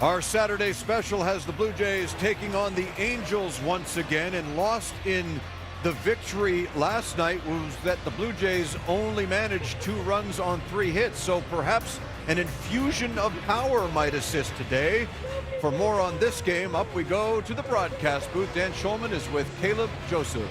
Our Saturday special has the Blue Jays taking on the Angels once again, and lost in the victory last night was that the Blue Jays only managed 2 runs on 3 hits, so perhaps an infusion of power might assist today. For more on this game, up we go to the broadcast booth. Dan Schulman is with Caleb Joseph.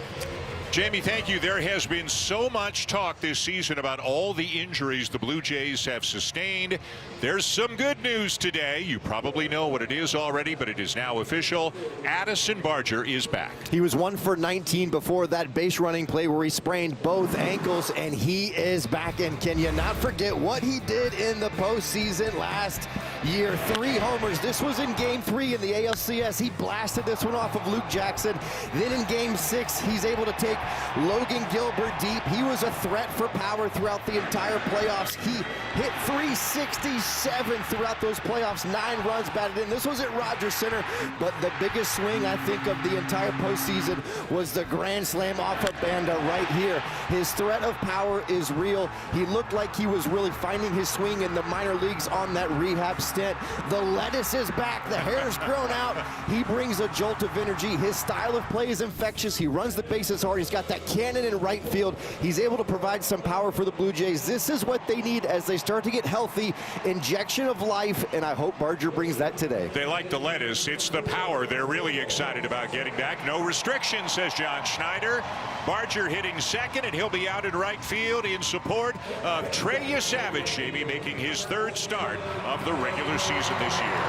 Jamie, thank you. There has been so much talk this season about all the injuries the Blue Jays have sustained. There's some good news today. You probably know what it is already, but it is now official. Addison Barger is back. He was 1 for 19 before that base running play where he sprained both ankles, and he is back. And can you not forget what he did in the postseason last year? 3 homers. This was in Game 3 in the ALCS. He blasted this one off of Luke Jackson. Then in Game 6, he's able to take Logan Gilbert deep. He was a threat for power throughout the entire playoffs. He hit 367 throughout those playoffs. 9 runs batted in. This was at Rogers Center, but the biggest swing, I think, of the entire postseason was the grand slam off of Banda right here. His threat of power is real. He looked like he was really finding his swing in the minor leagues on that rehab stint. The lettuce is back. The hair's grown out. He brings a jolt of energy. His style of play is infectious. He runs the bases hard. He's got that cannon in right field. He's able to provide some power for the Blue Jays. This is what they need as they start to get healthy. Injection of life, and I hope Barger brings that today. They like the lettuce. It's the power they're really excited about getting back. No restrictions, says John Schneider. Barger hitting second, and he'll be out in right field in support of Trey Savage, Jamie, making his 3rd start of the regular season this year.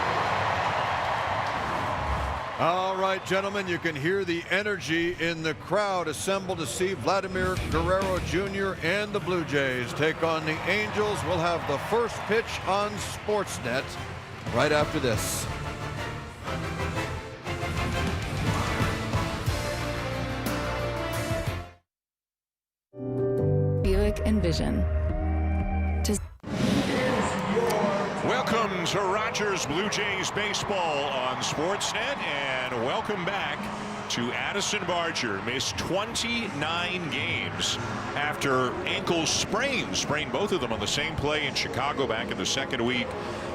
All right, gentlemen, you can hear the energy in the crowd assembled to see Vladimir Guerrero Jr. and the Blue Jays take on the Angels. We'll have the first pitch on Sportsnet right after this. Buick Envision. Welcome to Rogers Blue Jays baseball on Sportsnet, and welcome back to Addison Barger. Missed 29 games after ankle sprains. Sprained both of them on the same play in Chicago back in the 2nd week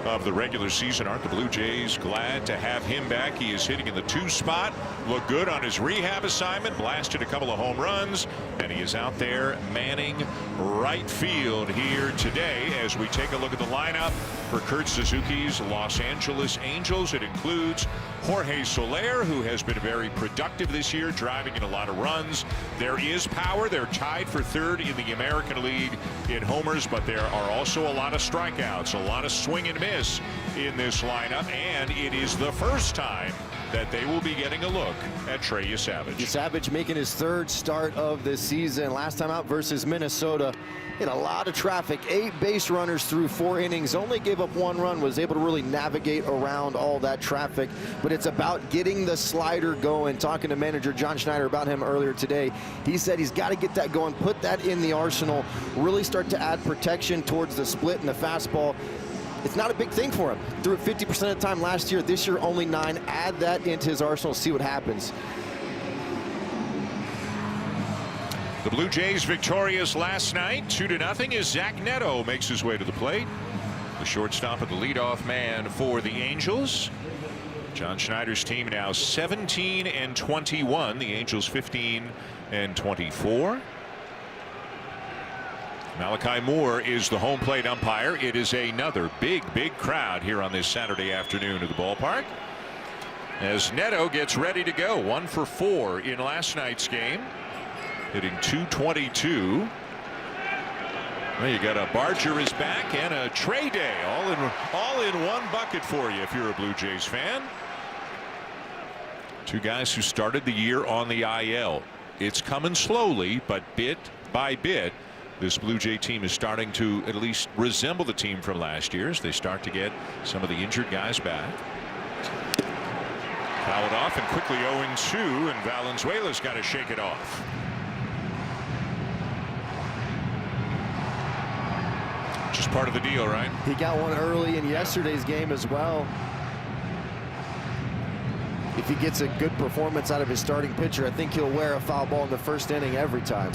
of the regular season. Aren't the Blue Jays glad to have him back? He is hitting in the 2 spot. Looked good on his rehab assignment. Blasted a couple of home runs. And he is out there manning right field here today as we take a look at the lineup for Kurt Suzuki's Los Angeles Angels. It includes Jorge Soler, who has been very productive this year, driving in a lot of runs. There is power. They're tied for 3rd in the American League in homers, but there are also a lot of strikeouts, a lot of swing and miss in this lineup, and it is the first time that they will be getting a look at Trey Savage. Savage making his 3rd start of the season. Last time out versus Minnesota. Hit a lot of traffic. 8 base runners through 4 innings. Only gave up 1 run. Was able to really navigate around all that traffic. But it's about getting the slider going. Talking to manager John Schneider about him earlier today. He said he's got to get that going. Put that in the arsenal. Really start to add protection towards the split and the fastball. It's not a big thing for him. Threw it 50% of the time last year. This year only 9. Add that into his arsenal. See what happens. The Blue Jays victorious last night, 2-0, as Zach Neto makes his way to the plate. The shortstop and the leadoff man for the Angels. John Schneider's team now 17-21. The Angels 15-24. Malachi Moore is the home plate umpire. It is another big crowd here on this Saturday afternoon at the ballpark, as Neto gets ready to go. 1 for 4 in last night's game, hitting .222. Well, you got a Barger is back and a Trey Day all in one bucket for you if you're a Blue Jays fan. 2 guys who started the year on the IL. It's coming slowly, but bit by bit this Blue Jay team is starting to at least resemble the team from last year as they start to get some of the injured guys back. Fouled off and quickly 0-2, and Valenzuela's got to shake it off. Just part of the deal, right? He got one early in yesterday's game as well. If he gets a good performance out of his starting pitcher, I think he'll wear a foul ball in the 1st inning every time.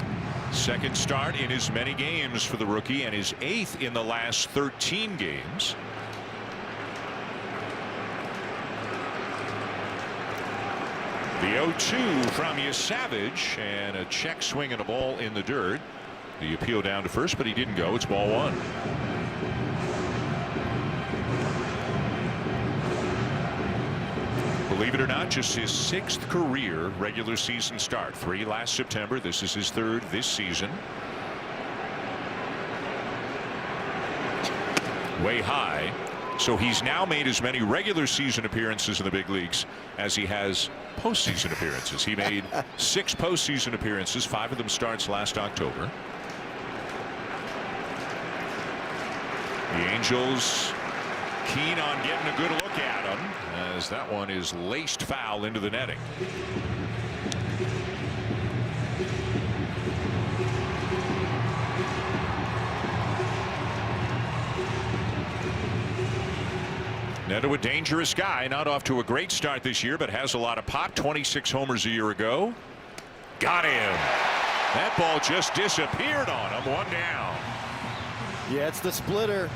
2nd start in as many games for the rookie, and his 8th in the last 13 games. The 0-2 from Savage, and a check swing and a ball in the dirt. The appeal down to first, but he didn't go. It's ball one. Believe it or not, just his 6th career regular season start. 3 last September. This is his 3rd this season. Way high. So he's now made as many regular season appearances in the big leagues as he has postseason appearances. He made 6 postseason appearances. 5 of them starts last October. The Angels keen on getting a good look at him, as that one is laced foul into the netting. Neto, a dangerous guy, not off to a great start this year, but has a lot of pop. 26 homers a year ago. Got him. That ball just disappeared on him. 1 down. Yeah, it's the splitter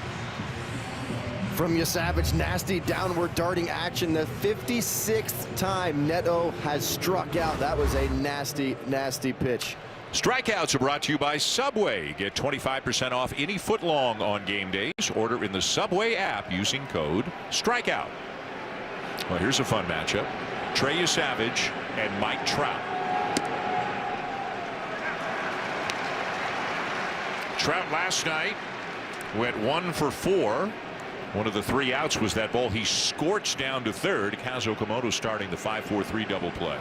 from Savage. Nasty downward darting action. The 56th time Neto has struck out. That was a nasty, nasty pitch. Strikeouts are brought to you by Subway. Get 25% off any footlong on game days. Order in the Subway app using code STRIKEOUT. Well, here's a fun matchup. Trey Savage and Mike Trout. Trout last night went 1 for 4. One of the 3 outs was that ball he scorched down to third. Kazuo Komodo starting the 5-4-3 double play.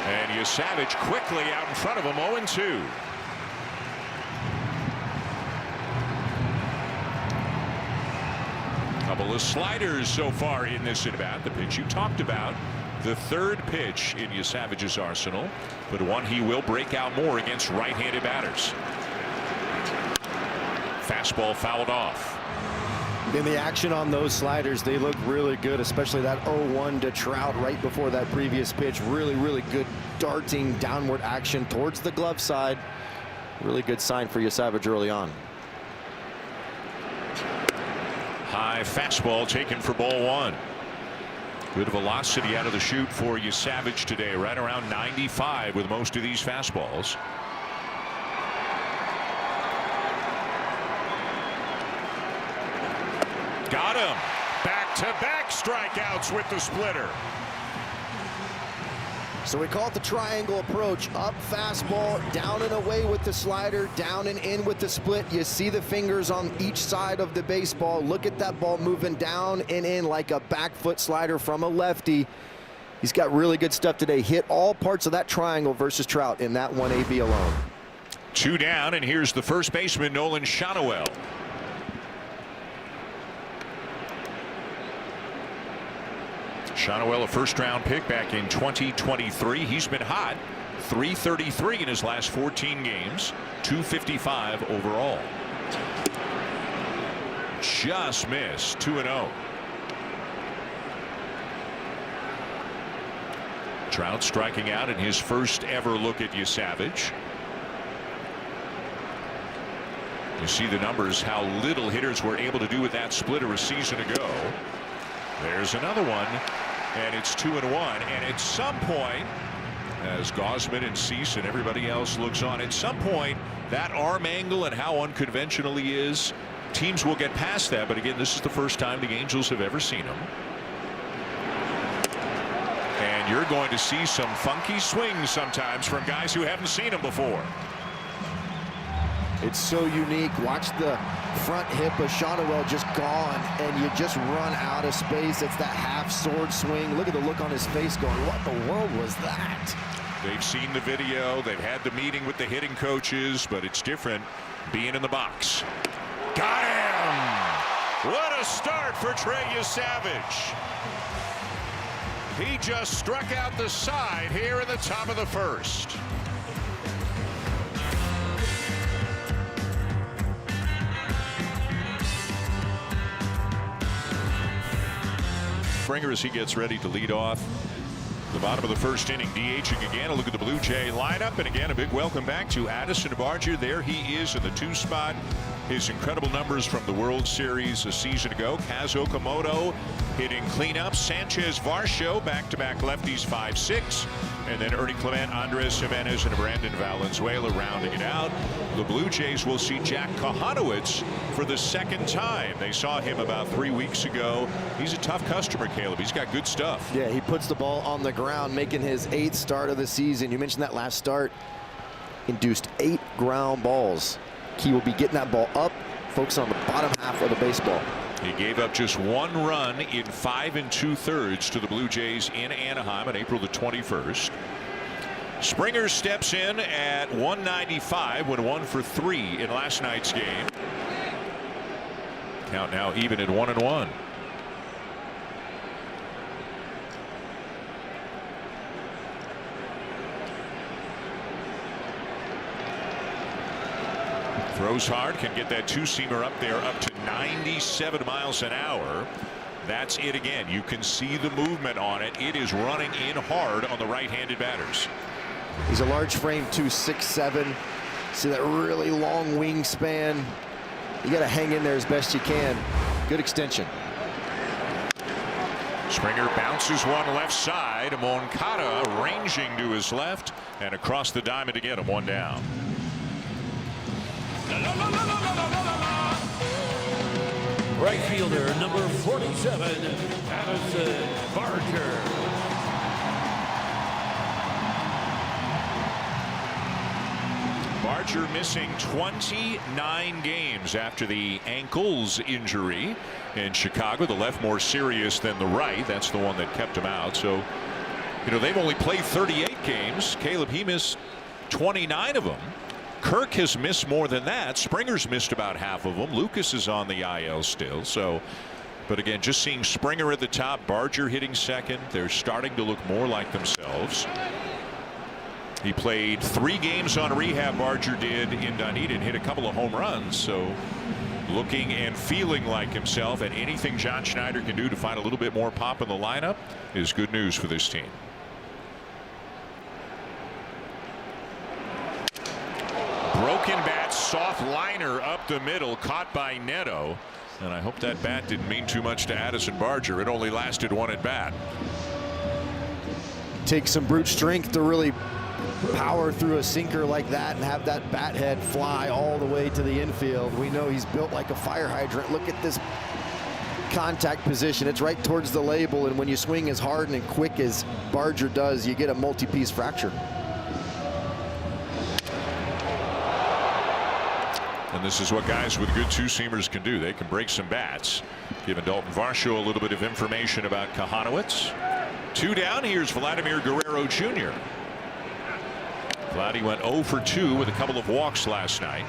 And Savage quickly out in front of him. 0-2. Couple of sliders so far in this at bat. The pitch you talked about, the 3rd pitch in Savage's arsenal, but one he will break out more against right-handed batters. Fastball fouled off. In the action on those sliders, they look really good, especially that 0-1 to Trout right before that previous pitch. Really, really good darting downward action towards the glove side. Really good sign for Savage early on. High fastball taken for ball 1. Good velocity out of the chute for Savage today, right around 95 with most of these fastballs. Got him. Back-to-back strikeouts with the splitter. So we call it the triangle approach. Up fastball, down and away with the slider, down and in with the split. You see the fingers on each side of the baseball. Look at that ball moving down and in like a back foot slider from a lefty. He's got really good stuff today. Hit all parts of that triangle versus Trout in that one AB alone. 2 down, and here's the first baseman, Nolan Shannawell. Shannawell, a first-round pick back in 2023. He's been hot. 333 in his last 14 games. 255 overall. Just missed. 2-0. Trout striking out in his first ever look at Savage. You see the numbers, how little hitters were able to do with that splitter a season ago. There's another one, and it's 2-1. And at some point, as Gausman and Cease and everybody else looks on, at some point, that arm angle and how unconventional he is, teams will get past that. But again, this is the first time the Angels have ever seen him. And you're going to see some funky swings sometimes from guys who haven't seen him before. It's so unique. Watch the front hip of Shannawell just gone, and you just run out of space. It's that half sword swing. Look at the look on his face going, what the world was that? They've seen the video. They've had the meeting with the hitting coaches, but it's different being in the box. Got him! What a start for Trey Savage. He just struck out the side here in the top of the first. Springer, as he gets ready to lead off the bottom of the first inning, DHing again. A look at the Blue Jay lineup, and again a big welcome back to Addison Barger. There he is in the 2 spot. his incredible numbers from the World Series a season ago. Kaz Okamoto hitting cleanup. Sanchez Varsho, back-to-back lefties, 5-6. And then Ernie Clement, Andres Jimenez, and Brandon Valenzuela rounding it out. The Blue Jays will see Jack Kohanowitz for the second time. They saw him about 3 weeks ago. He's a tough customer, Caleb. He's got good stuff. Yeah, he puts the ball on the ground, making his 8th start of the season. You mentioned that last start. Induced 8 ground balls. He will be getting that ball up, focusing on the bottom half of the baseball. He gave up just 1 run in 5 2/3 to the Blue Jays in Anaheim on April the 21st. Springer steps in at 195 when 1 for 3 in last night's game. Count now even at 1-1. Throws hard, can get that 2-seamer up there up to 97 miles an hour. That's it again. You can see the movement on it. It is running in hard on the right-handed batters. He's a large frame, 2'6'7". See that really long wingspan. You got to hang in there as best you can. Good extension. Springer bounces one left side. Moncada ranging to his left and across the diamond to get him 1 down. Right fielder number 47, Addison Barker. Barger missing 29 games after the ankles injury in Chicago. The left more serious than the right. That's the one that kept him out. So, you know, they've only played 38 games. Caleb, he missed 29 of them. Kirk has missed more than that. Springer's missed about half of them. Lucas is on the IL still. So, but again, just seeing Springer at the top, Barger hitting second. They're starting to look more like themselves. He played 3 games on rehab, Barger did, in Dunedin, hit a couple of home runs. So looking and feeling like himself, and anything John Schneider can do to find a little bit more pop in the lineup is good news for this team. Broken bat, soft liner up the middle, caught by Neto. And I hope that bat didn't mean too much to Addison Barger. It only lasted 1 at bat. Takes some brute strength to really power through a sinker like that and have that bat head fly all the way to the infield. We know he's built like a fire hydrant. Look at this contact position. It's right towards the label, and when you swing as hard and quick as Barger does, you get a multi-piece fracture. And this is what guys with good 2-seamers can do. They can break some bats. Giving Dalton Varsho a little bit of information about Kohanowitz. 2 down. Here's Vladimir Guerrero Jr. Vladdy went 0 for 2 with a couple of walks last night.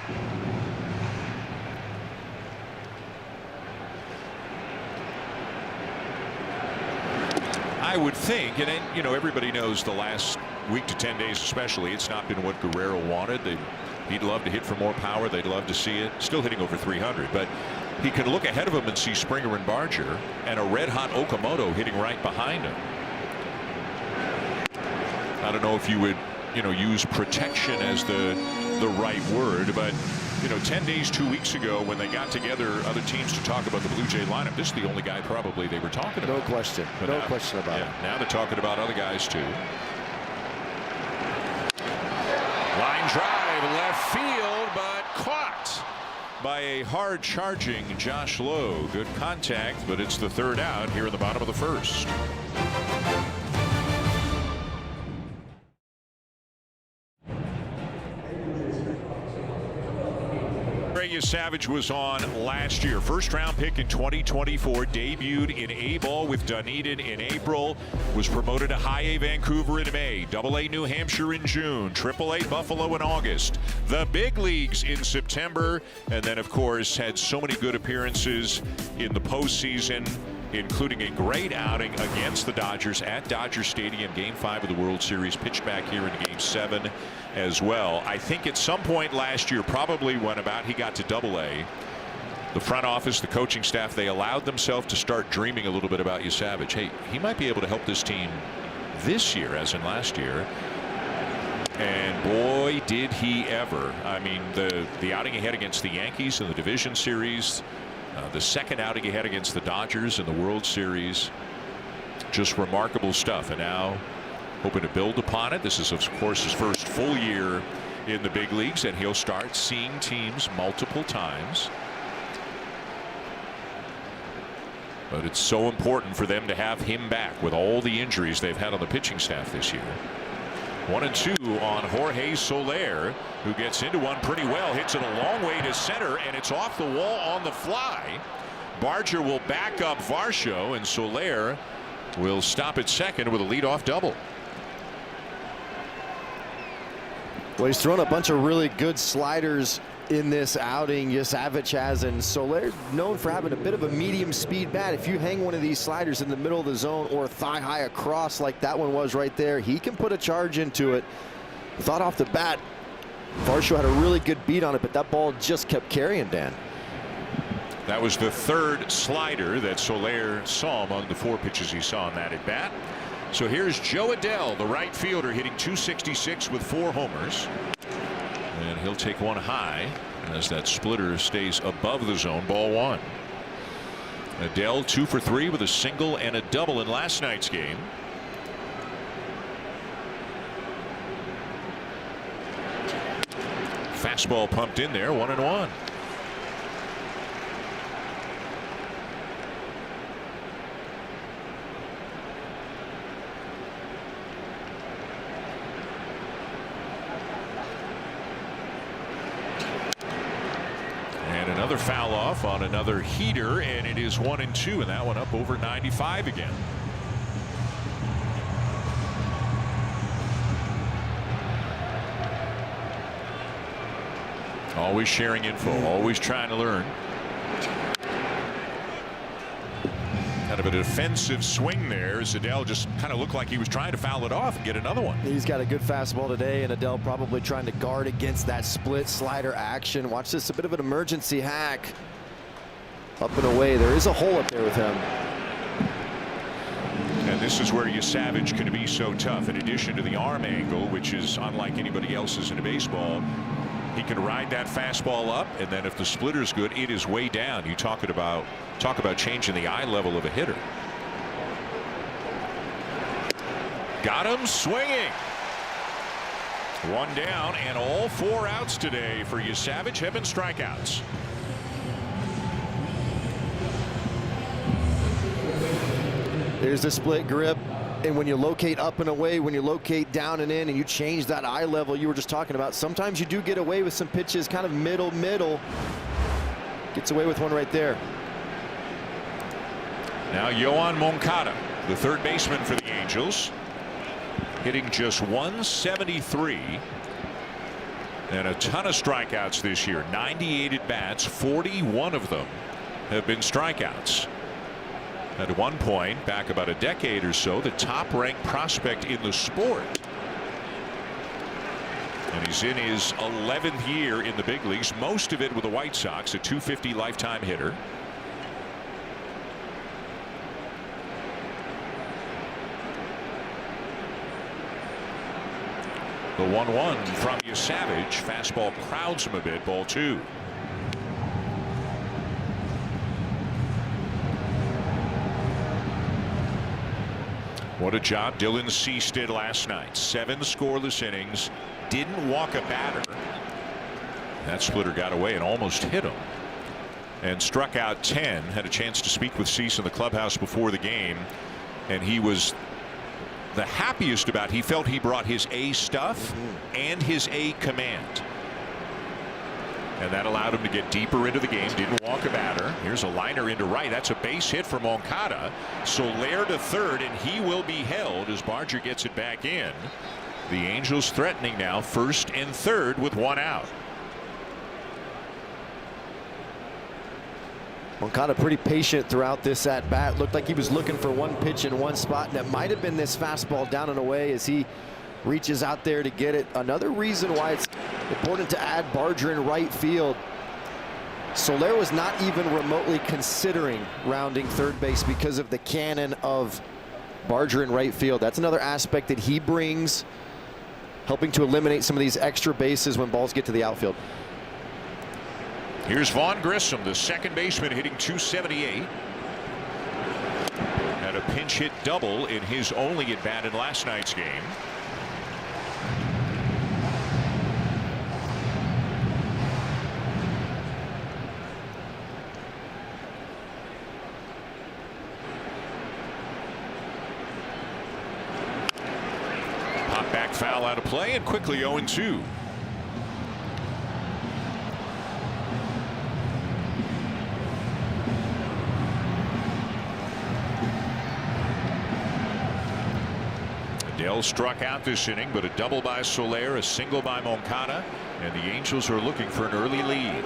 I would think, and you know, everybody knows the last week to 10 days especially, it's not been what Guerrero wanted. He'd love to hit for more power. They'd love to see it. Still hitting over 300, but he can look ahead of him and see Springer and Barger and a red-hot Okamoto hitting right behind him. I don't know if you would, you know, use protection as the right word, but you know, 10 days 2 weeks ago when they got together other teams to talk about the Blue Jay lineup, this is the only guy probably they were talking about. No question. But no now, question about it. Now they're talking about other guys too. Line drive left field, but caught by a hard charging Josh Lowe. Good contact, but it's the 3rd out here in the bottom of the 1st. Savage was on last year. 1st round pick in 2024. Debuted in A-ball with Dunedin in April. Was promoted to High A Vancouver in May. AA New Hampshire in June. AAA Buffalo in August. The big leagues in September. And then, of course, had so many good appearances in the postseason, including a great outing against the Dodgers at Dodger Stadium. Game 5 of the World Series. Pitched back here in Game 7 as well. I think at some point last year, probably when about he got to AA, the front office, the coaching staff, they allowed themselves to start dreaming a little bit about Savage. Hey, he might be able to help this team this year as in last year. And boy, did he ever. I mean, the outing he had against the Yankees in the division series, the second outing he had against the Dodgers in the World Series, just remarkable stuff. And now hoping to build upon it. This is, of course, his first full year in the big leagues, and he'll start seeing teams multiple times. But it's so important for them to have him back with all the injuries they've had on the pitching staff this year. 1-2 on Jorge Soler, who gets into one pretty well, hits it a long way to center, and it's off the wall on the fly. Barger will back up Varsho, and Soler will stop at second with a leadoff double. Well, he's thrown a bunch of really good sliders in this outing. Yasavich has, and Soler known for having a bit of a medium speed bat. If you hang one of these sliders in the middle of the zone or thigh high across like that one was right there, he can put a charge into it. Thought off the bat, Varsho had a really good beat on it, but that ball just kept carrying, Dan. That was the third slider that Soler saw among the 4 pitches he saw in that at bat. So here's Joe Adell, the right fielder, hitting .266 with 4 homers. And he'll take one high as that splitter stays above the zone. Ball 1. Adell 2 for 3 with a single and a double in last night's game. Fastball pumped in there, 1-1. Another foul off on another heater, and it is 1-2, and that one up over 95 again. Always sharing info, always trying to learn. Kind of a defensive swing there. Adell just kind of looked like he was trying to foul it off and get another one. He's got a good fastball today, and Adell probably trying to guard against that split slider action. Watch this, a bit of an emergency hack. Up and away. There is a hole up there with him. And this is where Yasavich can be so tough. In addition to the arm angle, which is unlike anybody else's in a baseball, he can ride that fastball up, and then if the splitter's good, it is way down. You talk about changing the eye level of a hitter. Got him swinging. 1 down, and all 4 outs today for Yasavich have been strikeouts. There's the split grip. And when you locate up and away, when you locate down and in, and you change that eye level you were just talking about, sometimes you do get away with some pitches kind of middle. Gets away with one right there. Now Yoan Moncada, the third baseman for the Angels, hitting just .173 and a ton of strikeouts this year. 98 at bats, 41 of them have been strikeouts. At one point back about a decade or so, the top ranked prospect in the sport. And he's in his 11th year in the big leagues, most of it with the White Sox, a .250 lifetime hitter. The 1-1 from Yasavich. Fastball crowds him a bit. Ball 2. What a job Dylan Cease did last night. 7 scoreless innings. Didn't walk a batter. That splitter got away and almost hit him. And struck out 10. Had a chance to speak with Cease in the clubhouse before the game. And he was the happiest about, he felt he brought his A stuff and his A command. And that allowed him to get deeper into the game. Didn't walk a batter. Here's a liner into right. That's a base hit for Moncada. Soler to third, and he will be held as Barger gets it back in. The Angels threatening now first and third with 1 out. Moncada pretty patient throughout this at bat. Looked like he was looking for one pitch in one spot, and it might have been this fastball down and away as he reaches out there to get it. Another reason why it's important to add Barger in right field. Soler was not even remotely considering rounding third base because of the cannon of Barger in right field. That's another aspect that he brings helping to eliminate some of these extra bases when balls get to the outfield. Here's Vaughn Grissom, the second baseman, hitting .278. Had a pinch hit double in his only at bat in last night's game. Pop back foul out of play and quickly 0-2. Dell struck out this inning, but a double by Soler, a single by Moncada, and the Angels are looking for an early lead.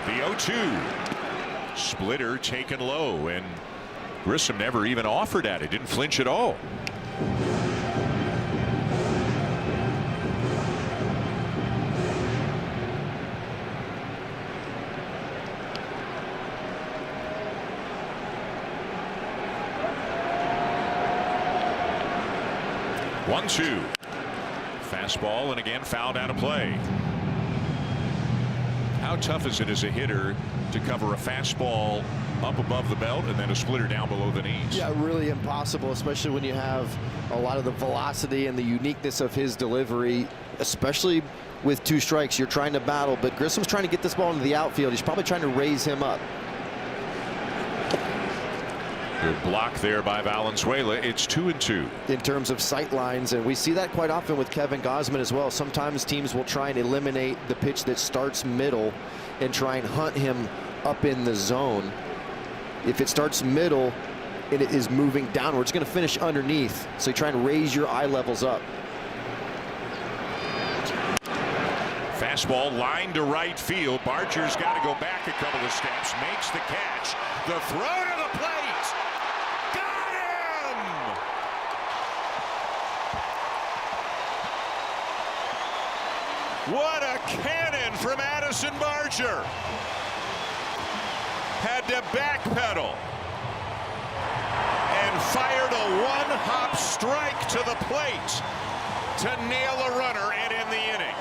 The 0-2. Splitter taken low, and Grissom never even offered at it, didn't flinch at all. One-two. Fastball, and again fouled out of play. How tough is it as a hitter to cover a fastball up above the belt and then a splitter down below the knees? Yeah, really impossible, especially when you have a lot of the velocity and the uniqueness of his delivery, especially with 2 strikes. You're trying to battle, but Grissom's trying to get this ball into the outfield. He's probably trying to raise him up. Good block there by Valenzuela. It's 2-2. In terms of sight lines, and we see that quite often with Kevin Gausman as well. Sometimes teams will try and eliminate the pitch that starts middle and try and hunt him up in the zone. If it starts middle and it is moving downward, it's going to finish underneath. So you try and raise your eye levels up. Fastball line to right field. Barger's got to go back a couple of steps. Makes the catch. The throw to the plate. Got him! What a cannon from Addison Barger. Had to backpedal and fired a one-hop strike to the plate to nail a runner and end the inning.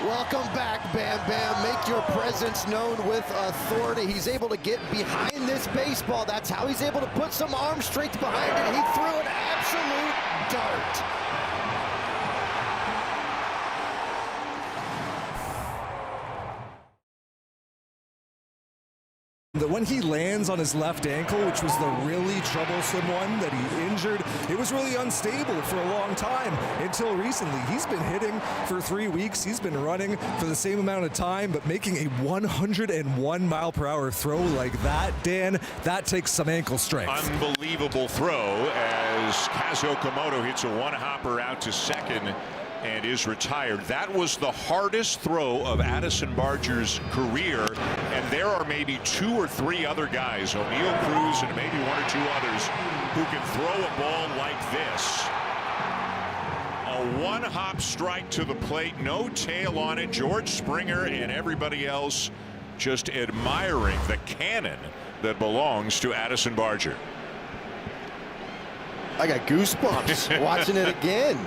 Welcome back, Bam Bam. Make your presence known with authority. He's able to get behind this baseball. That's how he's able to put some arm strength behind it. He threw an absolute dart. When he lands on his left ankle, which was the really troublesome one that he injured, it was really unstable for a long time until recently. He's been hitting for 3 weeks. He's been running for the same amount of time, but making a 101-mile-per-hour throw like that, Dan, that takes some ankle strength. Unbelievable throw as Kazuo Komodo hits a one-hopper out to second and is retired. That was the hardest throw of Addison Barger's career, and there are maybe 2 or 3 other guys, O'Neal Cruz and maybe 1 or 2 others, who can throw a ball like this. A one-hop strike to the plate, no tail on it. George Springer and everybody else just admiring the cannon that belongs to Addison Barger. I got goosebumps watching it again.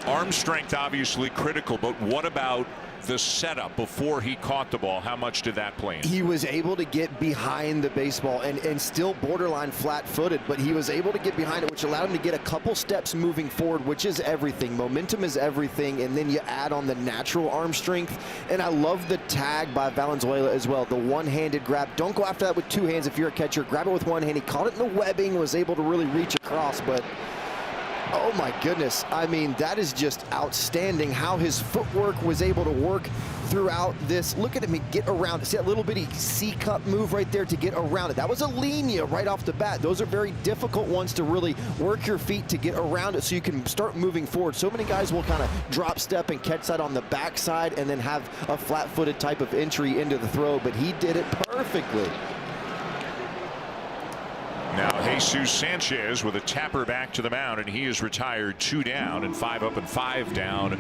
Arm strength obviously critical, but what about the setup before he caught the ball? How much did that play in? He was able to get behind the baseball and still borderline flat-footed, but he was able to get behind it, which allowed him to get a couple steps moving forward, which is everything. Momentum is everything, and then you add on the natural arm strength. And I love the tag by Valenzuela as well, the one-handed grab. Don't go after that with 2 hands if you're a catcher. Grab it with 1 hand. He caught it in the webbing, was able to really reach across, but oh my goodness, I mean, that is just outstanding how his footwork was able to work throughout this. Look at him get around it. See that little bitty C-cup move right there to get around it. That was a linea right off the bat. Those are very difficult ones to really work your feet to get around it so you can start moving forward. So many guys will kind of drop step and catch that on the backside and then have a flat-footed type of entry into the throw, but he did it perfectly. Now Jesus Sanchez with a tapper back to the mound, and he is retired 2 down and 5 up and 5 down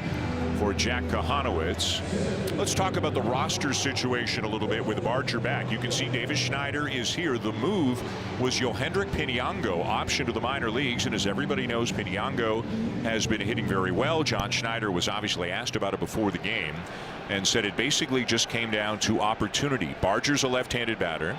for Jack Kahanowitz. Let's talk about the roster situation a little bit with Barger back. You can see Davis Schneider is here. The move was Yohendrick Piniango, option to the minor leagues, and as everybody knows, Piniango has been hitting very well. John Schneider was obviously asked about it before the game and said it basically just came down to opportunity. Barger's a left-handed batter.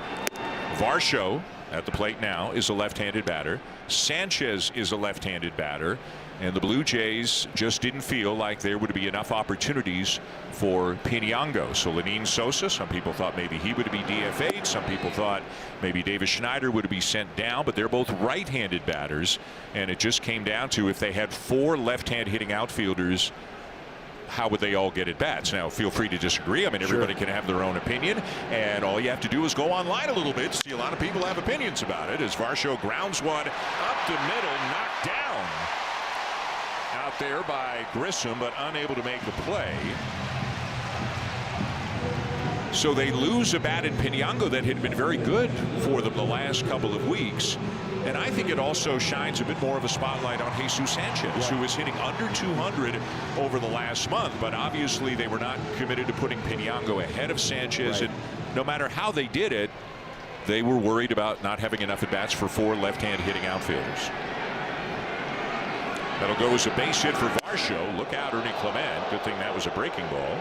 Varsho at the plate now is a left-handed batter. Sanchez is a left-handed batter, and the Blue Jays just didn't feel like there would be enough opportunities for Piniango. So Lenin Sosa, some people thought maybe he would be DFA'd. Some people thought maybe Davis Schneider would be sent down, but they're both right-handed batters, and it just came down to if they had 4 left-hand hitting outfielders, how would they all get at bats? Now, feel free to disagree. I mean, everybody can have their own opinion, and all you have to do is go online a little bit. See, a lot of people have opinions about it. As Varsho grounds one up the middle, knocked down out there by Grissom, but unable to make the play. So they lose a bat in Piniango that had been very good for them the last couple of weeks. And I think it also shines a bit more of a spotlight on Jesus Sanchez, who is hitting under 200 over the last month. But obviously they were not committed to putting Piniango ahead of Sanchez. And no matter how they did it, they were worried about not having enough at bats for 4 left-hand hitting outfielders. That'll go as a base hit for Varsho. Look out, Ernie Clement. Good thing that was a breaking ball.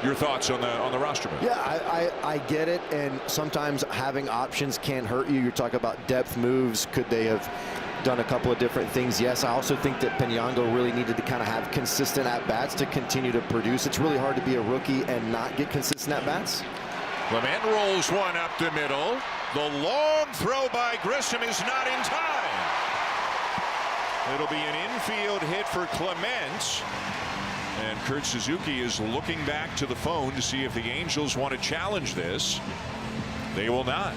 Your thoughts on the roster move? Yeah, I get it, and sometimes having options can hurt you. You're talking about depth moves. Could they have done a couple of different things? Yes, I also think that Piniango really needed to kind of have consistent at-bats to continue to produce. It's really hard to be a rookie and not get consistent at-bats. Clement rolls one up the middle. The long throw by Grissom is not in time. It'll be an infield hit for Clement. And Kurt Suzuki is looking back to the phone to see if the Angels want to challenge this. They will not.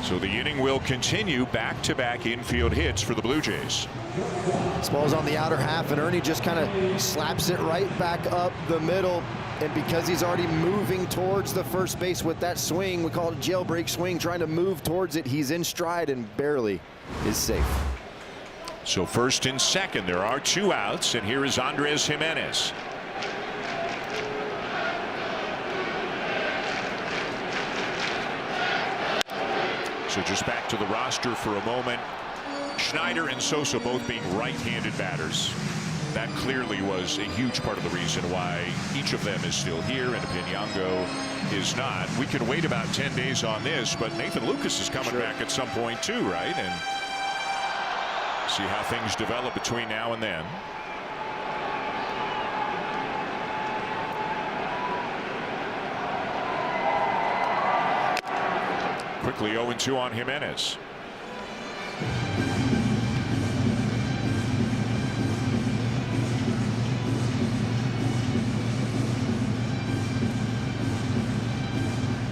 So the inning will continue. Back-to-back infield hits for the Blue Jays. This ball's on the outer half, and Ernie just kind of slaps it right back up the middle. And because he's already moving towards the first base with that swing, we call it a jailbreak swing, trying to move towards it, he's in stride and barely is safe. So first and second, there are 2 outs, and here is Andres Jimenez. So just back to the roster for a moment. Schneider and Sosa both being right-handed batters. That clearly was a huge part of the reason why each of them is still here and Piniango is not. We can wait about 10 days on this, but Nathan Lucas is coming back at some point too, right? And see how things develop between now and then. Quickly 0-2 on Jimenez.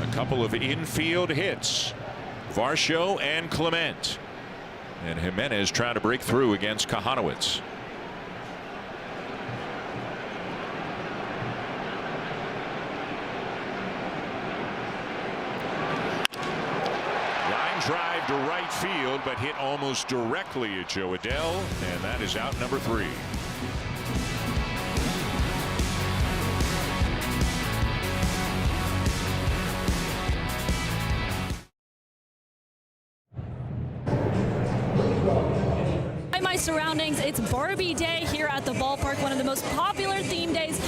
A couple of infield hits. Varsho and Clement. And Jimenez trying to break through against Kahanowitz. Line drive to right field, but hit almost directly at Joe Adell, and that is out number 3. My surroundings, it's Barbie Day here at the ballpark, one of the most popular theme days.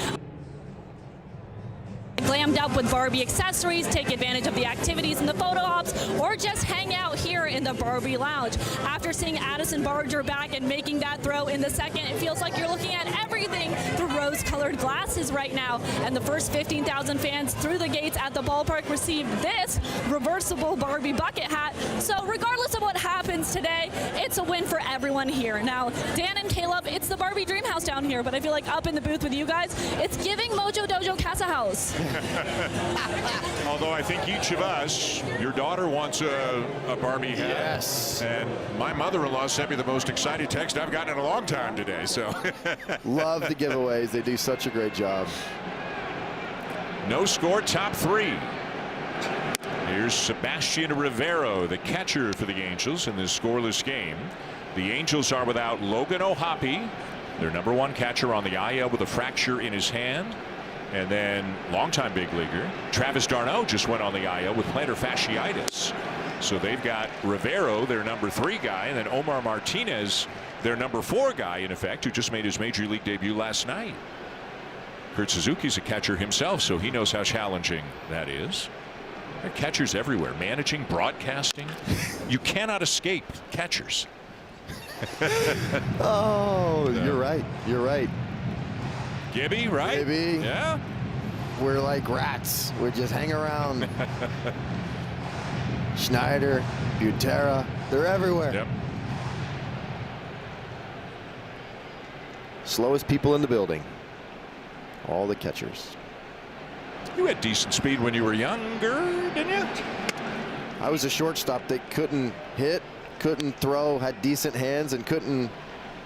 Glammed up with Barbie accessories, take advantage of the activities and the photo ops, or just hang out here in the Barbie Lounge. After seeing Addison Barger back and making that throw in the second, it feels like you're looking at everything through rose-colored glasses right now. And the first 15,000 fans through the gates at the ballpark received this reversible Barbie bucket hat. So regardless of what happens today, it's a win for everyone here. Now, Dan and Caleb, it's the Barbie Dream House down here, but I feel like up in the booth with you guys, it's giving Mojo Dojo Casa House. Although I think each of us, your daughter wants a Barbie hat. Yes. And my mother-in-law sent me the most exciting text I've gotten in a long time today. So Love the giveaways. They do such a great job. No score, top 3. Here's Sebastian Rivero, the catcher for the Angels in this scoreless game. The Angels are without Logan O'Hoppe, their #1 catcher, on the IL with a fracture in his hand. And then longtime big leaguer Travis d'Arnaud just went on the IL with plantar fasciitis. So they've got Rivero, their #3 guy, and then Omar Martinez, their #4 guy, in effect, who just made his major league debut last night. Kurt Suzuki's a catcher himself, so he knows how challenging that is. There are catchers everywhere, managing, broadcasting. You cannot escape catchers. Oh, you're right. You're right. Gibby, right? Gibby. Yeah. We're like rats. We just hang around. Schneider, Butera, they're everywhere. Yep. Slowest people in the building. All the catchers. You had decent speed when you were younger, didn't you? I was a shortstop that couldn't hit, couldn't throw, had decent hands, and couldn't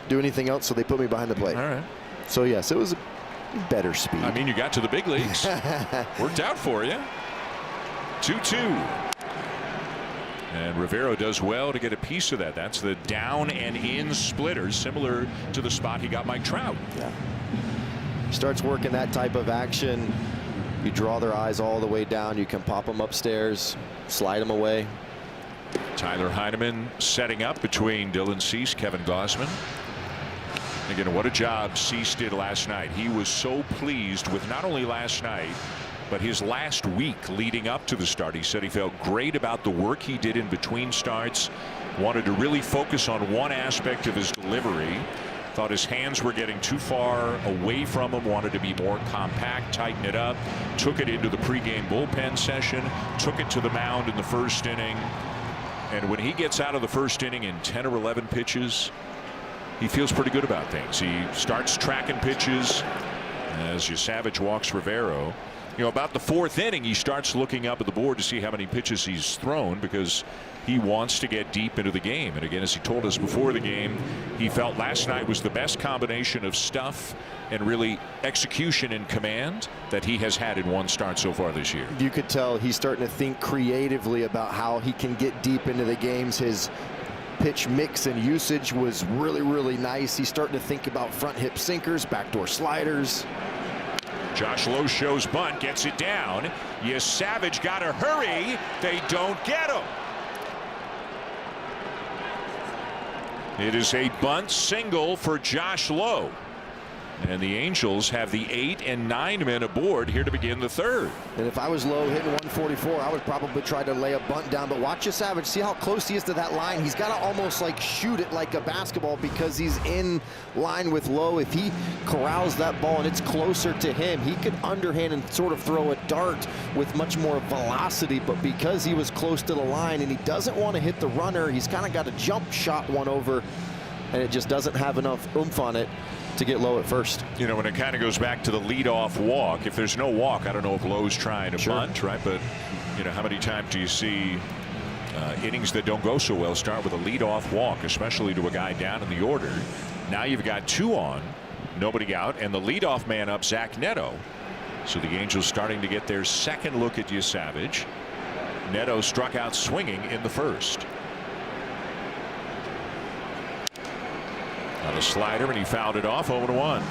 do anything else, so they put me behind the plate. All right. So yes, it was a better speed. I mean, you got to the big leagues. Worked out for you. 2-2. And Rivero does well to get a piece of that. That's the down and in splitter, similar to the spot he got Mike Trout. Yeah. Starts working that type of action. You draw their eyes all the way down. You can pop them upstairs, slide them away. Tyler Heineman setting up between Dylan Cease, Kevin Gausman. Again, what a job Cease did last night. He was so pleased with not only last night, but his last week leading up to the start. He said he felt great about the work he did in between starts. Wanted to really focus on one aspect of his delivery. Thought his hands were getting too far away from him. Wanted to be more compact, tighten it up. Took it into the pregame bullpen session. Took it to the mound in the first inning. And when he gets out of the first inning in 10 or 11 pitches, he feels pretty good about things. He starts tracking pitches as Savage walks Rivero. You know, about the 4th inning, he starts looking up at the board to see how many pitches he's thrown, because he wants to get deep into the game. And again, as he told us before the game, he felt last night was the best combination of stuff and really execution and command that he has had in one start so far this year. You could tell he's starting to think creatively about how he can get deep into the games. His pitch mix and usage was really, really nice. He's starting to think about front hip sinkers, backdoor sliders. Josh Lowe shows bunt, gets it down. Savage got to hurry. They don't get him. It is a bunt single for Josh Lowe. And the Angels have the 8 and 9 men aboard here to begin the 3rd. And if I was Lowe hitting 144, I would probably try to lay a bunt down. But watch Savage. See how close he is to that line. He's got to almost like shoot it like a basketball, because he's in line with Lowe. If he corrals that ball and it's closer to him, he could underhand and sort of throw a dart with much more velocity. But because he was close to the line and he doesn't want to hit the runner, he's kind of got a jump shot one over, and it just doesn't have enough oomph on it to get Lowe at first. You know, when it kind of goes back to the leadoff walk, if there's no walk, I don't know if Lowe's trying to bunt, right? But, you know, how many times do you see innings that don't go so well start with a leadoff walk, especially to a guy down in the order? Now you've got 2 on, nobody out, and the leadoff man up, Zach Neto. So the Angels starting to get their second look at Savage. Neto struck out swinging in the first. On a slider, and he fouled it off. 0-1.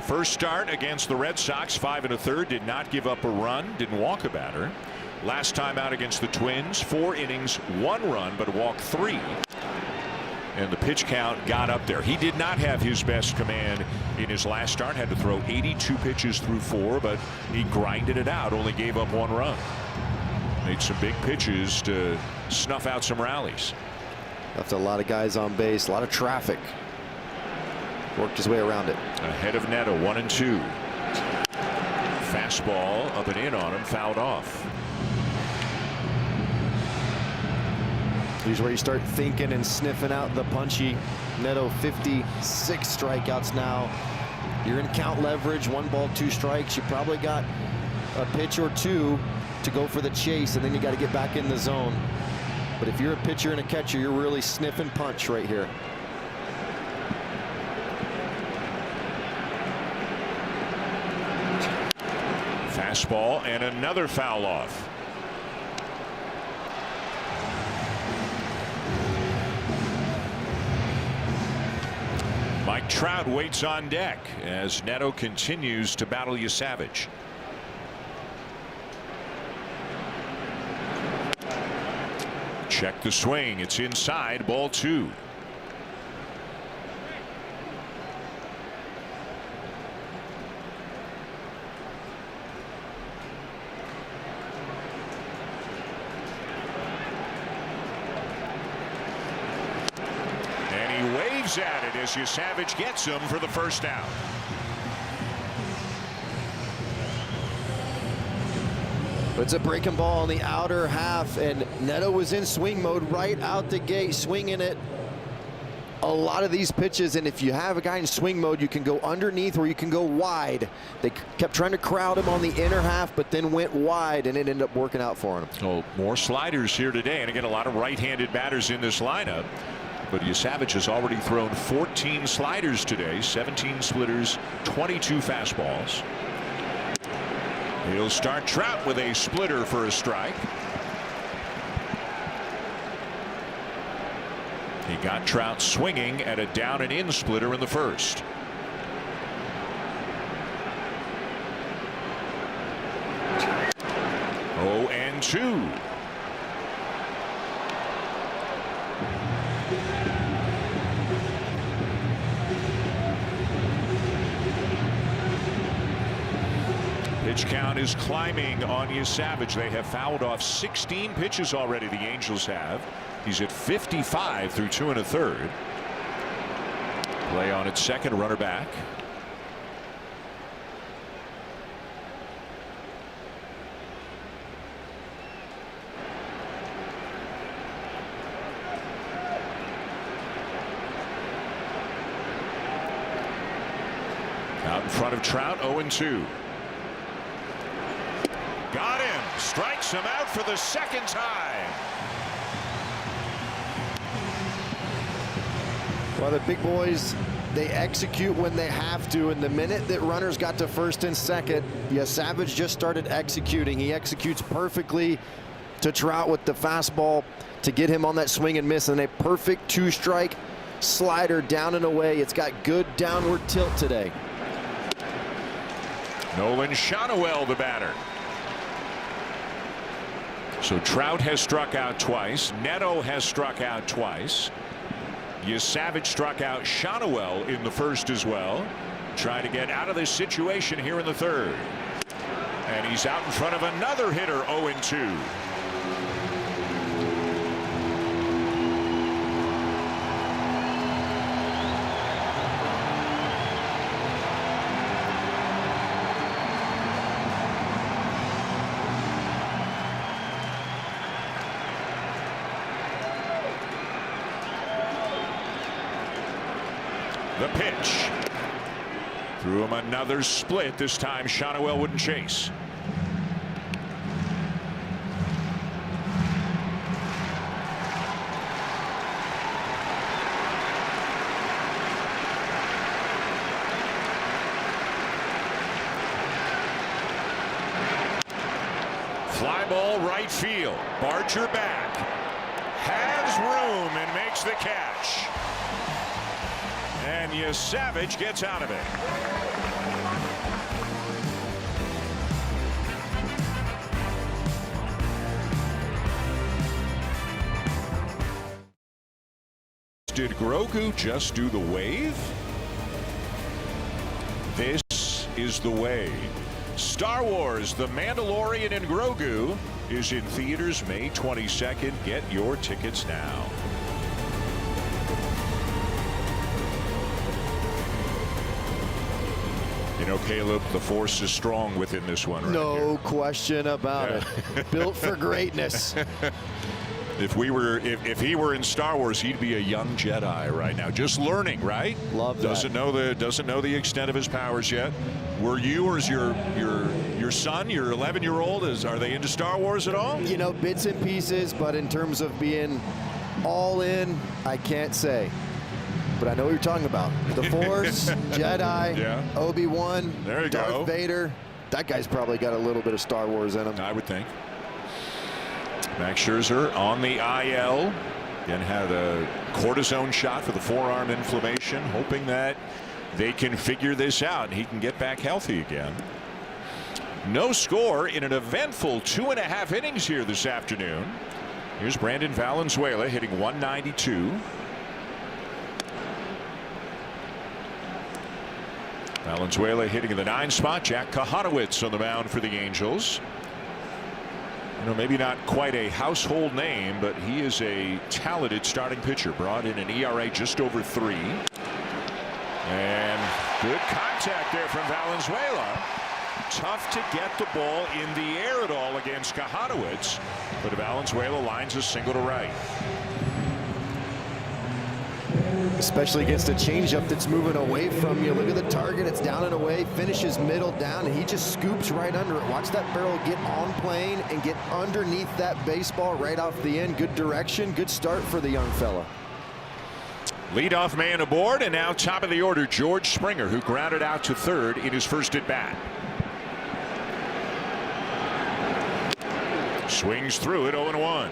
First start against the Red Sox, 5 1/3, did not give up a run, didn't walk a batter. Last time out against the Twins, 4 innings, 1 run, but walked 3. And the pitch count got up there. He did not have his best command in his last start, had to throw 82 pitches through 4, but he grinded it out, only gave up 1 run. Made some big pitches to snuff out some rallies. Left a lot of guys on base, a lot of traffic. Worked his way around it. Ahead of Neto, 1-2. Fastball up and in on him, fouled off. Here's where you start thinking and sniffing out the punchy Neto 56 strikeouts now. You're in count leverage, 1 ball, 2 strikes. You probably got a pitch or two to go for the chase, and then you got to get back in the zone. But if you're a pitcher and a catcher, you're really sniffing punch right here. Fastball and another foul off. Mike Trout waits on deck as Neto continues to battle Savage. Check the swing. It's inside, ball 2. And he waves at it as Savage gets him for the first out. It's a breaking ball on the outer half, and Neto was in swing mode right out the gate, swinging it. A lot of these pitches, and if you have a guy in swing mode, you can go underneath or you can go wide. They kept trying to crowd him on the inner half, but then went wide, and it ended up working out for him. Oh, more sliders here today, and again, a lot of right-handed batters in this lineup. But Savage has already thrown 14 sliders today, 17 splitters, 22 fastballs. He'll start Trout with a splitter for a strike. He got Trout swinging at a down and in splitter in the first. Oh, and 2. Pitch count is climbing on Savage. They have fouled off 16 pitches already, the Angels have. He's at 55 through 2 1/3. Play on its second, runner back. Out in front of Trout, 0-2. Got him. Strikes him out for the second time. Well, the big boys, they execute when they have to, and the minute that runners got to first and second, Savage just started executing. He executes perfectly to Trout with the fastball to get him on that swing and miss, and a perfect 2-strike slider down and away. It's got good downward tilt today. Nolan Shonowell, the batter. So Trout has struck out twice. Neto has struck out twice. Savage struck out Shonowell in the first as well. Trying to get out of this situation here in the third. And he's out in front of another hitter, 0-2. The pitch. Threw him another split. This time Shonowell wouldn't chase. Fly ball right field. Barger back. Has room and makes the catch. And Savage gets out of it. Did Grogu just do the wave? This is the way. Star Wars: The Mandalorian and Grogu is in theaters May 22nd. Get your tickets now. You know, Caleb, the force is strong within this one right No here. question about it. Built for greatness. If he were in Star Wars, he'd be a young Jedi right now, just learning, right? Love that. Doesn't know the extent of his powers yet. Were you, or is your son, your 11-year-old, are they into Star Wars at all? You know, bits and pieces, but in terms of being all in, I can't say. But I know what you're talking about. The Force, Jedi, yeah. Obi-Wan, there you Darth go. Vader. That guy's probably got a little bit of Star Wars in him. I would think. Max Scherzer on the IL. Again, had a cortisone shot for the forearm inflammation, hoping that they can figure this out and he can get back healthy again. No score in an eventful 2.5 innings here this afternoon. Here's Brandon Valenzuela hitting 192. Valenzuela hitting in the 9 spot. Jack Kahanowitz on the mound for the Angels. You know, maybe not quite a household name, but he is a talented starting pitcher. Brought in an ERA just over 3. And good contact there from Valenzuela. Tough to get the ball in the air at all against Kahanowitz, but Valenzuela lines a single to right. Especially against a changeup that's moving away from you. Look at the target. It's down and away. Finishes middle down, and he just scoops right under it. Watch that barrel get on plane and get underneath that baseball right off the end. Good direction. Good start for the young fella. Leadoff man aboard, and now top of the order, George Springer, who grounded out to third in his first at bat. Swings through it, 0-1.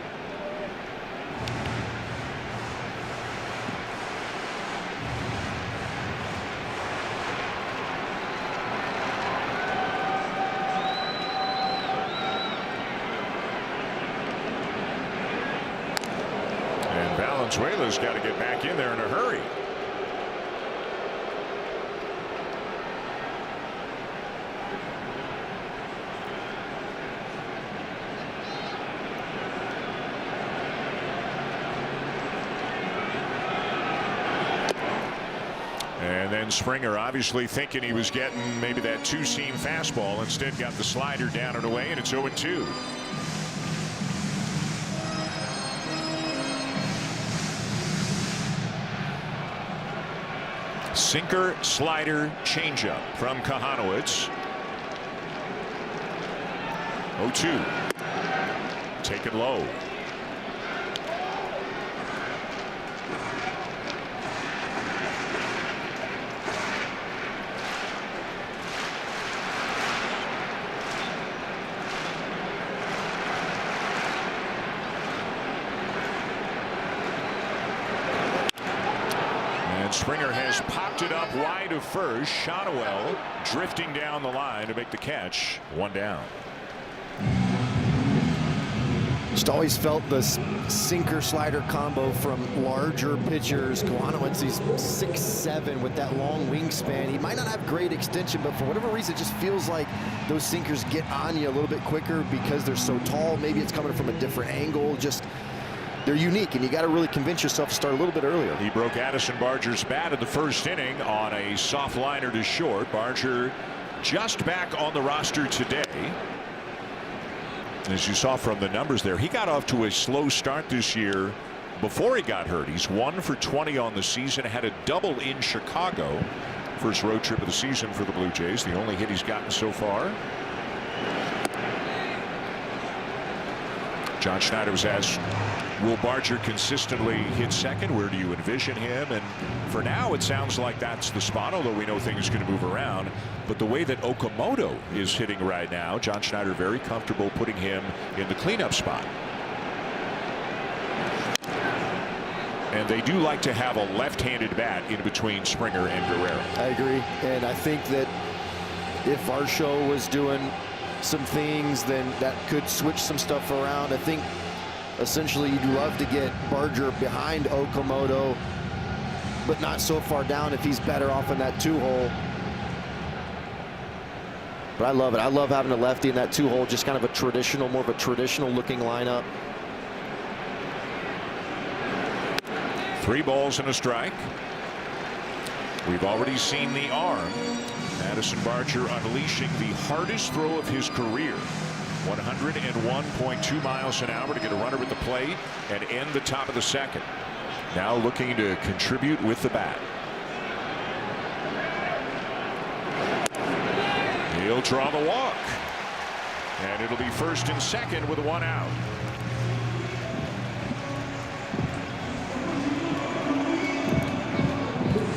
And Valenzuela's got to get back in there in a hurry. And then Springer, obviously thinking he was getting maybe that 2-seam fastball, instead got the slider down and away, and it's 0-2. Sinker, slider, changeup from Kahanowitz. 0-2. Taken low. Springer has popped it up wide of first. Shotwell drifting down the line to make the catch. 1 down. Just always felt the sinker slider combo from larger pitchers. Kahanowitz, he's 6'7" with that long wingspan. He might not have great extension, but for whatever reason, it just feels like those sinkers get on you a little bit quicker because they're so tall. Maybe it's coming from a different angle. Just they're unique, and you got to really convince yourself to start a little bit earlier. He broke Addison Barger's bat in the first inning on a soft liner to short. Barger just back on the roster today. As you saw from the numbers there, he got off to a slow start this year before he got hurt. He's 1 for 20 on the season, had a double in Chicago. First road trip of the season for the Blue Jays, the only hit he's gotten so far. John Schneider was asked, will Barger consistently hit second? Where do you envision him? And for now, it sounds like that's the spot, although we know things are going to move around. But the way that Okamoto is hitting right now, John Schneider very comfortable putting him in the cleanup spot. And they do like to have a left-handed bat in between Springer and Guerrero. I agree. And I think that if Varsho was doing some things, then that could switch some stuff around. I think essentially you'd love to get Barger behind Okamoto, but not so far down if he's better off in that 2-hole. But I love it. I love having a lefty in that 2-hole, just kind of a traditional, more of a traditional looking lineup. 3 balls and a strike. We've already seen the arm. Addison Barger unleashing the hardest throw of his career 101.2 miles an hour to get a runner at the plate and end the top of the second. Now looking to contribute with the bat. He'll draw the walk. And it'll be first and second with one out.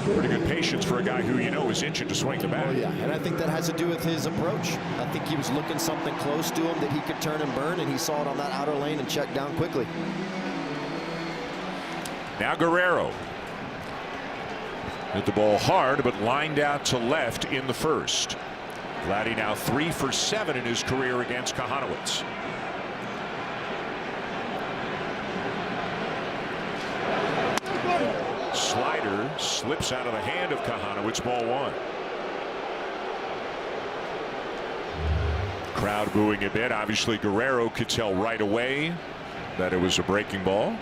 Pretty good patience for a guy who is itching to swing the bat. Oh yeah, and I think that has to do with his approach. I think he was looking something close to him that he could turn and burn, and he saw it on that outer lane and checked down quickly. Now Guerrero hit the ball hard, but lined out to left in the first. Vladdy now 3 for 7 in his career against Kahanowitz. Slider slips out of the hand of Kahanowitz, ball 1. Crowd booing a bit. Obviously Guerrero could tell right away that it was a breaking ball.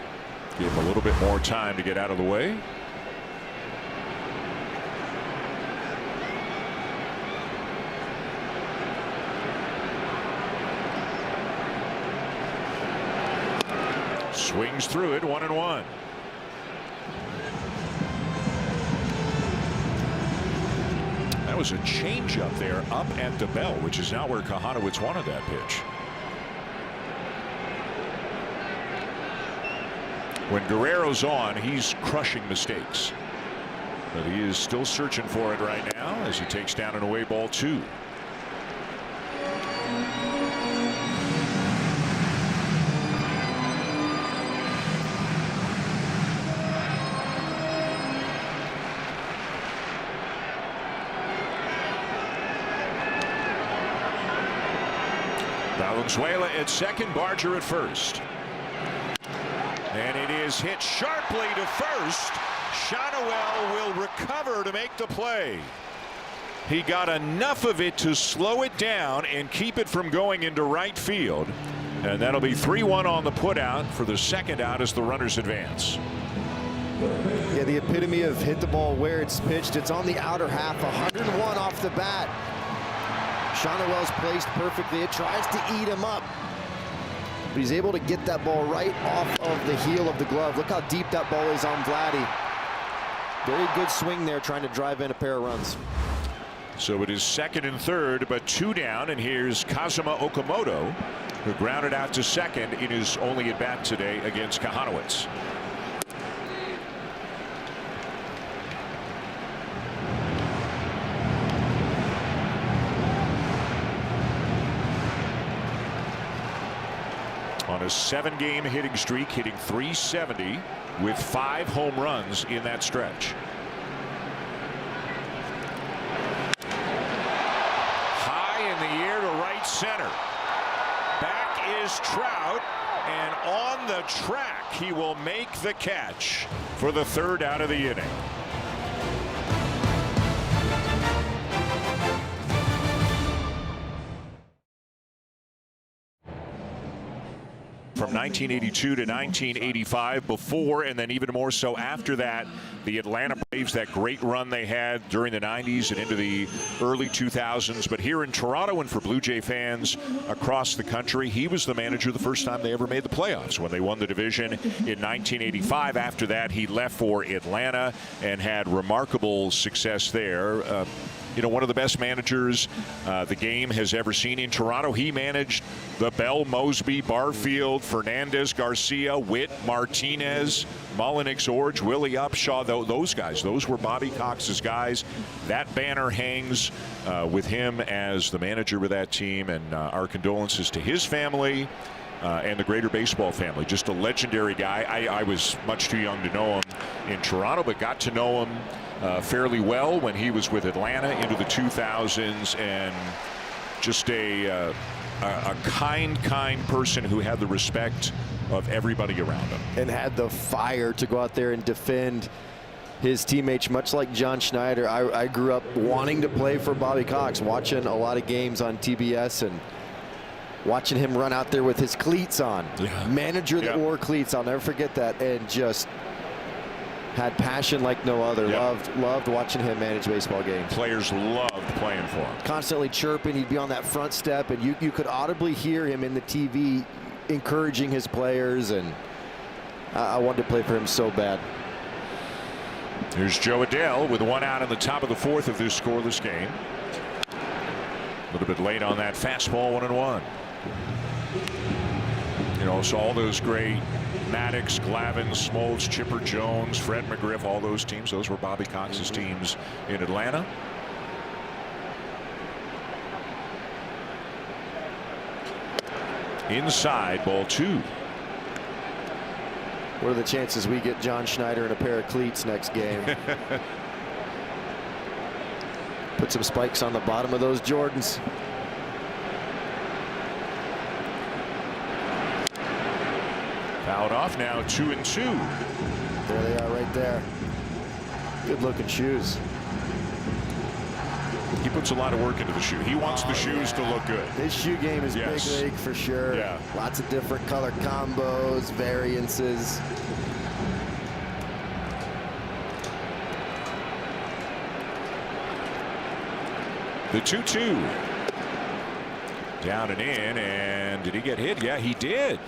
Gave him a little bit more time to get out of the way. Swings through it, 1-1. That was a changeup there up at the bell, which is now where Kahanowitz wanted that pitch. When Guerrero's on, he's crushing mistakes. But he is still searching for it right now as he takes down an away ball 2. Valenzuela at second, Barger at first. And it is hit sharply to first. Shanoel will recover to make the play. He got enough of it to slow it down and keep it from going into right field. And that'll be 3-1 on the putout for the second out as the runners advance. Yeah, the epitome of hit the ball where it's pitched. It's on the outer half, 101 off the bat. Shanoel's placed perfectly. It tries to eat him up, but he's able to get that ball right off of the heel of the glove. Look how deep that ball is on Vladdy. Very good swing there, trying to drive in a pair of runs. So it is second and third, but 2 down, and here's Kazuma Okamoto, who grounded out to second in his only at bat today against Kahanowitz. On a 7-game hitting streak, hitting .370 with 5 home runs in that stretch. High in the air to right center. Back is Trout, and on the track he will make the catch for the third out of the inning. From 1982 to 1985, before and then even more so after that, the Atlanta Braves, that great run they had during the 90s and into the early 2000s. But here in Toronto, and for Blue Jay fans across the country, he was the manager the first time they ever made the playoffs when they won the division in 1985. After that, he left for Atlanta and had remarkable success there. One of the best managers the game has ever seen in Toronto. He managed the Bell, Mosby, Barfield, Fernandez, Garcia, Witt, Martinez, Mullenix, Orge, Willie Upshaw. Those guys, those were Bobby Cox's guys. That banner hangs with him as the manager of that team, and our condolences to his family and the greater baseball family. Just a legendary guy. I was much too young to know him in Toronto, but got to know him fairly well when he was with Atlanta into the 2000s, and just a kind person who had the respect of everybody around him. And had the fire to go out there and defend his teammates, much like John Schneider. I grew up wanting to play for Bobby Cox, watching a lot of games on TBS and watching him run out there with his cleats on. Yeah. Manager that wore cleats, I'll never forget that, and just Had passion like no other. Yep. Loved watching him manage baseball games. Players loved playing for him. Constantly chirping. He'd be on that front step, and you could audibly hear him in the TV encouraging his players, and I wanted to play for him so bad. Here's Joe Adele with one out in the top of the fourth of this scoreless game. A little bit late on that fastball, 1-1. You know, so all those great Maddox, Glavine, Smoltz, Chipper Jones, Fred McGriff, all those teams, those were Bobby Cox's teams in Atlanta. Inside, ball 2. What are the chances we get John Schneider in a pair of cleats next game? Put some spikes on the bottom of those Jordans. Fouled off now, 2-2. There they are right there. Good looking shoes. He puts a lot of work into the shoe. He wants the shoes to look good. His shoe game is Yes. big league for sure. Yeah. Lots of different color combos, variances. The 2-2. Down and in, and did he get hit? Yeah, he did.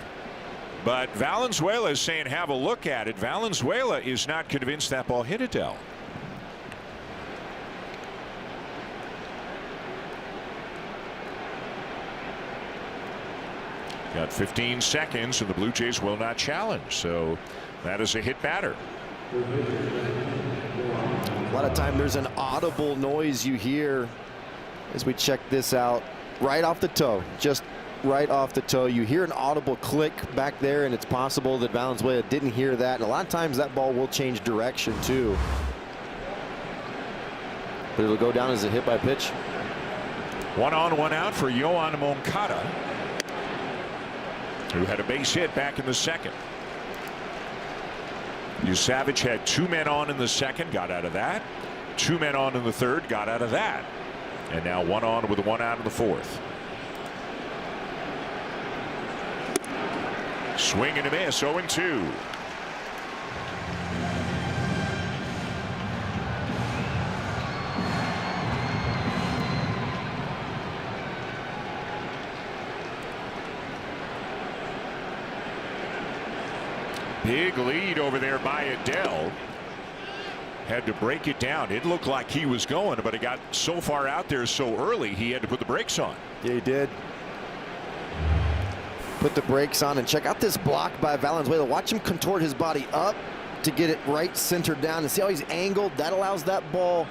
But Valenzuela is saying have a look at it. Valenzuela is not convinced that ball hit Adele. Got 15 seconds, and the Blue Jays will not challenge. So that is a hit batter. A lot of time there's an audible noise you hear as we check this out right off the toe, just right off the toe. You hear an audible click back there, and it's possible that Valenzuela didn't hear that. And a lot of times that ball will change direction too. But it'll go down as a hit by pitch. 1 on, 1 out for Yoan Moncada, who had a base hit back in the second. Savage had 2 men on in the second, got out of that. 2 men on in the third, got out of that. And now 1 on with 1 out in the fourth. Swing and a miss, 0-2. Big lead over there by Adele. Had to break it down. It looked like he was going, but it got so far out there so early he had to put the brakes on. Yeah, he did. Put the brakes on, and check out this block by Valenzuela. Watch him contort his body up to get it right centered down, and see how he's angled. That allows that ball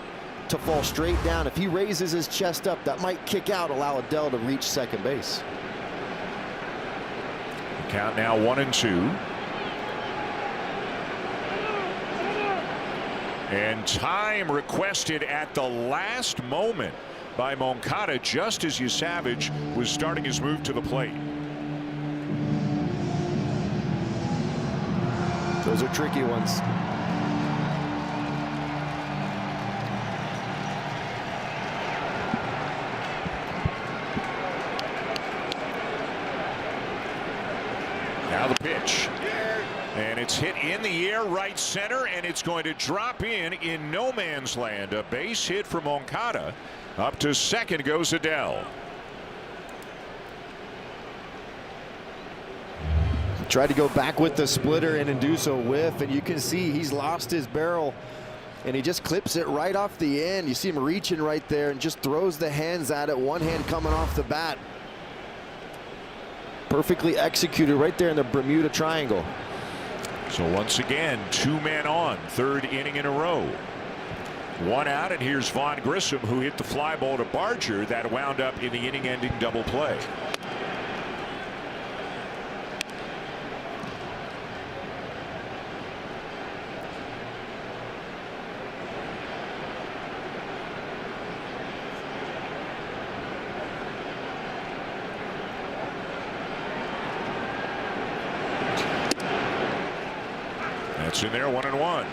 to fall straight down. If he raises his chest up, that might kick out, allow Adele to reach second base. Count now 1-2. And time requested at the last moment by Moncada, just as Savage was starting his move to the plate. Those are tricky ones. Now the pitch. And it's hit in the air, right center, and it's going to drop in no man's land. A base hit for Moncada. Up to second goes Adele. Tried to go back with the splitter and induce a whiff, and you can see he's lost his barrel, and he just clips it right off the end. You see him reaching right there and just throws the hands at it, one hand coming off the bat. Perfectly executed right there in the Bermuda Triangle. So once again, 2 men on, 3rd inning in a row. 1 out, and here's Vaughn Grissom, who hit the fly ball to Barger that wound up in the inning-ending double play. That's in there, 1-1.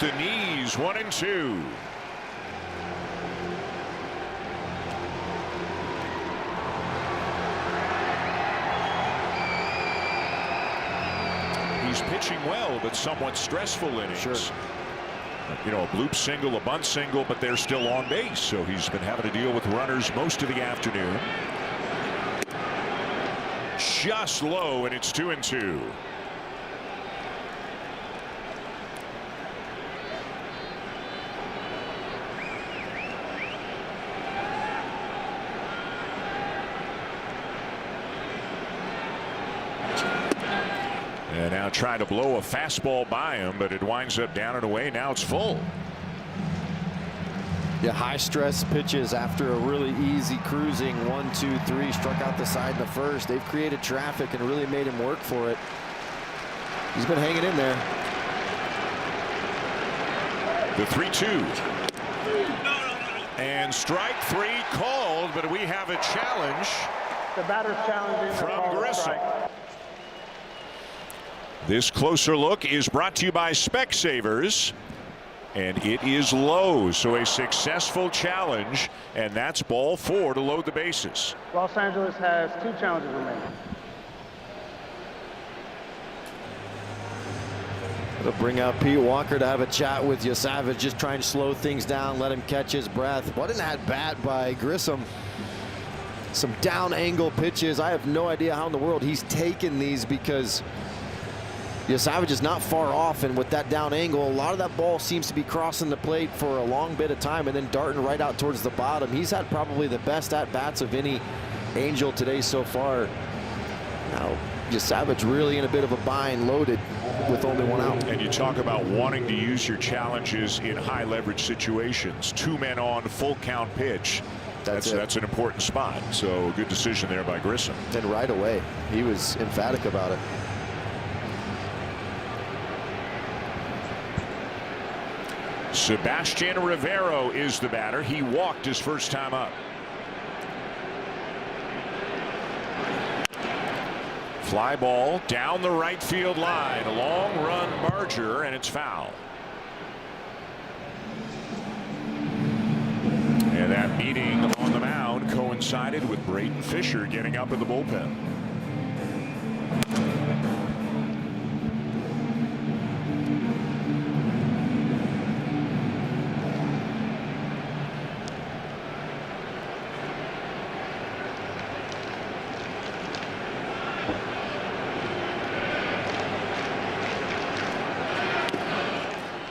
the knees. 1-2. He's pitching well, but somewhat stressful innings. Sure. You know, a bloop single, a bunt single, but they're still on base. So he's been having to deal with runners most of the afternoon. Just low, and it's 2-2. And now trying to blow a fastball by him, but it winds up down and away. Now it's full. Yeah, high stress pitches after a really easy cruising 1-2-3, struck out the side in the first. They've created traffic and really made him work for it. He's been hanging in there. The 3-2. And strike 3 called, but we have a challenge. The batter's challenging from Grissom. This closer look is brought to you by Specsavers, and it is low, so a successful challenge, and that's ball 4 to load the bases. Los Angeles has 2 challenges remaining. It'll bring out Pete Walker to have a chat with Savage, just trying to slow things down, let him catch his breath. What an at-bat by Grissom. Some down angle pitches. I have no idea how in the world he's taken these, because Savage is not far off, and with that down angle, a lot of that ball seems to be crossing the plate for a long bit of time and then darting right out towards the bottom. He's had probably the best at-bats of any Angel today so far. Now, Savage really in a bit of a bind, loaded with only 1 out. And you talk about wanting to use your challenges in high leverage situations. 2 men on, full count pitch. That's an important spot. So good decision there by Grissom. And right away, he was emphatic about it. Sebastian Rivero is the batter. He walked his first time up. Fly ball down the right field line. A long run Barger, and it's foul. And that meeting on the mound coincided with Braden Fisher getting up in the bullpen.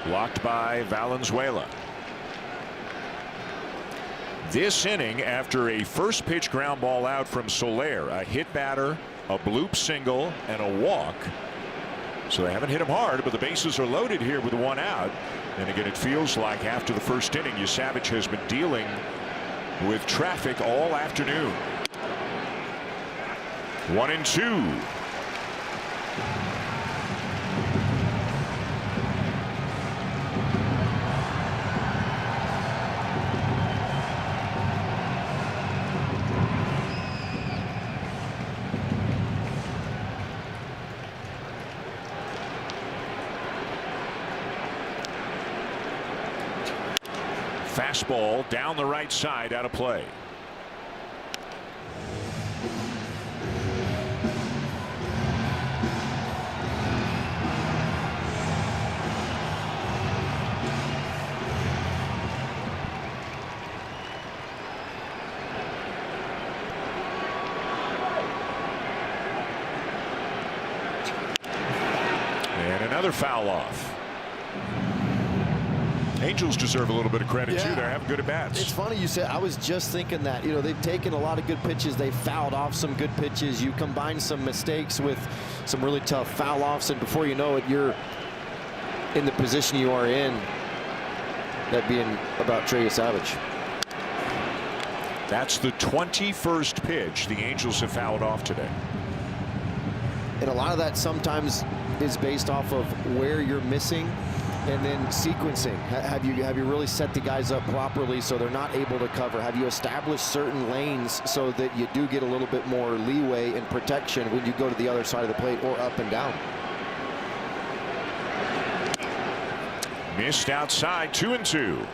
Blocked by Valenzuela. This inning, after a first pitch ground ball out from Soler, a hit batter, a bloop single, and a walk. So they haven't hit him hard, but the bases are loaded here with 1 out. And again, it feels like after the first inning, Savage has been dealing with traffic all afternoon. 1-2. Fastball down the right side, out of play. And another foul off. Angels deserve a little bit of credit too. They're having good at bats. It's funny you said. I was just thinking that, they've taken a lot of good pitches. They fouled off some good pitches. You combine some mistakes with some really tough foul offs, and before you know it, you're in the position you are in. That being about Trey Savage. That's the 21st pitch the Angels have fouled off today. And a lot of that sometimes is based off of where you're missing and then sequencing. Have you really set the guys up properly so they're not able to cover? Have you established certain lanes so that you do get a little bit more leeway and protection when you go to the other side of the plate or up and down? Missed outside, 2-2.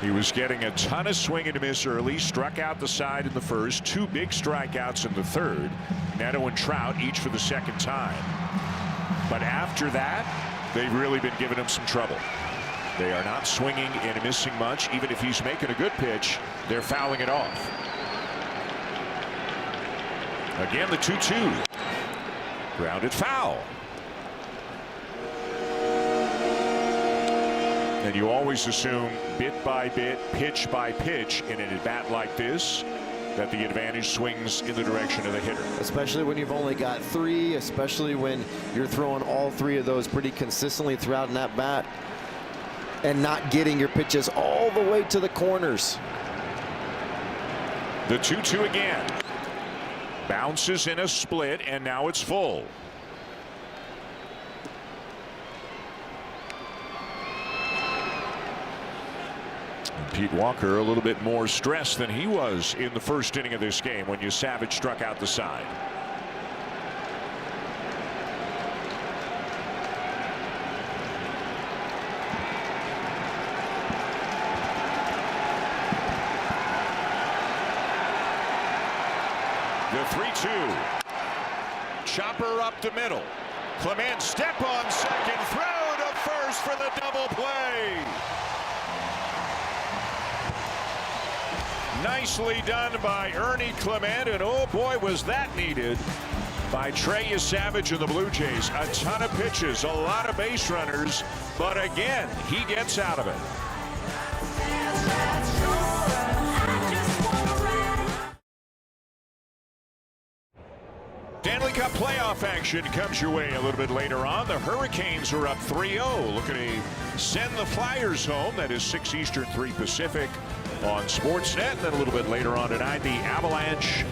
He was getting a ton of swing and miss early, struck out the side in the first, 2 big strikeouts in the third. Neto and Trout each for the second time. But after that, they've really been giving him some trouble. They are not swinging and missing much. Even if he's making a good pitch, they're fouling it off. Again, the 2-2. Grounded foul. And you always assume bit by bit, pitch by pitch in an at-bat like this that the advantage swings in the direction of the hitter. Especially when you've only got 3, especially when you're throwing all 3 of those pretty consistently throughout an at-bat and not getting your pitches all the way to the corners. The 2-2 again. Bounces in a split, and now it's full. Pete Walker a little bit more stressed than he was in the first inning of this game when Savage struck out the side. The 3-2. Chopper up the middle. Clement step on second, throw to first for the double play. Nicely done by Ernie Clement, and oh boy, was that needed by Trey Savage and the Blue Jays. A ton of pitches, a lot of base runners, but again, he gets out of it. Stanley Cup playoff action comes your way a little bit later on. The Hurricanes are up 3-0, looking to send the Flyers home. That is 6 Eastern, 3 Pacific on Sportsnet. And then a little bit later on tonight, the Avalanche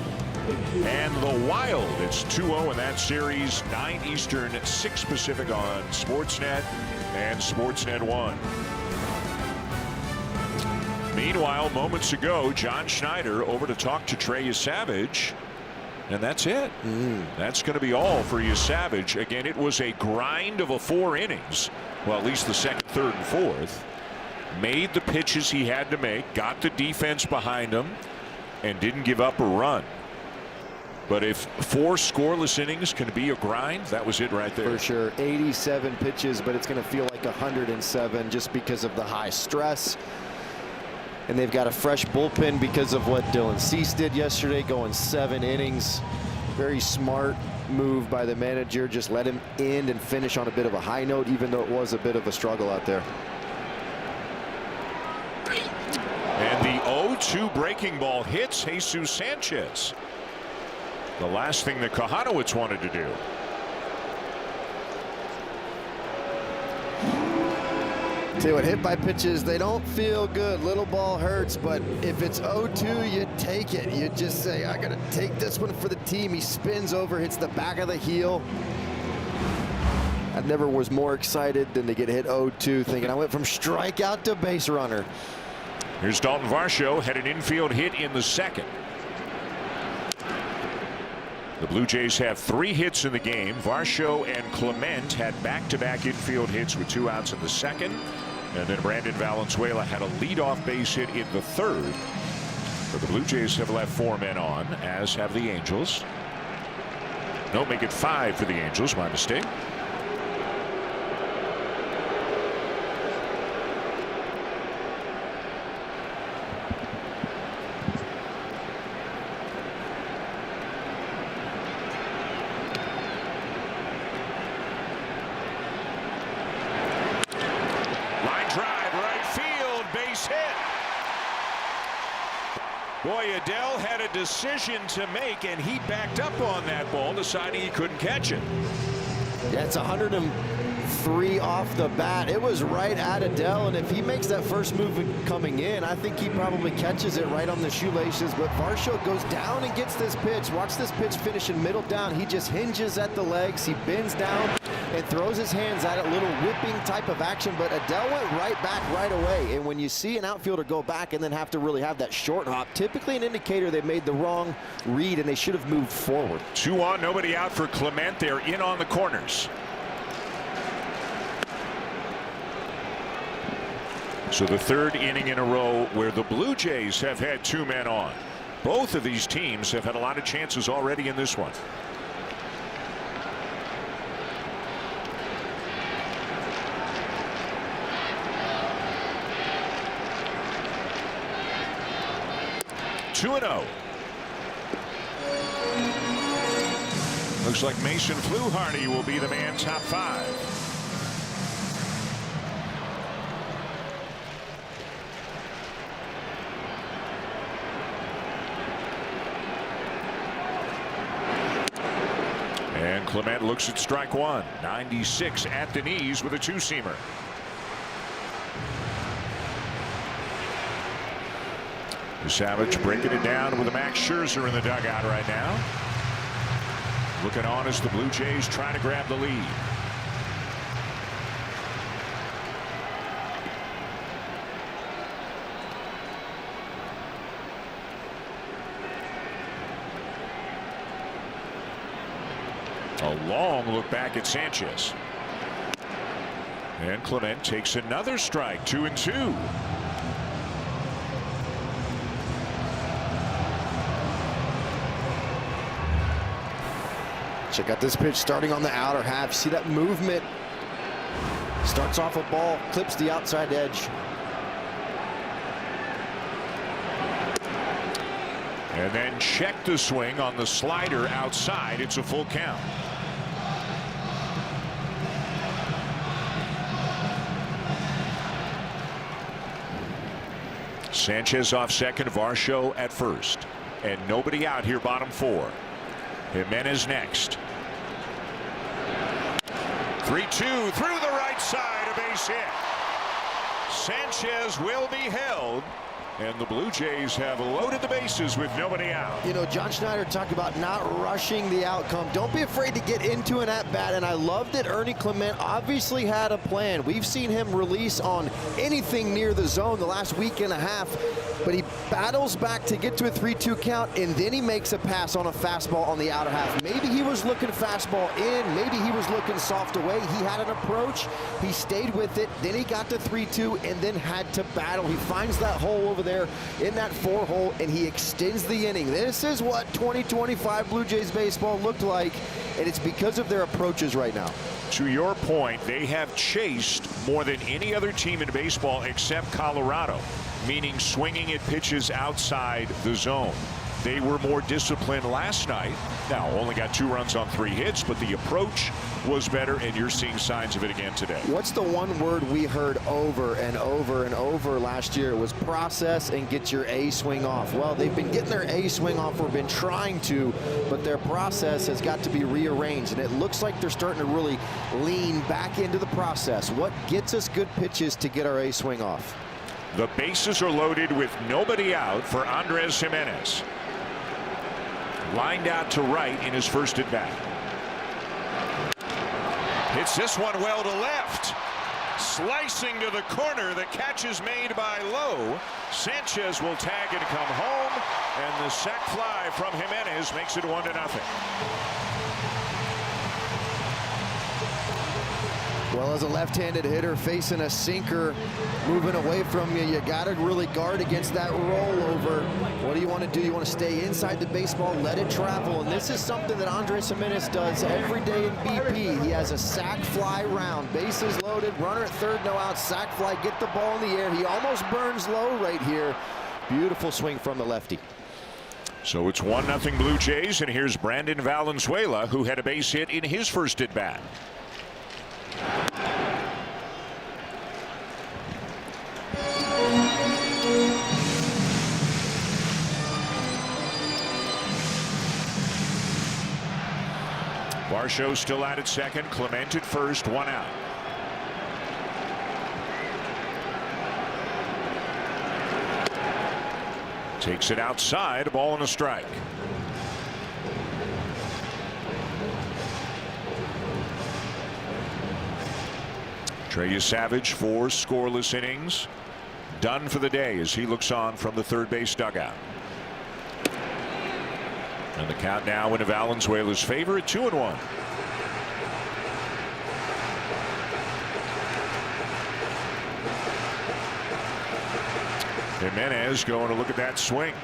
and the Wild. It's 2-0 in that series, 9 Eastern, 6 Pacific on Sportsnet and Sportsnet 1. Meanwhile, moments ago, John Schneider over to talk to Trey Savage. And that's it. That's going to be all for Savage. Again, it was a grind of 4 innings. Well, at least the second, third, and fourth. Made the pitches he had to make, got the defense behind him, and didn't give up a run. But if 4 scoreless innings can be a grind, that was it right there. For sure. 87 pitches, but it's going to feel like 107 just because of the high stress. And they've got a fresh bullpen because of what Dylan Cease did yesterday, going 7 innings. Very smart move by the manager. Just let him end and finish on a bit of a high note, even though it was a bit of a struggle out there. And the 0-2 breaking ball hits Jesus Sanchez. The last thing that Kohanowitz wanted to do. Tell you what, hit by pitches, they don't feel good. Little ball hurts, but if it's 0-2, you take it. You just say, I gotta take this one for the team. He spins over, hits the back of the heel. I never was more excited than to get hit 0-2, thinking I went from strikeout to base runner. Here's Dalton Varsho, had an infield hit in the second. The Blue Jays have 3 hits in the game. Varsho and Clement had back-to-back infield hits with 2 outs in the second. And then Brandon Valenzuela had a leadoff base hit in the third. But the Blue Jays have left 4 men on, as have the Angels. No, make it 5 for the Angels. My mistake. Boy, Adele had a decision to make, and he backed up on that ball, deciding he couldn't catch it. Yeah, it's 104 3 off the bat. It was right at Adele, and if he makes that first move coming in, I think he probably catches it right on the shoelaces. But Varsho goes down and gets this pitch. Watch this pitch finish in middle down. He just hinges at the legs. He bends down and throws his hands at it. Little whipping type of action, but Adele went right back right away. And when you see an outfielder go back and then have to really have that short hop, typically an indicator they made the wrong read and they should have moved forward. 2 on, nobody out for Clement. They're in on the corners. So the 3rd inning in a row where the Blue Jays have had 2 men on. Both of these teams have had a lot of chances already in this one. Two and 0. Looks like Mason Fluharty will be the man top 5. And Clement looks at strike 1. 96 at the knees with a 2-seamer. Savage breaking it down with a Max Scherzer in the dugout right now. Looking on as the Blue Jays try to grab the lead. A long look back at Sanchez. And Clement takes another strike. 2-2. Check out this pitch starting on the outer half. See that movement? Starts off a ball, clips the outside edge. And then check the swing on the slider outside. It's a full count. Sanchez off second, Varsho at first. And nobody out here, bottom 4. Jimenez next. 3-2 through the right side, a base hit. Sanchez will be held, and the Blue Jays have loaded the bases with nobody out. You know, John Schneider talked about not rushing the outcome. Don't be afraid to get into an at-bat, and I love that Ernie Clement obviously had a plan. We've seen him release on anything near the zone the last week and a half, but he battles back to get to a 3-2 count, and then he makes a pass on a fastball on the outer half. Maybe he was looking fastball in, maybe he was looking soft away. He had an approach, he stayed with it, then he got to 3-2 and then had to battle. He finds that hole over there in that 4 hole and he extends the inning. This is what 2025 Blue Jays baseball looked like, and it's because of their approaches right now. To your point, they have chased more than any other team in baseball except Colorado, meaning swinging at pitches outside the zone. They were more disciplined last night. Now, only got 2 runs on 3 hits, but the approach was better, and you're seeing signs of it again today. What's the one word we heard over and over and over last year? It was process and get your A swing off. Well, they've been getting their A swing off, or been trying to, but their process has got to be rearranged, and it looks like they're starting to really lean back into the process. What gets us good pitches to get our A swing off? The bases are loaded with nobody out for Andres Jimenez. Lined out to right in his first at bat. Hits this one well to left. Slicing to the corner. The catch is made by Lowe. Sanchez will tag and come home. And the sac fly from Jimenez makes it 1-0. Well, as a left-handed hitter facing a sinker moving away from you, you got to really guard against that rollover. What do you want to do? You want to stay inside the baseball, let it travel. And this is something that Andres Jimenez does every day in BP. He has a sac fly round. Bases loaded, runner at third, no out, sac fly, get the ball in the air. He almost burns Low right here. Beautiful swing from the lefty. So it's 1-0 Blue Jays, and here's Brandon Valenzuela, who had a base hit in his first at bat. Varsho still out at second, Clement at first, 1 out. Takes it outside, a ball and a strike. Trey Savage, 4 scoreless innings. Done for the day as he looks on from the third base dugout. And the count now in Valenzuela's favor at 2-1. Jimenez going to look at that swing.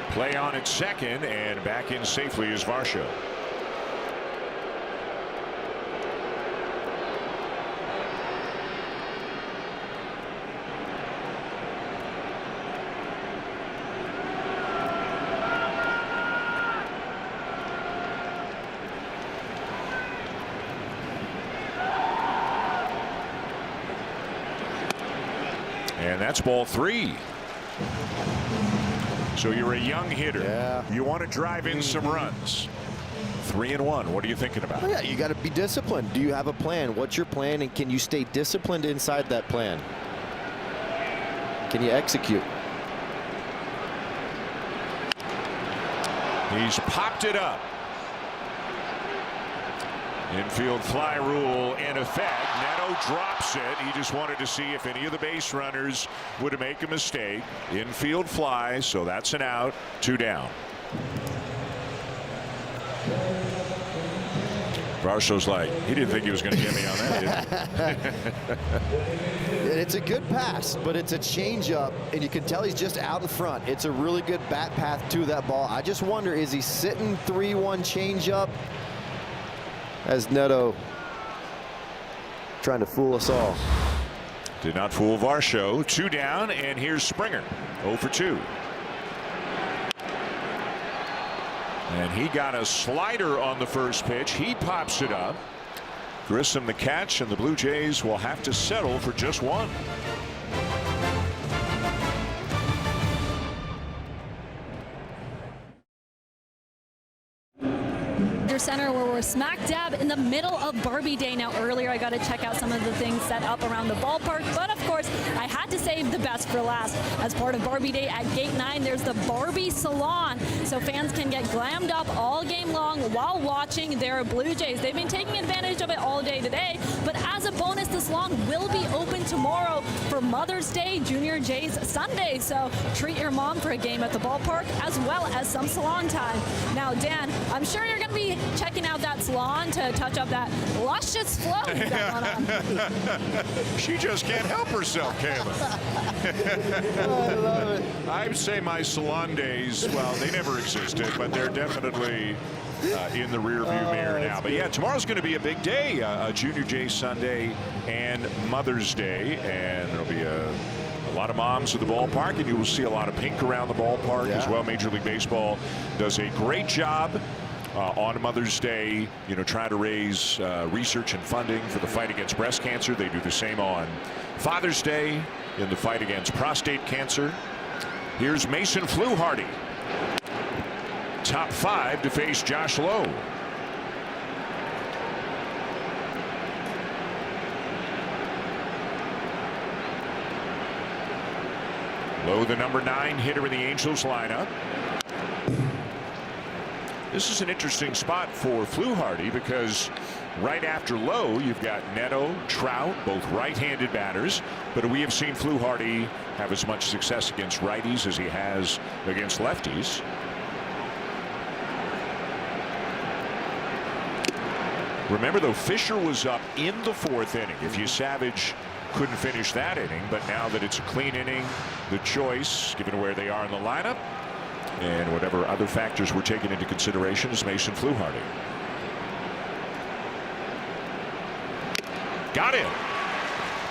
Play on at second, and back in safely is Varsho. And that's ball 3. So you're a young hitter. Yeah. You want to drive in some runs. 3-1. What are you thinking about? Well, yeah, you got to be disciplined. Do you have a plan? What's your plan, and can you stay disciplined inside that plan? Can you execute? He's popped it up. Infield fly rule in effect. Neto drops it. He just wanted to see if any of the base runners would make a mistake. Infield fly, so that's an out. 2 down. Varsho's like, he didn't think he was going to get me on that, did he? It's a good pass, but it's a changeup, and you can tell he's just out in front. It's a really good bat path to that ball. I just wonder, is he sitting 3-1 changeup? As Neto trying to fool us all. Did not fool Varsho. 2 down, and here's Springer. 0 for 2. And he got a slider on the first pitch. He pops it up. Grissom the catch, and the Blue Jays will have to settle for just 1. Center, where we're smack dab in the middle of Barbie Day. Now, earlier I got to check out some of the things set up around the ballpark, but of course I had to save the best for last. As part of Barbie Day at Gate 9, there's the Barbie Salon, so fans can get glammed up all game long while watching their Blue Jays. They've been taking advantage of it all day today, but as a bonus, the salon will be open tomorrow for Mother's Day, Junior Jays Sunday, so treat your mom for a game at the ballpark as well as some salon time. Now, Dan, I'm sure you're going to be checking out that salon to touch up that luscious flow you got on. She just can't help herself, Kayla. I love it. I'd say my salon days, well, they never existed, but they're definitely in the rear view mirror now. But yeah, tomorrow's going to be a big day, a Junior Jays Sunday and Mother's Day, and there'll be a lot of moms at the ballpark, and you will see a lot of pink around the ballpark as well. Major League Baseball does a great job on Mother's Day, you know, trying to raise research and funding for the fight against breast cancer. They do the same on Father's Day in the fight against prostate cancer. Here's Mason Fluharty, top 5 to face Josh Lowe. Lowe, the number 9 hitter in the Angels lineup. This is an interesting spot for Fluharty because right after Lowe, you've got Neto, Trout, both right-handed batters. But we have seen Fluharty have as much success against righties as he has against lefties. Remember, though, Fisher was up in the 4th inning. If Savage couldn't finish that inning, but now that it's a clean inning, the choice, given where they are in the lineup, and whatever other factors were taken into consideration, is Mason Fluharty. Got him.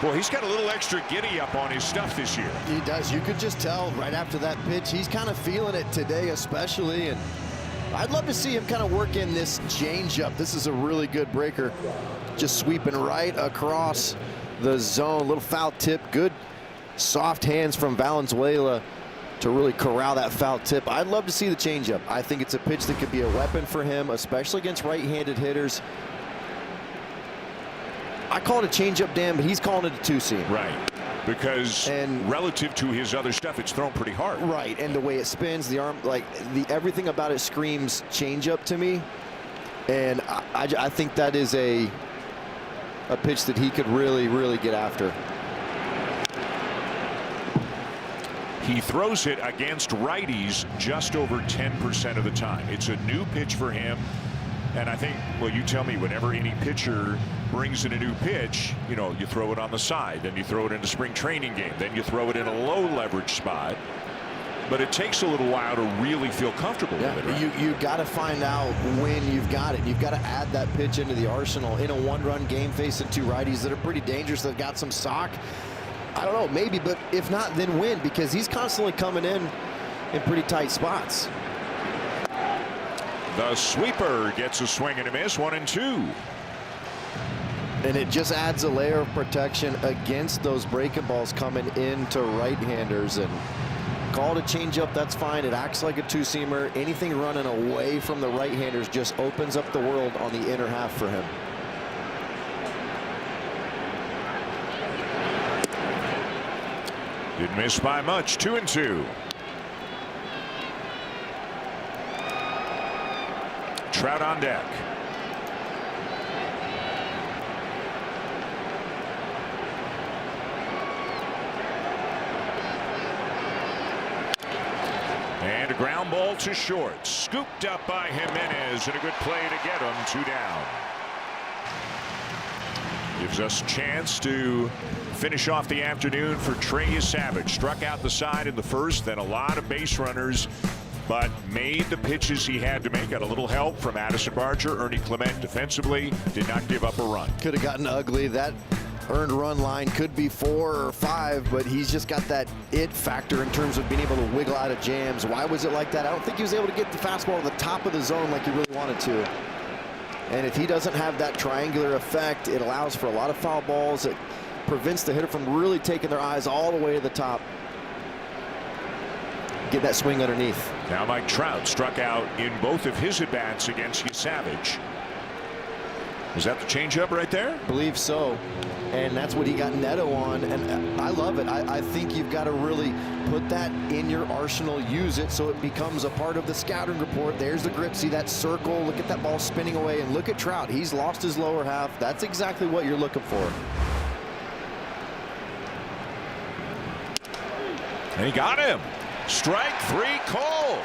Boy, he's got a little extra giddy up on his stuff this year. He does. You could just tell right after that pitch. He's kind of feeling it today, especially. And I'd love to see him kind of work in this changeup. This is a really good breaker. Just sweeping right across the zone. Little foul tip. Good soft hands from Valenzuela to really corral that foul tip. I'd love to see the changeup. I think it's a pitch that could be a weapon for him, especially against right-handed hitters. I call it a changeup, Dan, but he's calling it a two-seam. Right. Because relative to his other stuff, it's thrown pretty hard. Right, and the way it spins, the arm, like everything about it screams changeup to me. And I think that is a pitch that he could really, really get after. He throws it against righties just over 10% of the time. It's a new pitch for him. And I think, well, you tell me, whenever any pitcher brings in a new pitch, you know, you throw it on the side, then you throw it in a spring training game, then you throw it in a low leverage spot. But it takes a little while to really feel comfortable with it. Right? You got to find out when you've got it. You've got to add that pitch into the arsenal in a one-run game facing two righties that are pretty dangerous. They've got some sock. I don't know, maybe, but if not, then win, because he's constantly coming in pretty tight spots. The sweeper gets a swing and a miss, 1-2. And it just adds a layer of protection against those breaking balls coming into right-handers. And call it a changeup, that's fine. It acts like a two-seamer. Anything running away from the right-handers just opens up the world on the inner half for him. Didn't miss by much, 2-2. Trout on deck. And a ground ball to short. Scooped up by Jimenez, and a good play to get him. 2 down. Gives us a chance to finish off the afternoon for Trey Savage. Struck out the side in the first, then a lot of base runners, but made the pitches he had to make. Got a little help from Addison Barger. Ernie Clement defensively did not give up a run. Could have gotten ugly. That earned run line could be 4 or 5, but he's just got that it factor in terms of being able to wiggle out of jams. Why was it like that? I don't think he was able to get the fastball to the top of the zone like he really wanted to. And if he doesn't have that triangular effect, it allows for a lot of foul balls. It prevents the hitter from really taking their eyes all the way to the top. Get that swing underneath. Now Mike Trout struck out in both of his at-bats against Savage. Is that the changeup right there? I believe so. And that's what he got Neto on. And I love it. I think you've got to really put that in your arsenal, use it so it becomes a part of the scouting report. There's the grip. See that circle? Look at that ball spinning away. And look at Trout. He's lost his lower half. That's exactly what you're looking for. And he got him. Strike 3 called.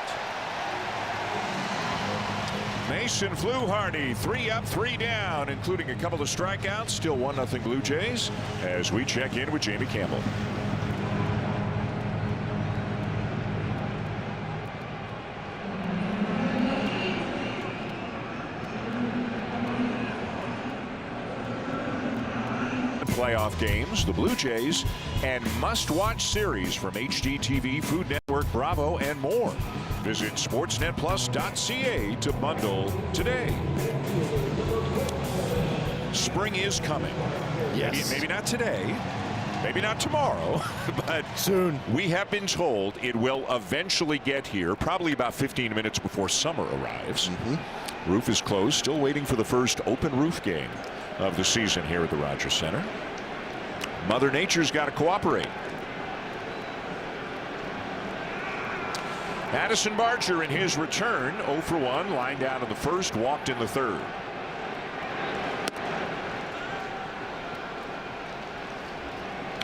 Mason Fluharty, 3 up, 3 down, including a couple of strikeouts. Still 1-0 Blue Jays as we check in with Jamie Campbell. Playoff games, the Blue Jays, and must-watch series from HDTV, Food Network, Bravo, and more. Visit sportsnetplus.ca to bundle today. Spring is coming. Yes. Maybe not today, maybe not tomorrow, but soon. We have been told it will eventually get here, probably about 15 minutes before summer arrives. Roof is closed, still waiting for the first open roof game of the season here at the Rogers Center. Mother Nature's got to cooperate. Addison Barger in his return, 0 for 1, lined out in the first, walked in the third.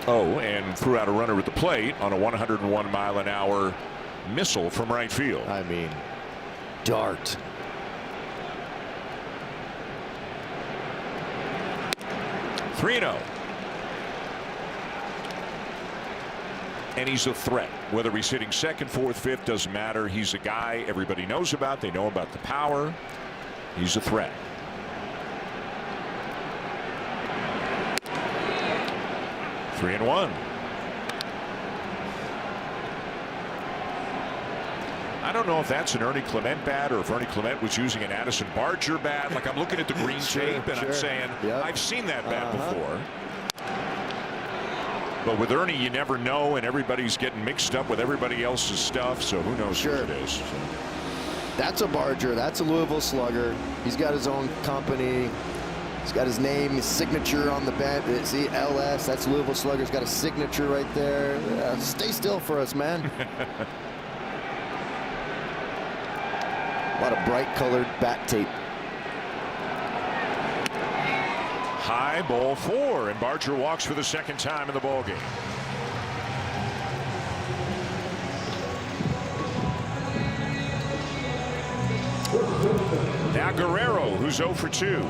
Oh, and threw out a runner at the plate on a 101-mile-an-hour missile from right field. I mean, dart. (3-0). And he's a threat. Whether he's hitting second, fourth, fifth, doesn't matter. He's a guy everybody knows about. They know about the power. He's a threat. Three and one. I don't know if that's an Ernie Clement bat or if Ernie Clement was using an Addison Barger bat. Like, I'm looking at the green tape and I'm saying, I've seen that bat before. But with Ernie, you never know, and everybody's getting mixed up with everybody else's stuff, so who knows who it is. So. That's a Barger. That's a Louisville Slugger. He's got his own company. He's got his name, his signature on the bench. See, LS, that's Louisville Slugger. He's got a signature right there. Stay still for us, man. A lot of bright colored bat tape. High, ball 4, and Barger walks for the second time in the ballgame. Now Guerrero, who's 0 for 2.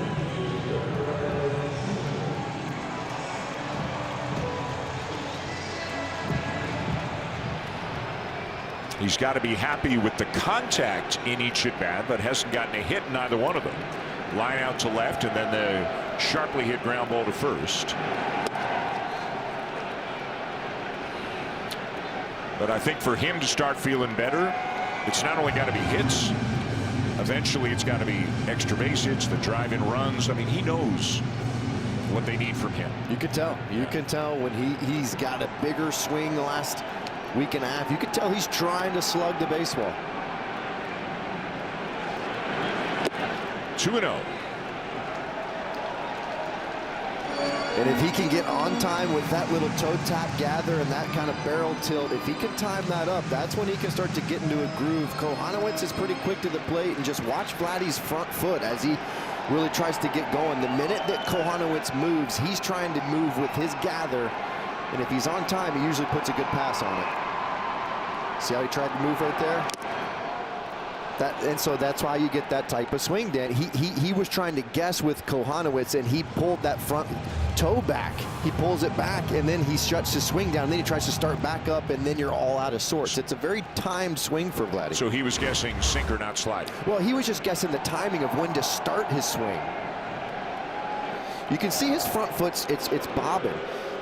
He's got to be happy with the contact in each at bat, but hasn't gotten a hit in either one of them. Line out to left, and then the sharply hit ground ball to first. But I think for him to start feeling better, it's not only got to be hits. Eventually, it's got to be extra base hits, the drive-in runs. I mean, he knows what they need from him. You can tell. You can tell when he's got a bigger swing the last week and a half. You can tell he's trying to slug the baseball. 2-0. And if he can get on time with that little toe tap gather and that kind of barrel tilt, if he can time that up, that's when he can start to get into a groove. Kohanowitz is pretty quick to the plate, and just watch Vladdy's front foot as he really tries to get going. The minute that Kohanowitz moves, he's trying to move with his gather, and if he's on time, he usually puts a good pass on it. See how he tried to move right there? And so that's why you get that type of swing, Dan. He was trying to guess with Kohanowitz, and he pulled that front toe back. He pulls it back, and then he shuts his swing down. And then he tries to start back up, and then you're all out of sorts. It's a very timed swing for Vladdy. So he was guessing sinker, not slide. Well, he was just guessing the timing of when to start his swing. You can see his front foot, it's bobbing.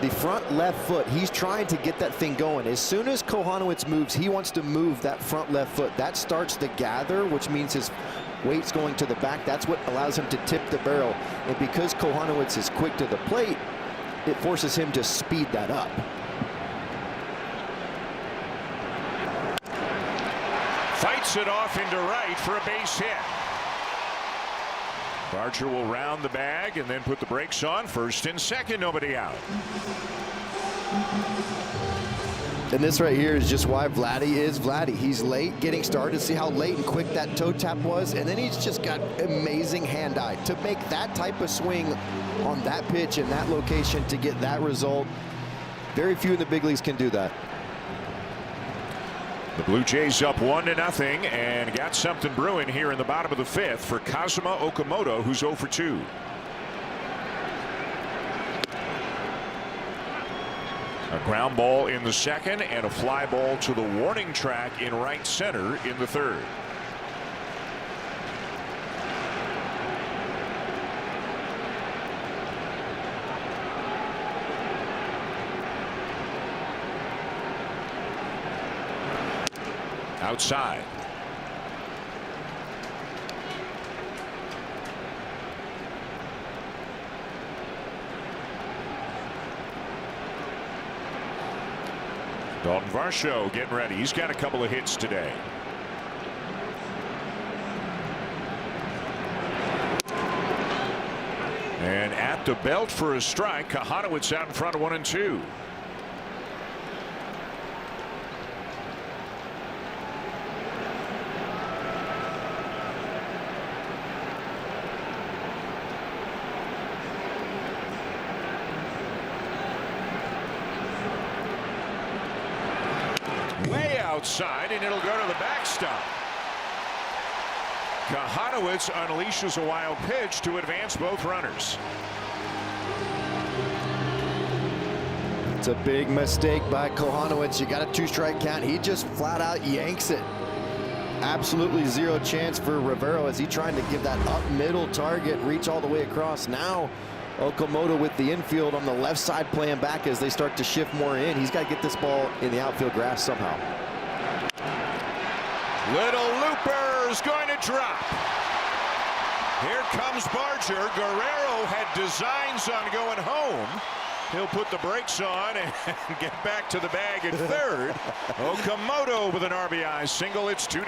The front left foot, he's trying to get that thing going. As soon as Kohanowitz moves, he wants to move that front left foot. That starts the gather, which means his weight's going to the back. That's what allows him to tip the barrel. And because Kohanowitz is quick to the plate, it forces him to speed that up. Fights it off into right for a base hit. Barger will round the bag and then put the brakes on. First and second, nobody out. And this right here is just why Vladdy is Vladdy. He's late getting started. See how late and quick that toe tap was? And then he's just got amazing hand-eye. To make that type of swing on that pitch in that location to get that result, very few in the big leagues can do that. The Blue Jays up 1-0 and got something brewing here in the bottom of the 5th for Kazuma Okamoto, who's 0 for 2. A ground ball in the second and a fly ball to the warning track in right center in the third. Outside. Dalton Varsho getting ready. He's got a couple of hits today. And at the belt for a strike. Kohanowitz out in front of 1-2. Outside, and it'll go to the backstop. Kohanowitz unleashes a wild pitch to advance both runners. It's a big mistake by Kohanowitz. You got a 2-strike count. He just flat out yanks it. Absolutely zero chance for Rivero as he trying to give that up middle target reach all the way across. Now Okamoto with the infield on the left side playing back as they start to shift more in. He's got to get this ball in the outfield grass somehow. Little looper's going to drop. Here comes Barger. Guerrero had designs on going home, He'll put the brakes on and get back to the bag at third. Okamoto with an RBI single. It's 2-0.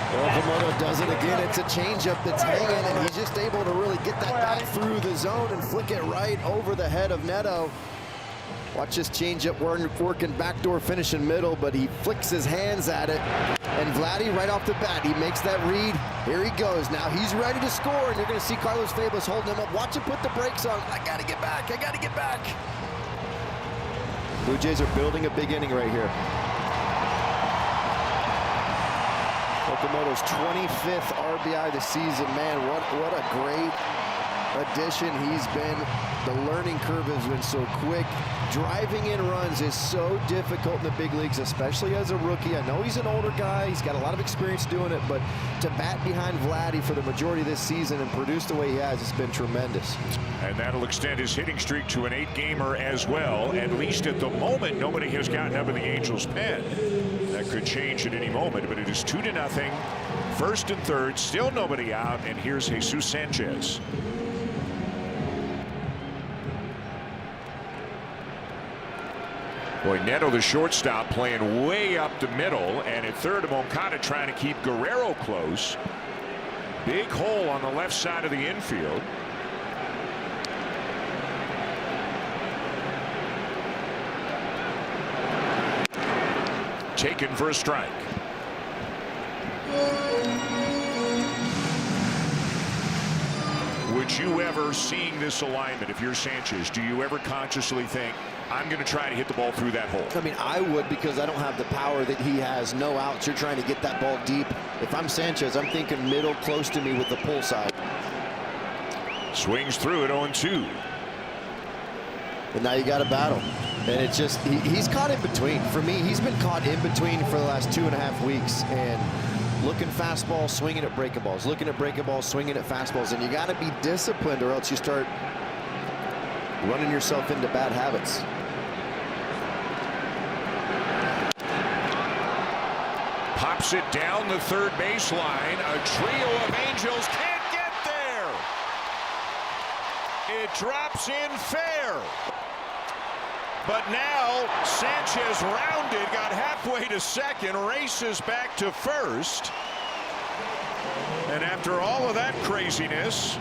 Okamoto does it again. It's a changeup that's hanging, and he's just able to really get that back through the zone and flick it right over the head of Neto. Watch this changeup working backdoor, finishing middle, but he flicks his hands at it. And Vladdy right off the bat, he makes that read. Here he goes. Now he's ready to score, and you're going to see Carlos Fabus holding him up. Watch him put the brakes on. I got to get back. I got to get back. Blue Jays are building a big inning right here. Okamoto's 25th RBI this season. Man, what a great addition he's been. The learning curve has been so quick. Driving in runs is so difficult in the big leagues, especially as a rookie. I know he's an older guy. He's got a lot of experience doing it, but to bat behind Vladdy for the majority of this season and produce the way he has, it's been tremendous. And that'll extend his hitting streak to an 8-gamer as well. At least at the moment, nobody has gotten up in the Angels' pen. That could change at any moment, but it is 2-0. First and third, still nobody out, and here's Jesus Sanchez. Boy, Neto, the shortstop, playing way up the middle, and at third, Moncada trying to keep Guerrero close. Big hole on the left side of the infield. Taken for a strike. Would you ever, seeing this alignment, if you're Sanchez, do you ever consciously think, I'm going to try to hit the ball through that hole? I mean, I would, because I don't have the power that he has. No outs. You're trying to get that ball deep. If I'm Sanchez, I'm thinking middle close to me with the pull side. Swings through it 0-2. And now you got to battle. And it's just, he's caught in between. For me, he's been caught in between for the last 2.5 weeks. And looking fastball, swinging at breaking balls. Looking at breaking balls, swinging at fastballs. And you got to be disciplined, or else you start running yourself into bad habits. Pops it down the third baseline. A trio of Angels can't get there. It drops in fair. But now Sanchez rounded, got halfway to second, races back to first. And after all of that craziness,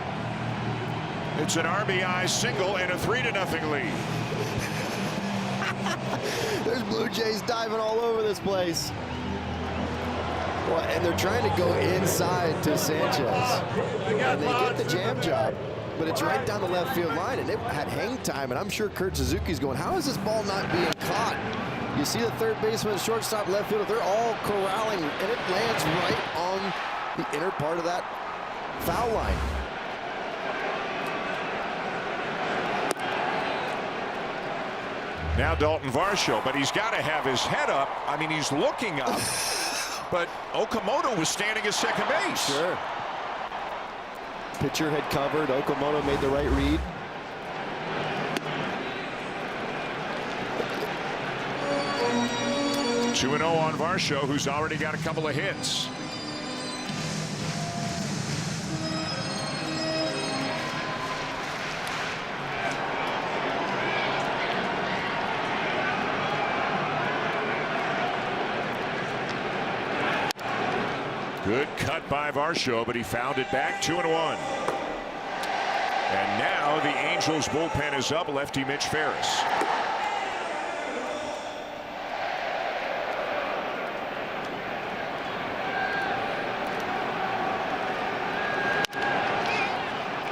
it's an RBI single and a 3-0 lead. There's Blue Jays diving all over this place. Well, and they're trying to go inside to Sanchez. And they get the jam job, but it's right down the left field line, and it had hang time, and I'm sure Kurt Suzuki's going, how is this ball not being caught? You see the third baseman, shortstop, left fielder, they're all corralling, and it lands right on the inner part of that foul line. Now Dalton Varsho, but he's got to have his head up. I mean, he's looking up. But Okamoto was standing at second base. Sure. Pitcher had covered. Okamoto made the right read. Two 2-0 on Varsho, who's already got a couple of hits. Good cut by Varsho, but he found it back. 2-1. And now the Angels bullpen is up. Lefty Mitch Ferris.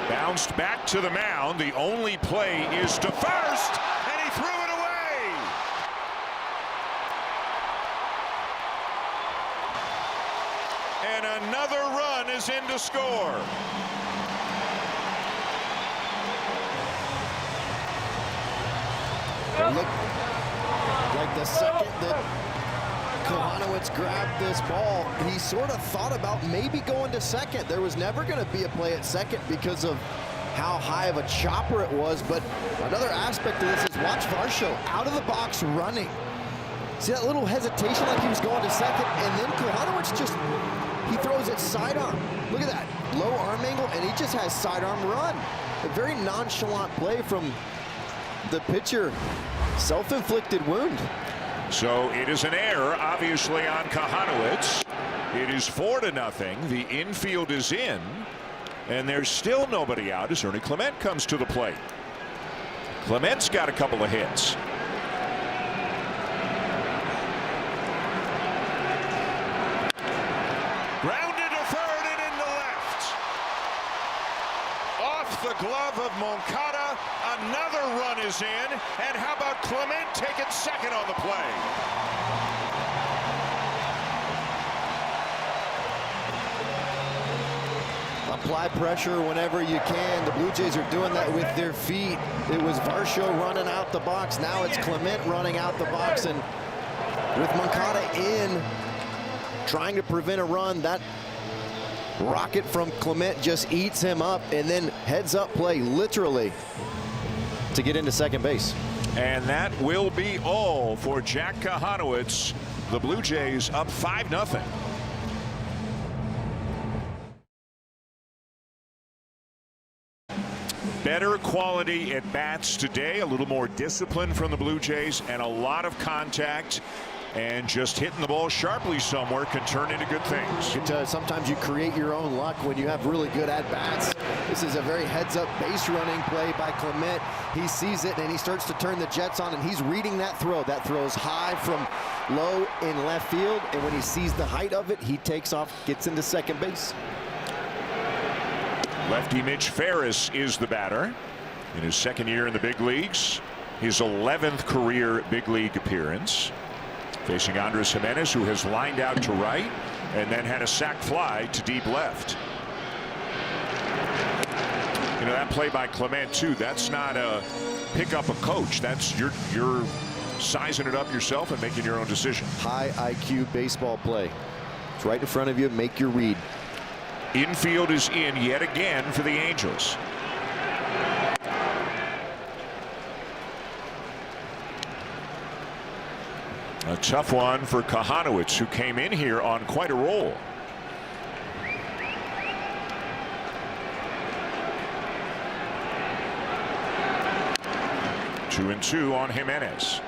Bounced back to the mound. The only play is to first, and he threw it away. And another run is in to score. It looked like the second that Kohanowitz grabbed this ball, he sort of thought about maybe going to second. There was never going to be a play at second because of how high of a chopper it was. But another aspect of this is watch Varsho out of the box running. See that little hesitation like he was going to second, and then Kohanowitz just He throws it sidearm. Look at that. Low arm angle, and he just has sidearm run. A very nonchalant play from the pitcher. Self-inflicted wound. So it is an error, obviously, on Kahanowitz. It is 4-0. The infield is in, and there's still nobody out as Ernie Clement comes to the plate. Clement's got a couple of hits. Grounded to third and into left. Off the glove of Moncada. Another run is in. And how about Clement taking second on the play? Apply pressure whenever you can. The Blue Jays are doing that with their feet. It was Varsho running out the box. Now it's Clement running out the box. And with Moncada in, trying to prevent a run, that rocket from Clement just eats him up, and then heads up play literally to get into second base. And that will be all for Jack Kahanowitz. The Blue Jays up 5-0. Better quality at bats today, a little more discipline from the Blue Jays, and a lot of contact, and just hitting the ball sharply somewhere can turn into good things. Sometimes you create your own luck when you have really good at bats. This is a very heads-up base running play by Clement. He sees it and he starts to turn the jets on, and he's reading that throw. That throw's high from low in left field, and when he sees the height of it, he takes off, gets into second base. Lefty Mitch Ferris is the batter in his second year in the big leagues. His 11th career big league appearance. Facing Andres Jimenez, who has lined out to right and then had a sac fly to deep left. You know, that play by Clement too, that's not a pick up a coach. That's you're sizing it up yourself and making your own decision. High IQ baseball play. It's right in front of you. Make your read. Infield is in yet again for the Angels. A tough one for Kahanowitz, who came in here on quite a roll. Two and two on Jimenez.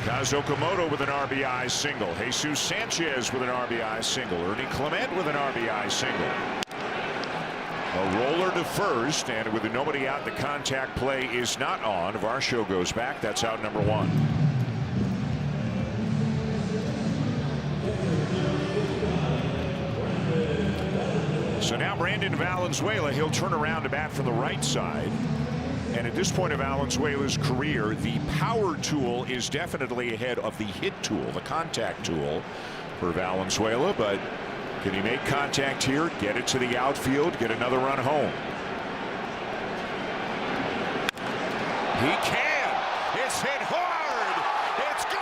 Kaz Okamoto with an RBI single. Jesus Sanchez with an RBI single. Ernie Clement with an RBI single. A roller to first, and with nobody out, the contact play is not on. Varsho goes back. That's out number one. So now Brandon Valenzuela, he'll turn around to bat from the right side. And at this point of Valenzuela's career, the power tool is definitely ahead of the hit tool, the contact tool for Valenzuela. But can he make contact here, get it to the outfield, get another run home? He can. It's hit hard. It's gone.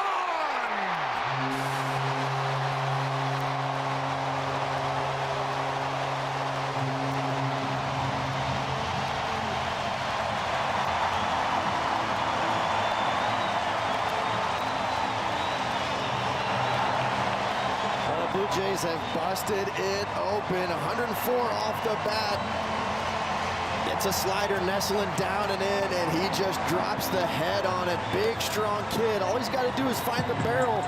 Blue Jays have busted it open. 104 off the bat. It's a slider nestling down and in, and he just drops the head on it. Big, strong kid. All he's got to do is find the barrel.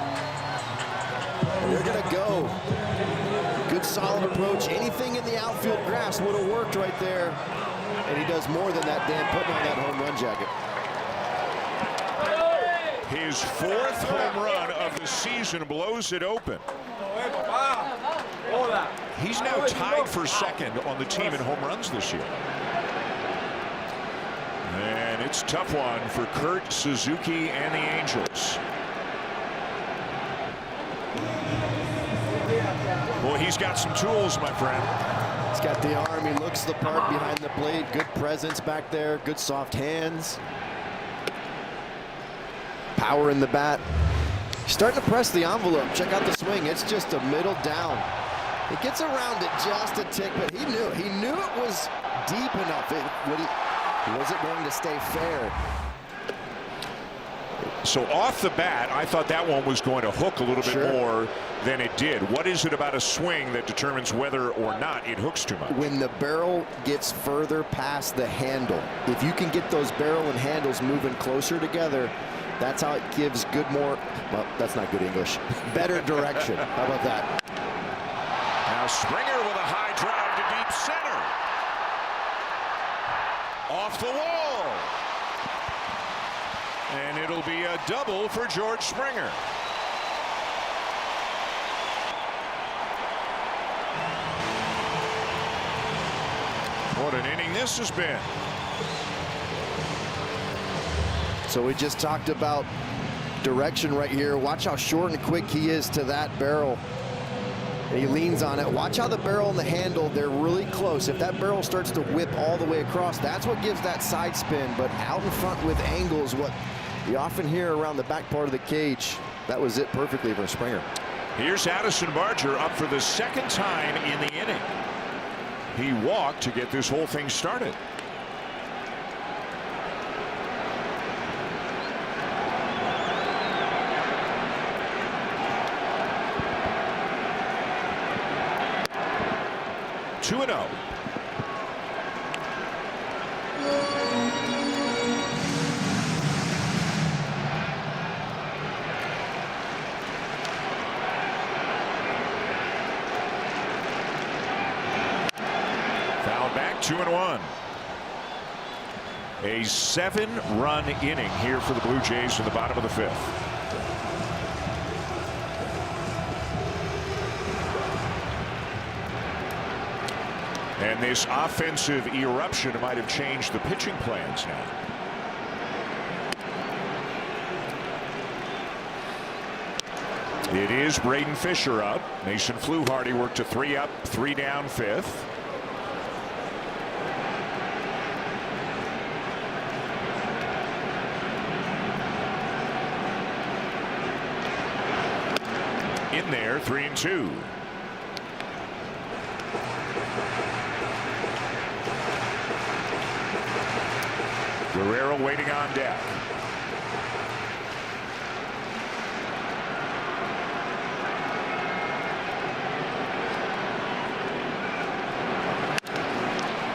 They're going to go. Good, solid approach. Anything in the outfield grass would have worked right there. And he does more than that, Dan, putting on that home run jacket. His fourth home run of the season blows it open. He's now tied for second on the team in home runs this year. And it's a tough one for Kurt Suzuki and the Angels. Boy, he's got some tools, my friend. He's got the arm. He looks the part behind the plate. Good presence back there. Good soft hands. Power in the bat. He's starting to press the envelope. Check out the swing. It's just a middle down He gets around it just a tick, but he knew it was deep enough. Was it going to stay fair? So off the bat, I thought that one was going to hook a little bit more than it did. What is it about a swing that determines whether or not it hooks too much? When the barrel gets further past the handle, if you can get those barrel and handles moving closer together, that's how it gives well, that's not good English, better direction. How about that? Now Springer with a high drive to deep center. Off the wall. And it'll be a double for George Springer. What an inning this has been. So we just talked about direction right here. Watch how short and quick he is to that barrel. And he leans on it. Watch how the barrel and the handle, they're really close. If that barrel starts to whip all the way across, that's what gives that side spin. But out in front with angles, what you often hear around the back part of the cage, that was it perfectly for Springer. Here's Addison Barger up for the second time in the inning. He walked to get this whole thing started. Two and 0. Foul back, 2-1. A 7-run inning here for the Blue Jays in the bottom of the 5th. And this offensive eruption might have changed the pitching plans now. It is Braden Fisher up. Mason Fluharty worked to 3 up, 3 down, 5th. In there, 3-2. Guerrero waiting on deck.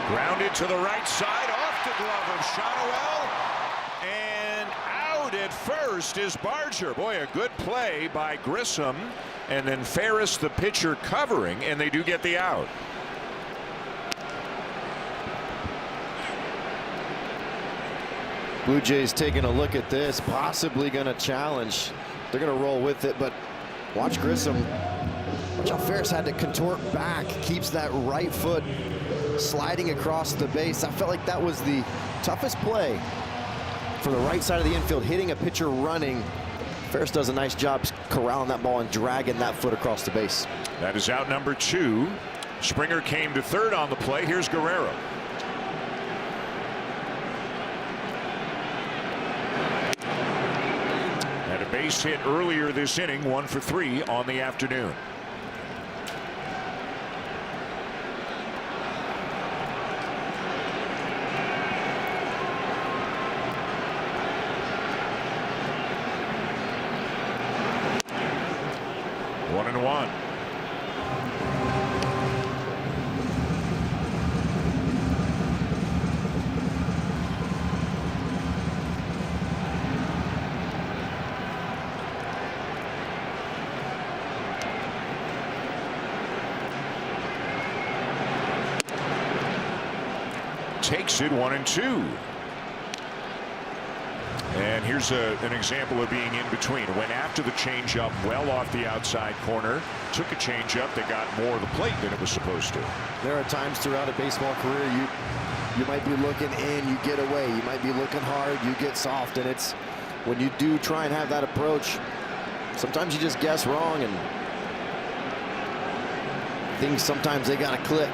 Grounded to the right side, off the glove of Shotwell, and out at first is Barger. Boy, a good play by Grissom, and then Ferris, the pitcher, covering, and they do get the out. Blue Jays taking a look at this, possibly going to challenge. They're going to roll with it, but watch Grissom. Watch how Ferris had to contort back, keeps that right foot sliding across the base. I felt like that was the toughest play for the right side of the infield, hitting a pitcher running. Ferris does a nice job corralling that ball and dragging that foot across the base. That is out number 2. Springer came to third on the play. Here's Guerrero. Had a base hit earlier this inning, 1 for 3 on the afternoon. Takes it 1-2. And here's an example of being in between. Went after the changeup well off the outside corner. Took a changeup that got more of the plate than it was supposed to. There are times throughout a baseball career you might be looking in, you get away. You might be looking hard, you get soft. And it's when you do try and have that approach, sometimes you just guess wrong, and things sometimes they gotta click.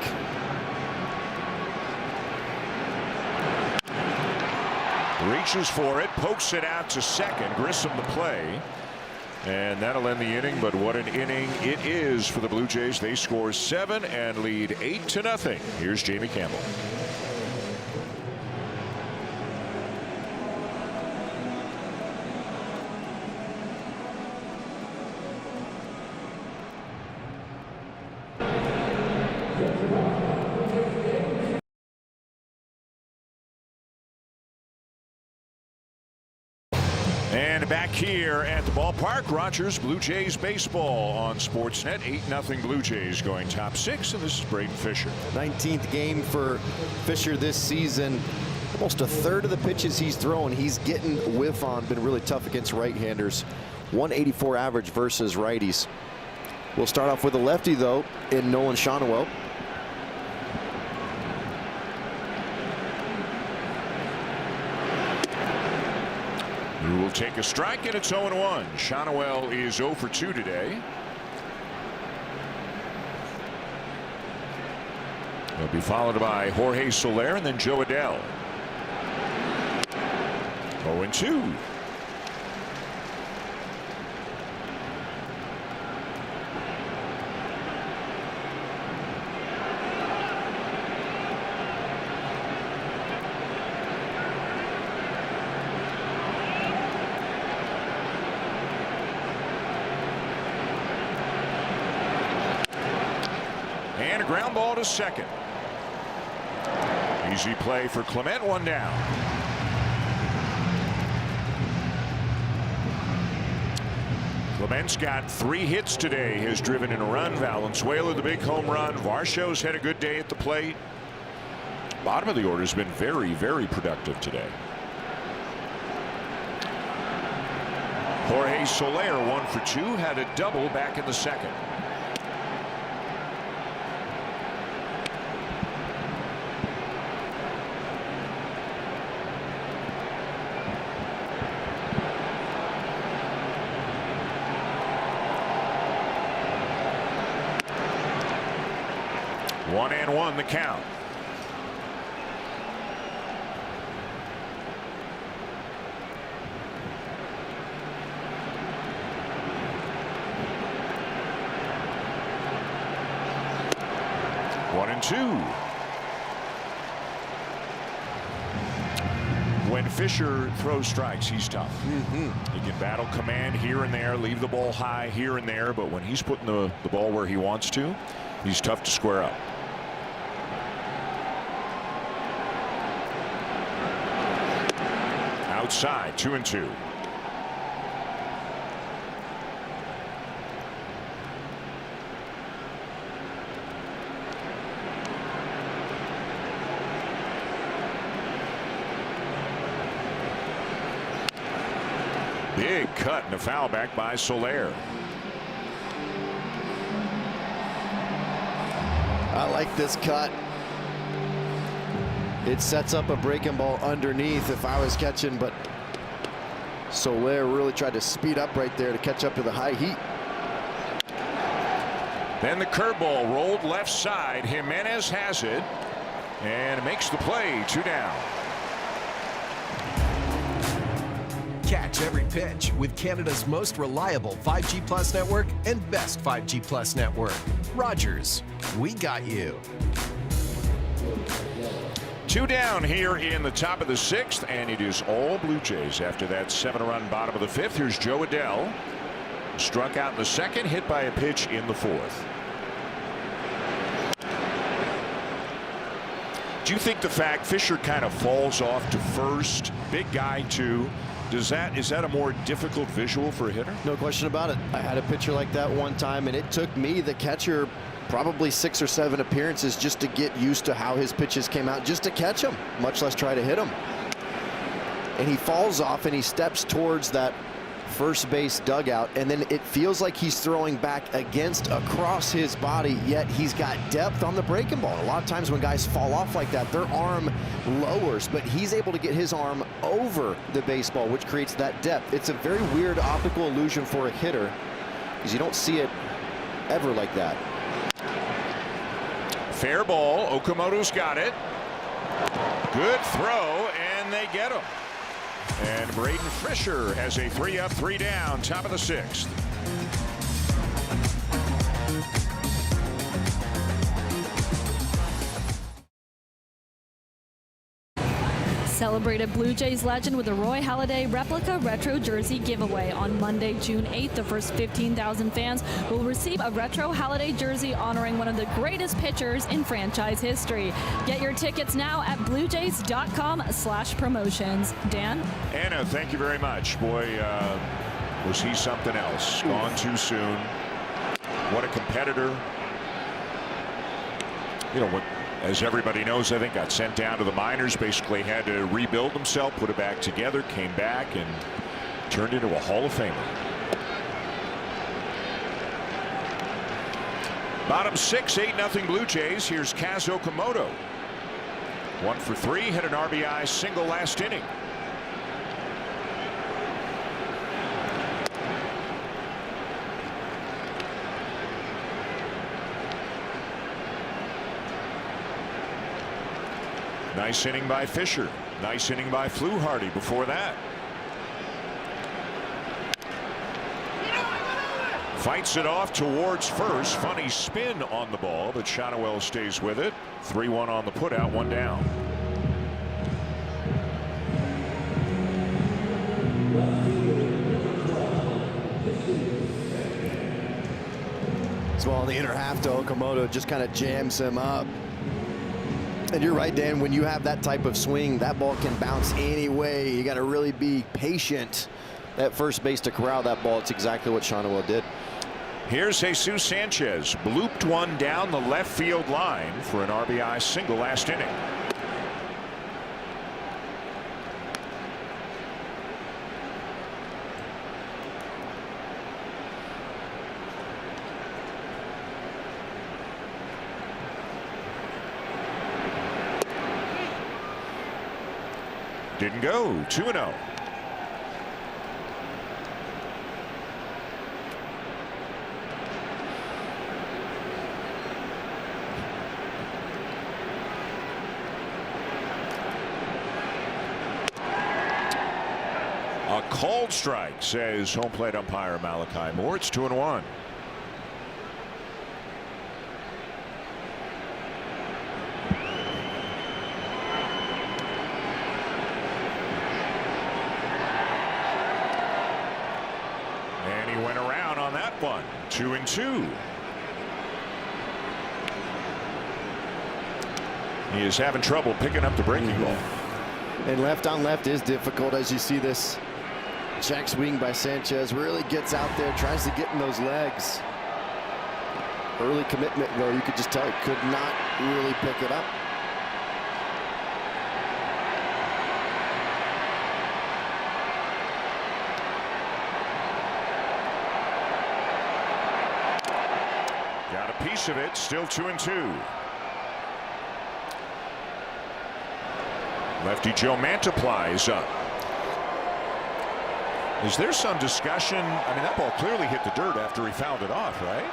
Reaches for it, pokes it out to second. Grissom the play. And that'll end the inning, but what an inning it is for the Blue Jays. They score 7 and lead 8-0. Here's Jamie Campbell. And back here at the ballpark, Rogers Blue Jays baseball on Sportsnet. 8-0 Blue Jays going top 6, and this is Braden Fisher. 19th game for Fisher this season. Almost a third of the pitches he's thrown, he's getting whiff on. Been really tough against right-handers. 184 average versus righties. We'll start off with a lefty, though, in Nolan Shonwell. Who will take a strike, and it's 0-1. Shonwell is 0 for 2 today. He'll be followed by Jorge Soler and then Joe Adell. 0-2. And a ground ball to second. Easy play for Clement. 1 down. Clement's got 3 hits today. Has driven in a run. Valenzuela the big home run. Varsho's had a good day at the plate. Bottom of the order has been very, very productive today. Jorge Soler 1 for 2. Had a double back in the second. One and one the count. One and two. When Fisher throws strikes, he's tough. He can battle command here and there, leave the ball high here and there, but when he's putting the ball where he wants to, he's tough to square up. Outside, 2-2. Big cut and a foul back by Soler. I like this cut. It sets up a breaking ball underneath if I was catching, but Soler really tried to speed up right there to catch up to the high heat. Then the curveball rolled left side. Jimenez has it and makes the play. 2 down. Catch every pitch with Canada's most reliable 5G Plus network and best 5G Plus network. Rogers, we got you. 2 down here in the top of the 6th, and it is all Blue Jays after that 7-run bottom of the 5th. Here's Joe Adell. Struck out in the 2nd, hit by a pitch in the 4th. Do you think the fact Fisher kind of falls off to first, big guy too, is that a more difficult visual for a hitter? No question about it. I had a pitcher like that one time, and it took me, the catcher, probably 6 or 7 appearances just to get used to how his pitches came out, just to catch him, much less try to hit him. And he falls off and he steps towards that first base dugout, and then it feels like he's throwing back across his body, yet he's got depth on the breaking ball. A lot of times when guys fall off like that, their arm lowers, but he's able to get his arm over the baseball, which creates that depth. It's a very weird optical illusion for a hitter, because you don't see it ever like that. Fair ball. Okamoto's got it. Good throw, and they get him. And Braden Fisher has a 3-up, 3-down, top of the 6th. Celebrated Blue Jays legend with a Roy Halladay replica retro jersey giveaway on Monday, June 8th. The first 15,000 fans will receive a retro Halladay jersey honoring one of the greatest pitchers in franchise history. Get your tickets now at bluejays.com/promotions. Dan? Anna, thank you very much. Boy, was he something else. Gone too soon. What a competitor. You know what? As everybody knows, I think got sent down to the minors, basically had to rebuild himself, put it back together, came back and turned into a Hall of Famer. Bottom 6, 8-0 Blue Jays. Here's Kaz Okamoto. 1 for 3, hit an RBI single last inning. Nice inning by Fisher. Nice inning by Fluharty before that. Fights it off towards first. Funny spin on the ball, but Shotwell stays with it. 3-1 on the putout, 1 down. This ball in the inner half to Okamoto just kind of jams him up. And you're right, Dan, when you have that type of swing, that ball can bounce any way. You got to really be patient at first base to corral that ball. It's exactly what Shotwell did. Here's Jesus Sanchez. Blooped one down the left field line for an RBI single last inning. Didn't go. 2-0. A called strike, says home plate umpire Malachi Moore. It's 2-1. Went around on that one. 2-2. He is having trouble picking up the breaking ball. And left on left is difficult, as you see this check swing by Sanchez. Really gets out there, tries to get in those legs. Early commitment, though, you could just tell he could not really pick it up. Got a piece of it. Still 2-2. Lefty Joe Mantiply is up. Is there some discussion? I mean, that ball clearly hit the dirt after he fouled it off, right?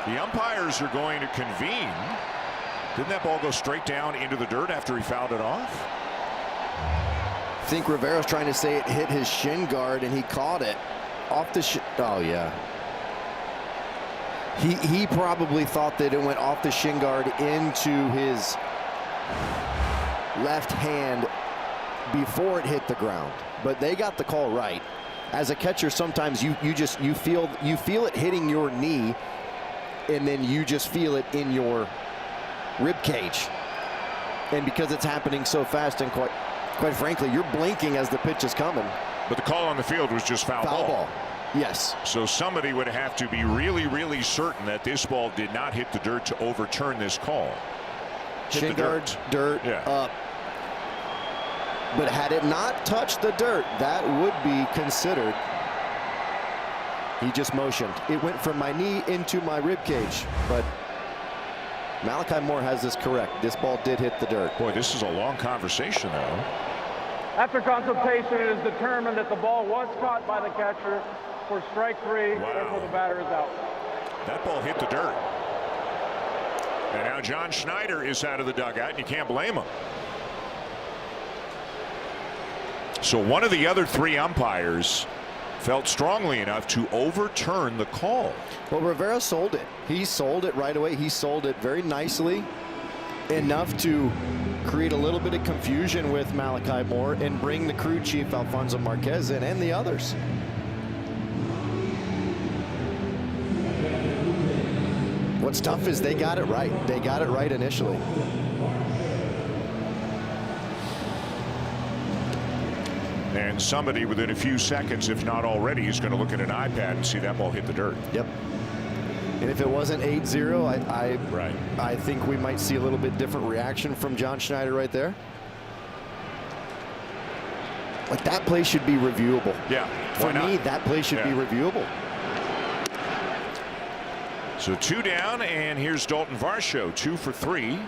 The umpires are going to convene. Didn't that ball go straight down into the dirt after he fouled it off? I think Rivera's trying to say it hit his shin guard and he caught it off the shin. Oh, yeah. He probably thought that it went off the shin guard into his left hand before it hit the ground. But they got the call right. As a catcher, sometimes you feel it hitting your knee, and then you just feel it in your rib cage. And because it's happening so fast, and quite frankly, you're blinking as the pitch is coming. But the call on the field was just foul ball. Yes. So somebody would have to be really, really certain that this ball did not hit the dirt to overturn this call. Shin guard, dirt, yeah. up. But had it not touched the dirt, that would be considered. He just motioned. It went from my knee into my rib cage. But Malachi Moore has this correct. This ball did hit the dirt. Boy, this is a long conversation, though. After consultation, it is determined that the ball was caught by the catcher for strike 3. Wow. Therefore, the batter is out. That ball hit the dirt. And now John Schneider is out of the dugout, and you can't blame him. So one of the other 3 umpires felt strongly enough to overturn the call. Well, Rivera sold it. He sold it right away. He sold it very nicely, enough to create a little bit of confusion with Malachi Moore and bring the crew chief Alfonso Marquez in and the others. What's tough is they got it right. They got it right initially. And somebody within a few seconds, if not already, is going to look at an iPad and see that ball hit the dirt. Yep. And if it wasn't 8-0, I think we might see a little bit different reaction from John Schneider right there. Like, that play should be reviewable. Yeah. For me, that play should be reviewable. So 2 down, and here's Dalton Varsho, 2 for 3.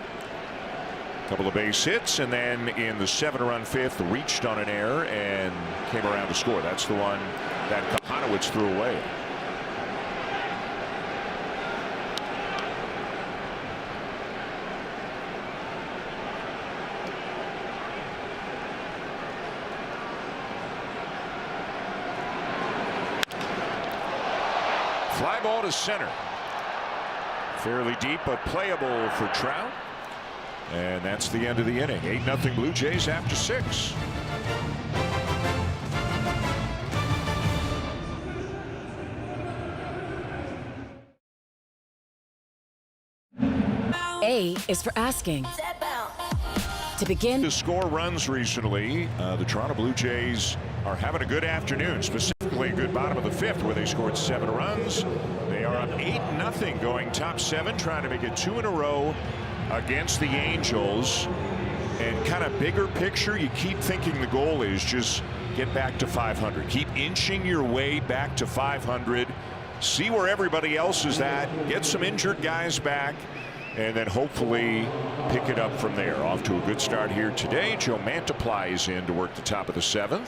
Couple of base hits, and then in the 7-run 5th, reached on an error and came around to score. That's the one that Kahanowitz threw away. Fly ball to center. Fairly deep, but playable for Trout. And that's the end of the inning. 8-0 Blue Jays after 6. A is for asking. To begin, To score runs recently, the Toronto Blue Jays are having a good afternoon, specifically a good bottom of the 5th where they scored 7 runs. They are up 8-0, going top 7, trying to make it 2 in a row against the Angels. And kind of bigger picture, you keep thinking the goal is just get back to 500. Keep inching your way back to 500. See where everybody else is at. Get some injured guys back. And then hopefully pick it up from there. Off to a good start here today. Joe Mantiply is in to work the top of the 7th.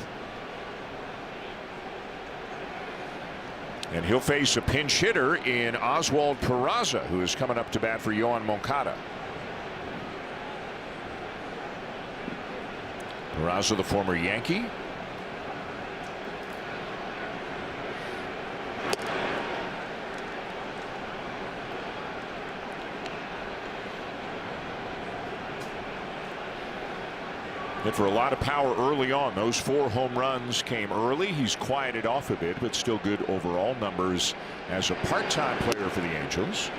And he'll face a pinch hitter in Oswald Peraza, who is coming up to bat for Yohan Moncada. Peraza, the former Yankee. Hit for a lot of power early on. Those 4 home runs came early. He's quieted off a bit, but still good overall numbers as a part-time player for the Angels.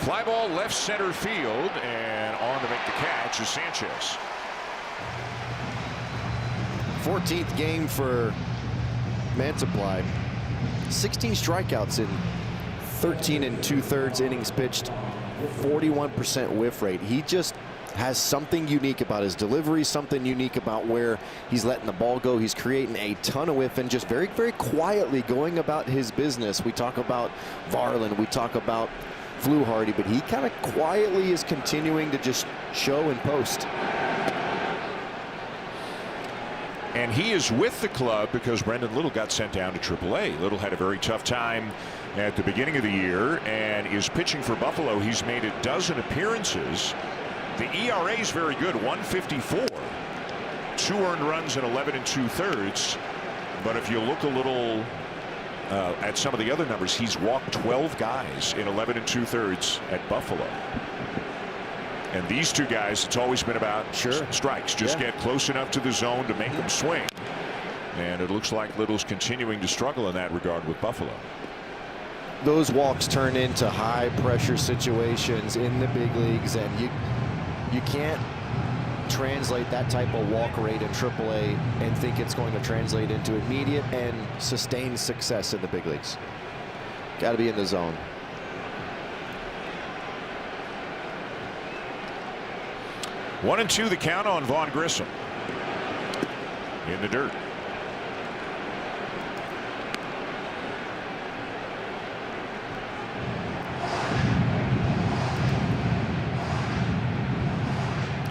Fly ball left center field, and on to make the catch is Sanchez. 14th game for Mantiply. 16 strikeouts in 13 2/3 innings pitched. 41% whiff rate. He just has something unique about his delivery, something unique about where he's letting the ball go. He's creating a ton of whiff and just very, very quietly going about his business. We talk about Varland, we talk about Fluharty, but he kind of quietly is continuing to just show and post. And he is with the club because Brendan Little got sent down to AAA. Little had a very tough time at the beginning of the year and is pitching for Buffalo. He's made a dozen appearances. The ERA is very good, 154. 2 earned runs in 11 2/3. But if you look a little at some of the other numbers, he's walked 12 guys in 11 2/3 at Buffalo. And these 2 guys, it's always been about strikes. Just get close enough to the zone to make them swing. And it looks like Little's continuing to struggle in that regard with Buffalo. Those walks turn into high pressure situations in the big leagues, and you can't translate that type of walk rate in AAA and think it's going to translate into immediate and sustained success in the big leagues. Got to be in the zone. One and 2 the count on Vaughn Grissom. In the dirt.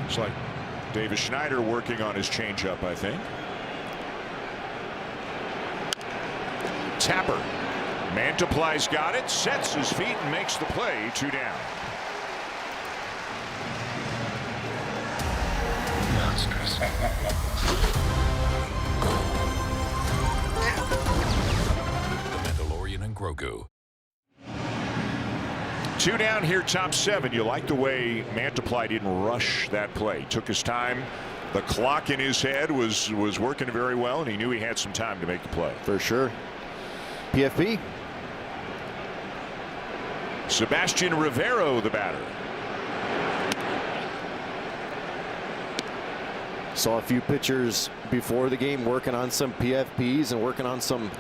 It's like Davis Schneider working on his changeup, I think. Tapper. Mantiply's got it, sets his feet and makes the play. 2 down. The Mandalorian and Grogu. 2 down here, top 7. You like the way Mantiply didn't rush that play. Took his time. The clock in his head was working very well, and he knew he had some time to make the play. For sure. PFP. Sebastian Rivero, the batter. Saw a few pitchers before the game working on some PFPs and working on some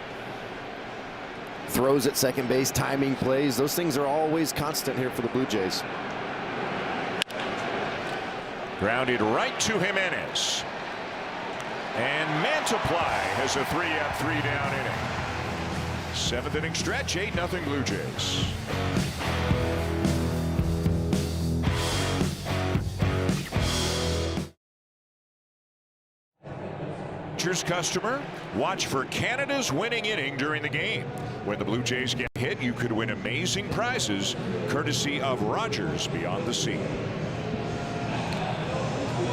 throws at second base, timing plays. Those things are always constant here for the Blue Jays. Grounded right to Jimenez. And Mantiply has a 3-up, 3-down inning. 7th inning stretch, 8-0 Blue Jays. Customer, watch for Canada's winning inning during the game. When the Blue Jays get hit, you could win amazing prizes courtesy of Rogers Beyond the Sea.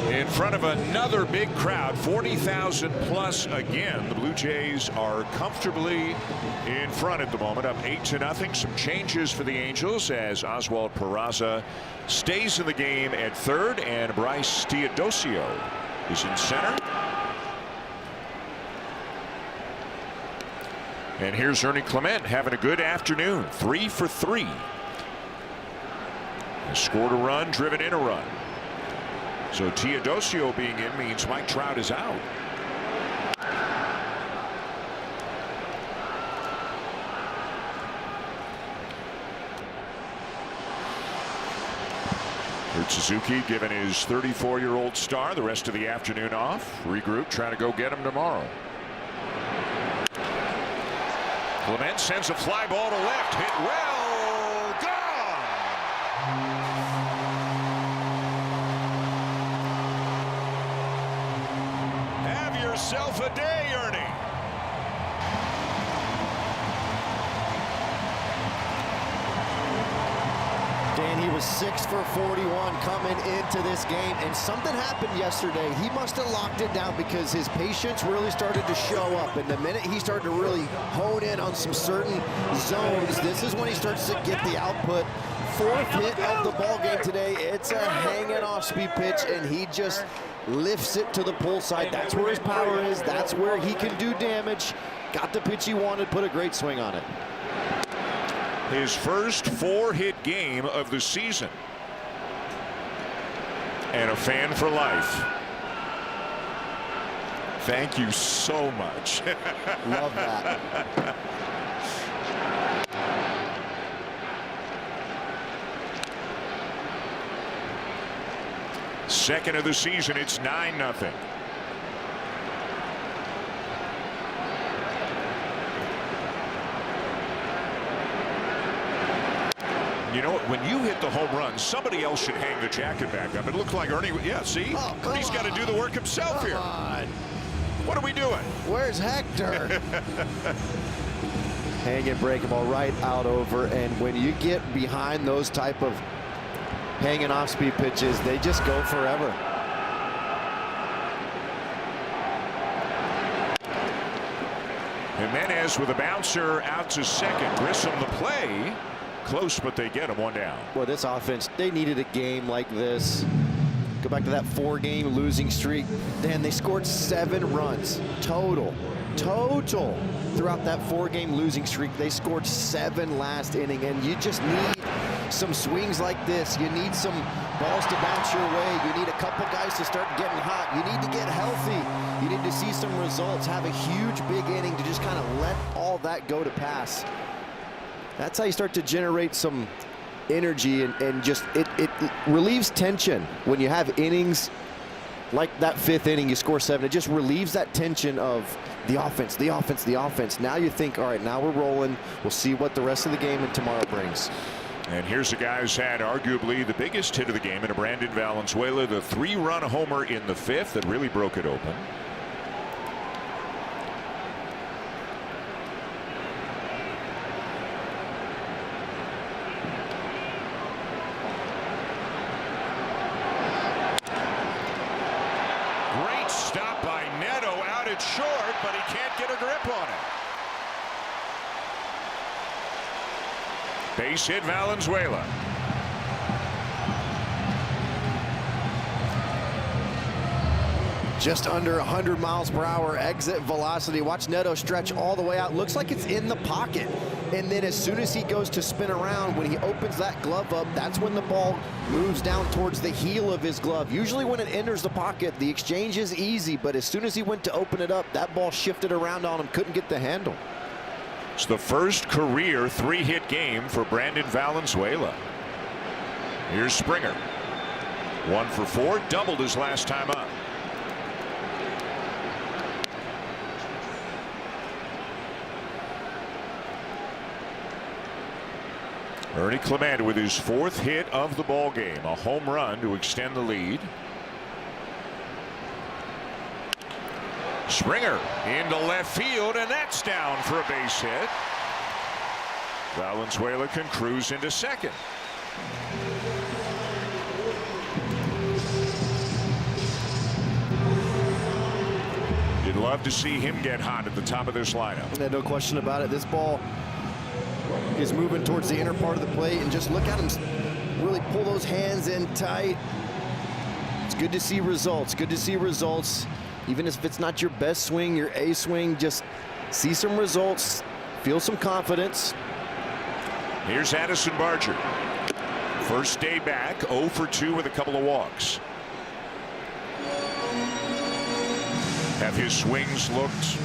In front of another big crowd, 40,000 plus again. The Blue Jays are comfortably in front at the moment, up 8-0. Some changes for the Angels as Oswald Peraza stays in the game at third and Bryce Teodosio is in center. And here's Ernie Clement having a good afternoon. 3 for 3. He scored a run, driven in a run. So Teodosio being in means Mike Trout is out. Kurt Suzuki giving his 34-year-old star the rest of the afternoon off. Regroup, trying to go get him tomorrow. Clement sends a fly ball to left. Hit well. Gone. Have yourself a day, Ernie. Dan, he was 6 for 41 coming into this game, and something happened yesterday. He must have locked it down because his patience really started to show up, and the minute he started to really hone in on some certain zones, this is when he starts to get the output. 4th hit of the ball game today. It's a hanging off speed pitch, and he just lifts it to the pull side. That's where his power is. That's where he can do damage. Got the pitch he wanted, put a great swing on it. His first 4-hit game of the season. And a fan for life. Thank you so much. Love that. Second of the season, it's 9-0. You know what? When you hit the home run, somebody else should hang the jacket back up. It looked like Ernie. Yeah, see? Ernie's got to do the work himself here. What are we doing? Where's Hector? Hang and break them all right out over. And when you get behind those type of hanging off speed pitches, they just go forever. Jimenez with a bouncer out to second. Grissom the play. Close, but they get him 1 down. Well, this offense, they needed a game like this. Go back to that 4-game losing streak. Dan, they scored 7 runs total throughout that 4-game losing streak. They scored 7 last inning, and you just need some swings like this. You need some balls to bounce your way. You need a couple guys to start getting hot. You need to get healthy. You need to see some results. Have a huge big inning to just kind of let all that go to pass. That's how you start to generate some energy, and just it relieves tension when you have innings like that 5th inning. You score 7. It just relieves that tension of the offense. Now you think, all right, now we're rolling. We'll see what the rest of the game and tomorrow brings. And here's a guy who's had arguably the biggest hit of the game in a Brandon Valenzuela, the 3-run homer in the 5th that really broke it open. Great stop by Neto, out at short, but he can't get a grip on it. Base hit Valenzuela. Just under 100 miles per hour exit velocity. Watch Neto stretch all the way out. Looks like it's in the pocket. And then as soon as he goes to spin around, when he opens that glove up, that's when the ball moves down towards the heel of his glove. Usually when it enters the pocket, the exchange is easy, but as soon as he went to open it up, that ball shifted around on him, couldn't get the handle. It's the first career 3-hit game for Brandon Valenzuela. Here's Springer. 1 for 4, doubled his last time up. Ernie Clement with his 4th hit of the ball game, a home run to extend the lead. Springer into left field, and that's down for a base hit. Valenzuela can cruise into second. You'd love to see him get hot at the top of this lineup. Yeah, no question about it. This ball is moving towards the inner part of the plate, and just look at him really pull those hands in tight. It's good to see results. Good to see results. Even if it's not your best swing, your A swing, just see some results, feel some confidence. Here's Addison Barger. First day back, 0 for 2 with a couple of walks. Have his swings looked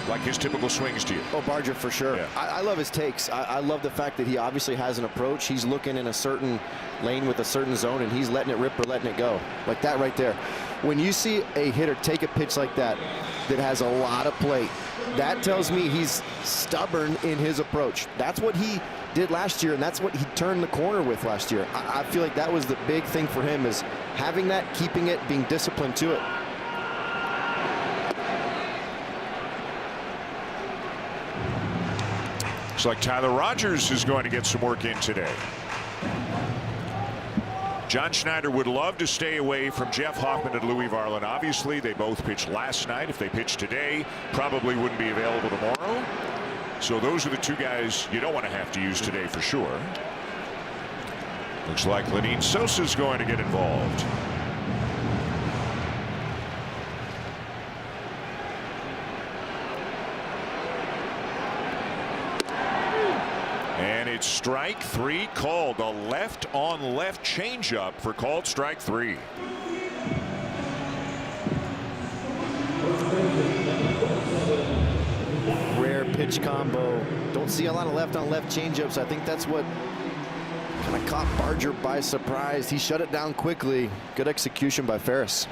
like his typical swings to you? Oh, Barger for sure. Yeah. I love his takes. I love the fact that he obviously has an approach. He's looking in a certain lane with a certain zone, and he's letting it rip or letting it go. Like that right there. When you see a hitter take a pitch like that that has a lot of plate, that tells me he's stubborn in his approach. That's what he did last year, and that's what he turned the corner with last year. I feel like that was the big thing for him, is having that, keeping it, being disciplined to it. Looks like Tyler Rogers is going to get some work in today. John Schneider would love to stay away from Jeff Hoffman and Louis Varland. Obviously, they both pitched last night. If they pitched today, probably wouldn't be available tomorrow. So those are the two guys you don't want to have to use today for sure. Looks like Lenyn Sosa is going to get involved. And it's strike 3 called. A left-on-left changeup for called strike 3. Rare pitch combo. Don't see a lot of left-on-left changeups. I think that's what kind of caught Barger by surprise. He shut it down quickly. Good execution by Ferris.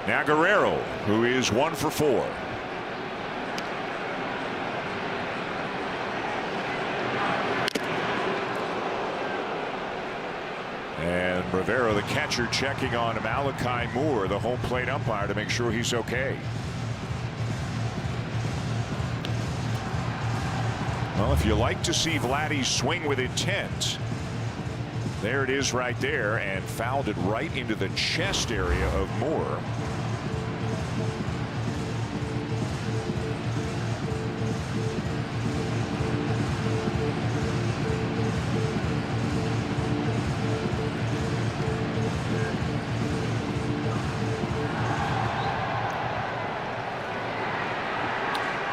Now Guerrero, who is 1 for 4. And Rivera, the catcher, checking on Malachi Moore, the home plate umpire, to make sure he's okay. Well, if you like to see Vladdy swing with intent, there it is right there, and fouled it right into the chest area of Moore.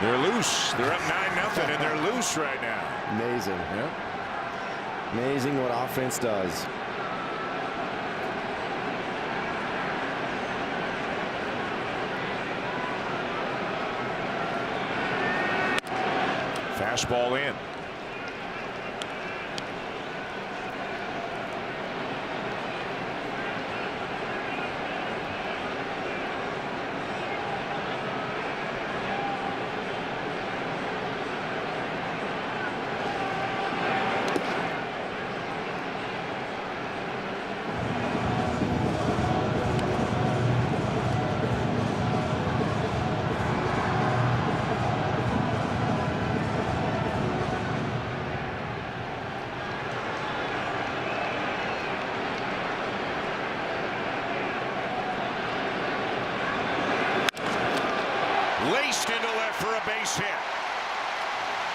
They're loose. They're up 9-0, and they're loose right now. Amazing. Yep. Amazing what offense does. Fastball in. Laced into left for a base hit.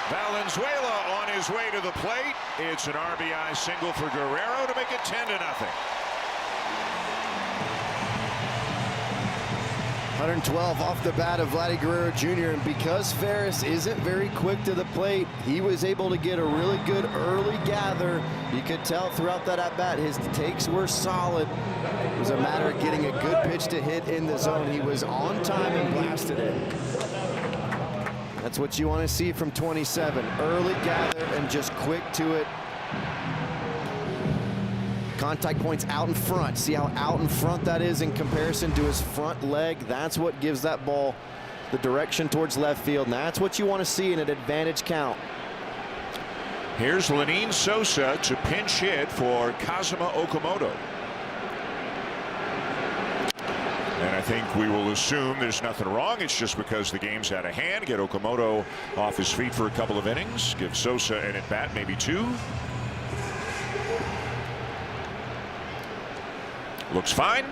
Valenzuela on his way to the plate. It's an RBI single for Guerrero to make it 10-0. 112 off the bat of Vladdy Guerrero Jr. And because Ferris isn't very quick to the plate, he was able to get a really good early gather. You could tell throughout that at-bat his takes were solid. It was a matter of getting a good pitch to hit in the zone. He was on time and blasted it. That's what you want to see from 27. Early gather and just quick to it. Contact points out in front. See how out in front that is in comparison to his front leg? That's what gives that ball the direction towards left field. And that's what you want to see in an advantage count. Here's Lenine Sosa to pinch hit for Kazuma Okamoto. And I think we will assume there's nothing wrong. It's just because the game's out of hand. Get Okamoto off his feet for a couple of innings. Give Sosa an at-bat, maybe 2. Looks fine.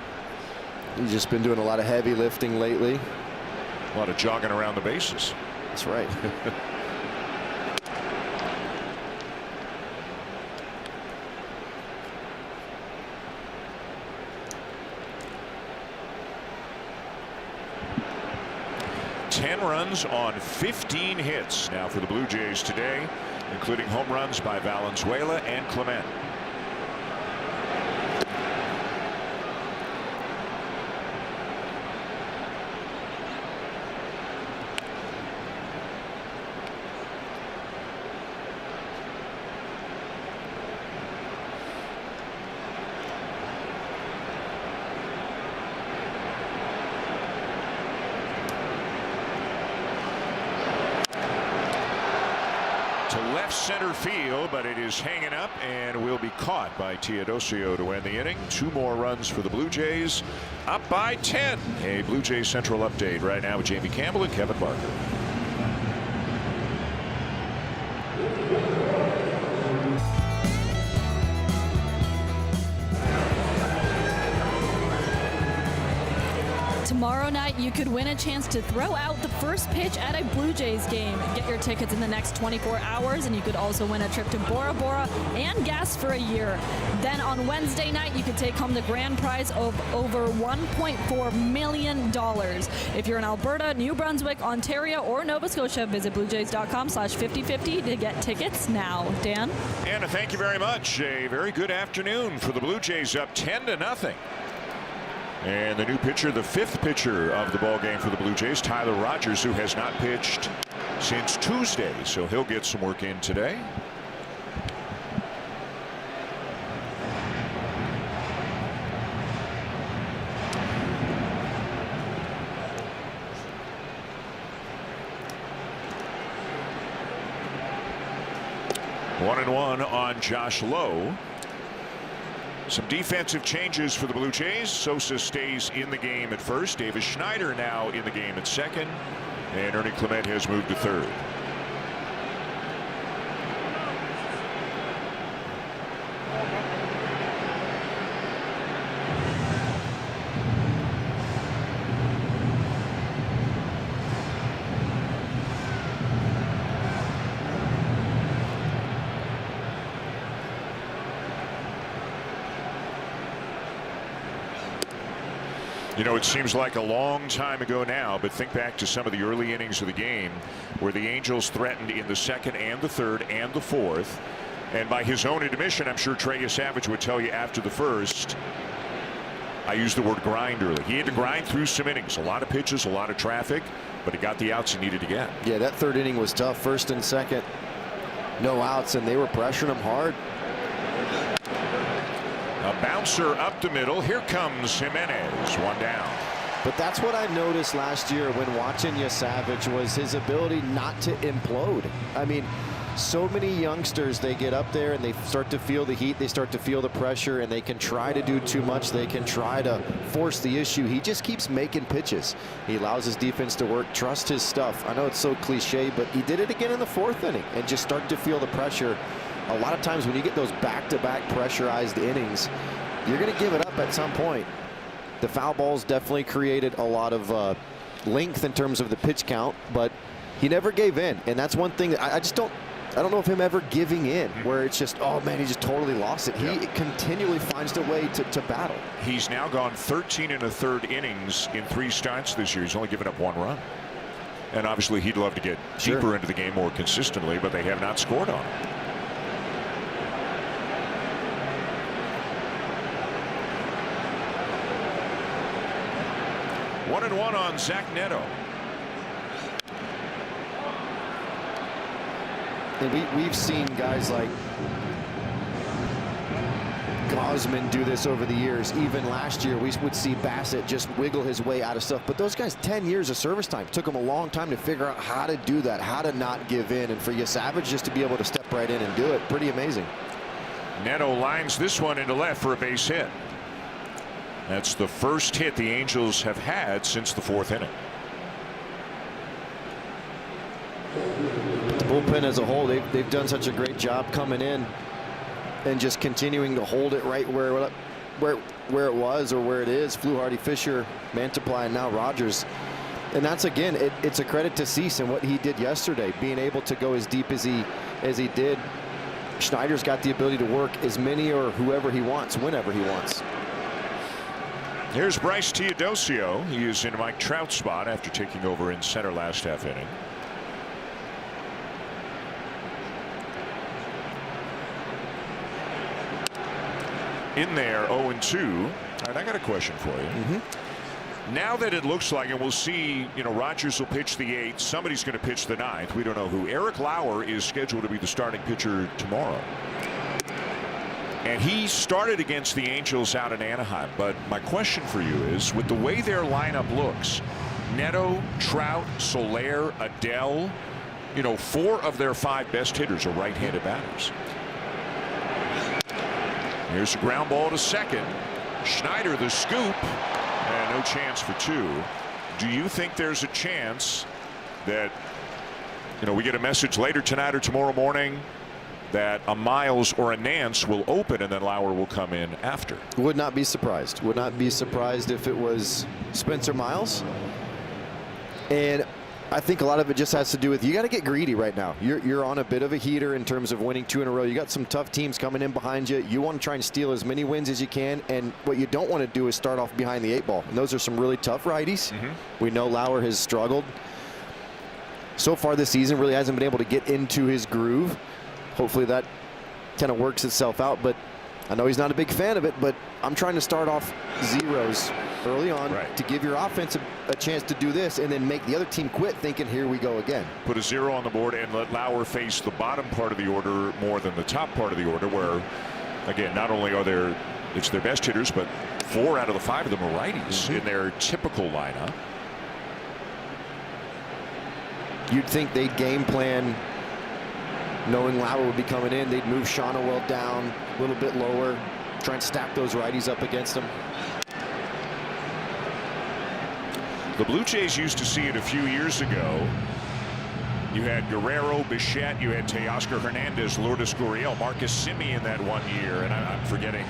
He's just been doing a lot of heavy lifting lately. A lot of jogging around the bases. That's right. Ten runs on 15 hits now for the Blue Jays today, including home runs by Valenzuela and Clement. To left center field, but it is hanging up and will be caught by Teodosio to end the inning. 2 more runs for the Blue Jays, up by 10. A Blue Jays Central update right now with Jamie Campbell and Kevin Barker. Tomorrow night, you could win a chance to throw out the first pitch at a Blue Jays game. Get your tickets in the next 24 hours, and you could also win a trip to Bora Bora and gas for a year. Then on Wednesday night, you could take home the grand prize of over $1.4 million. If you're in Alberta, New Brunswick, Ontario, or Nova Scotia, visit bluejays.com/5050 to get tickets now. Dan? Anna, thank you very much. A very good afternoon for the Blue Jays, up 10-0. And the new pitcher, the 5th pitcher of the ball game for the Blue Jays, Tyler Rogers, who has not pitched since Tuesday, so he'll get some work in today. One and one on Josh Lowe. Some defensive changes for the Blue Jays. Sosa stays in the game at first. Davis Schneider now in the game at second. And Ernie Clement has moved to third. You know, it seems like a long time ago now, but think back to some of the early innings of the game where the Angels threatened in the 2nd and the 3rd and the 4th. And by his own admission, I'm sure Trey Savage would tell you after the 1st, I used the word grind early. He had to grind through some innings, a lot of pitches, a lot of traffic, but he got the outs he needed to get. Yeah, that 3rd inning was tough. 1st and 2nd, no outs, and they were pressuring him hard. A bouncer up the middle. Here comes Jimenez. 1 down. But that's what I noticed last year when watching Savage was his ability not to implode. I mean, so many youngsters, they get up there and they start to feel the heat, they start to feel the pressure, and they can try to do too much, they can try to force the issue. He just keeps making pitches. He allows his defense to work, trust his stuff. I know it's so cliche, but he did it again in the 4th inning and just started to feel the pressure. A lot of times when you get those back-to-back pressurized innings, you're going to give it up at some point. The foul balls definitely created a lot of length in terms of the pitch count, but he never gave in. And that's one thing that I don't know of him ever giving in, where it's just, oh man, he just totally lost it. He continually finds a way to battle. He's now gone 13 1/3 innings in 3 starts this year. He's only given up 1 run. And obviously he'd love to get deeper into the game more consistently, but they have not scored on him. One and one on Zach Neto. And we've seen guys like Gosman do this over the years. Even last year, we would see Bassett just wiggle his way out of stuff. But those guys, 10 years of service time. Took them a long time to figure out how to do that, how to not give in. And for Savage just to be able to step right in and do it, pretty amazing. Neto lines this one into left for a base hit. That's the first hit the Angels have had since the 4th inning. The bullpen as a whole, they've done such a great job coming in and just continuing to hold it right where it was or where it is. Fluharty, Fisher, Mantiply, and now Rogers. And that's, again, it's a credit to Cease and what he did yesterday, being able to go as deep as he did. Schneider's got the ability to work as many or whoever he wants, whenever he wants. Here's Bryce Teodosio. He is in Mike Trout's spot after taking over in center last half inning. In there, 0-2. All right, I got a question for you. Now that it looks like, and we'll see, Rogers will pitch the 8th. Somebody's going to pitch the 9th. We don't know who. Eric Lauer is scheduled to be the starting pitcher tomorrow. And he started against the Angels out in Anaheim. But my question for you is, with the way their lineup looks, Neto, Trout, Soler, Adele, 4 of their 5 best hitters are right-handed batters. Here's a ground ball to second. Schneider the scoop, and no chance for 2. Do you think there's a chance that we get a message later tonight or tomorrow morning that a Miles or a Nance will open and then Lauer will come in after? Would not be surprised. Would not be surprised if it was Spencer Miles. And I think a lot of it just has to do with, you got to get greedy right now. You're on a bit of a heater in terms of winning 2 in a row. You got some tough teams coming in behind you. You want to try and steal as many wins as you can. And what you don't want to do is start off behind the 8 ball. And those are some really tough righties. We know Lauer has struggled so far this season, really hasn't been able to get into his groove. Hopefully that kind of works itself out, but I know he's not a big fan of it, but I'm trying to start off zeros early on to give your offense a chance to do this and then make the other team quit thinking, here we go again. Put a 0 on the board and let Lauer face the bottom part of the order more than the top part of the order, where, again, not only are it's their best hitters, but 4 out of the 5 of them are righties in their typical lineup. You'd think they'd game plan knowing Lauer would be coming in. They'd move Shonowell down a little bit lower, try and stack those righties up against him. The Blue Jays used to see it a few years ago. You had Guerrero, Bichette, you had Teoscar Hernandez, Lourdes Gurriel, Marcus Semien that one year, and I'm forgetting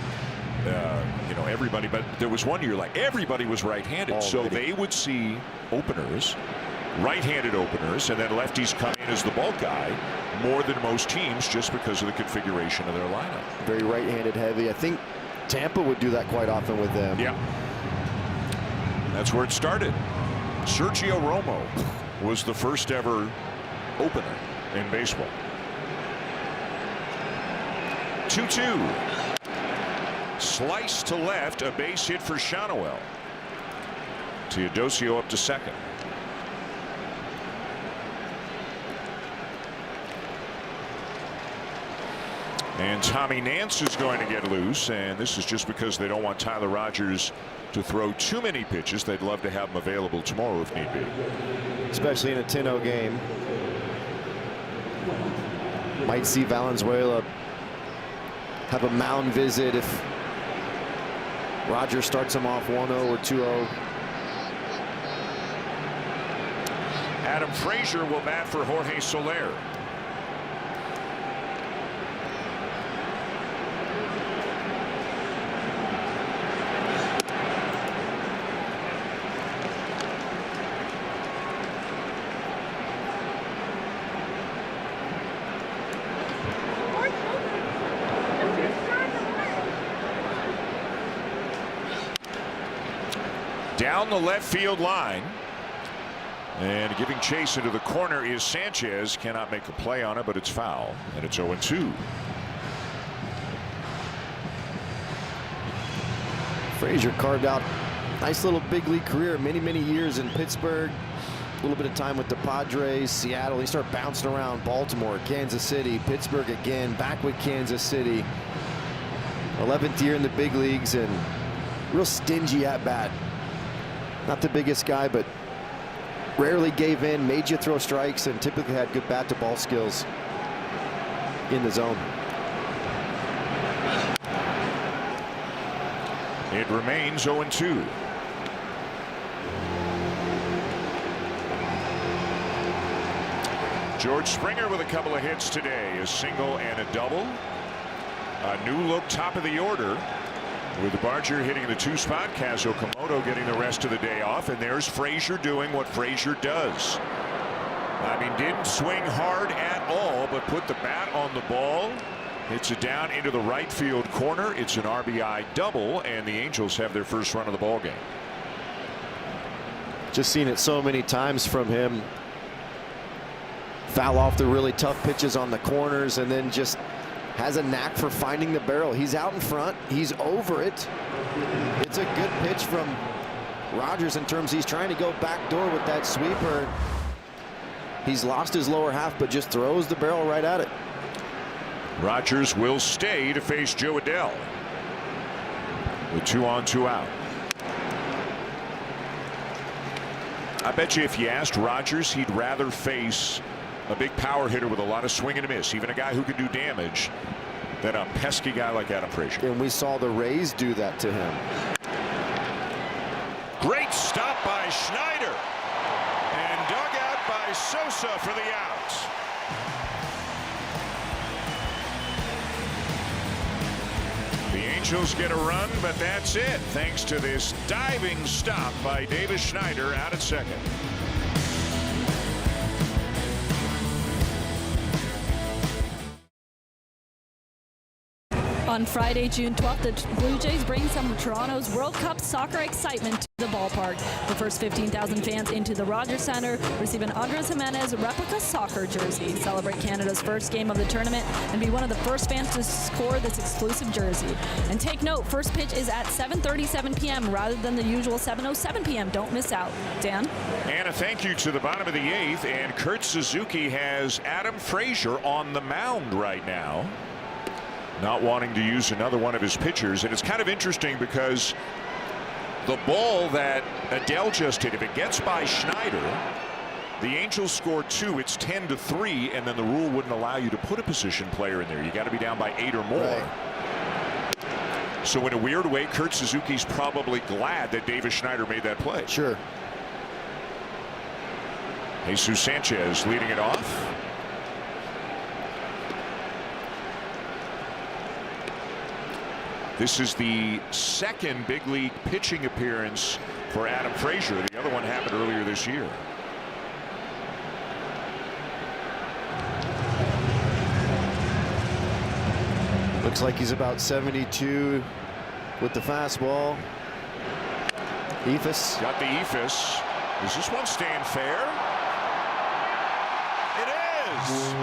everybody, but there was one year like everybody was right-handed, so they would see openers, right-handed openers, and then lefties come in as the bulk guy more than most teams just because of the configuration of their lineup. Very right-handed heavy. I think Tampa would do that quite often with them. Yeah. That's where it started. Sergio Romo was the first ever opener in baseball. 2-2. Slice to left, a base hit for Shonowell. Teodosio up to second. And Tommy Nance is going to get loose, and this is just because they don't want Tyler Rogers to throw too many pitches. They'd love to have him available tomorrow if need be. Especially in a 10-0 game. Might see Valenzuela have a mound visit if Rogers starts him off 1-0 or 2-0. Adam Frazier will bat for Jorge Soler. Down the left field line. And giving chase into the corner is Sanchez. Cannot make a play on it, but it's foul. And it's 0-2. Frazier carved out a nice little big league career, many years in Pittsburgh. A little bit of time with the Padres, Seattle. He started bouncing around Baltimore, Kansas City, Pittsburgh again, back with Kansas City. 11th year in the big leagues and real stingy at bat. Not the biggest guy, but rarely gave in, made you throw strikes, and typically had good bat to ball skills in the zone. It remains 0-2. George Springer with a couple of hits today, a single and a double. A new look top of the order with Barger hitting the 2 spot, Kazuo Komodo getting the rest of the day off, and there's Frazier doing what Frazier does. I mean, didn't swing hard at all, but put the bat on the ball. Hits it down into the right field corner. It's an RBI double, and the Angels have their first run of the ball game. Just seen it so many times from him. Foul off the really tough pitches on the corners, and then just has a knack for finding the barrel. He's out in front. He's over it. It's a good pitch from Rogers in terms he's trying to go back door with that sweeper. He's lost his lower half, but just throws the barrel right at it. Rogers will stay to face Joe Adell with 2 on 2 out. I bet you if you asked Rogers, he'd rather face a big power hitter with a lot of swing and a miss, even a guy who can do damage, than a pesky guy like Adam Frazier. And we saw the Rays do that to him. Great stop by Schneider, and dug out by Sosa for the out. The Angels get a run, but that's it, thanks to this diving stop by Davis Schneider out at second. On Friday, June 12th, the Blue Jays bring some of Toronto's World Cup soccer excitement to the ballpark. The first 15,000 fans into the Rogers Centre receive an Andres Jimenez replica soccer jersey, celebrate Canada's first game of the tournament, and be one of the first fans to score this exclusive jersey. And take note, first pitch is at 7:37 p.m. rather than the usual 7:07 p.m. Don't miss out. Dan? And a thank you to the bottom of the 8th, and Kurt Suzuki has Adam Frazier on the mound right now, not wanting to use another one of his pitchers. And it's kind of interesting because the ball that Adell just hit, if it gets by Schneider, the Angels score 2, it's 10-3, and then the rule wouldn't allow you to put a position player in there. You got to be down by 8 or more. Right. So in a weird way, Kurt Suzuki's probably glad that Davis Schneider made that play. Sure. Jesus Sanchez leading it off. This is the second big league pitching appearance for Adam Frazier. The other one happened earlier this year. Looks like he's about 72 with the fastball. Ephus. Got the Ephus. Does this one stand fair? It is.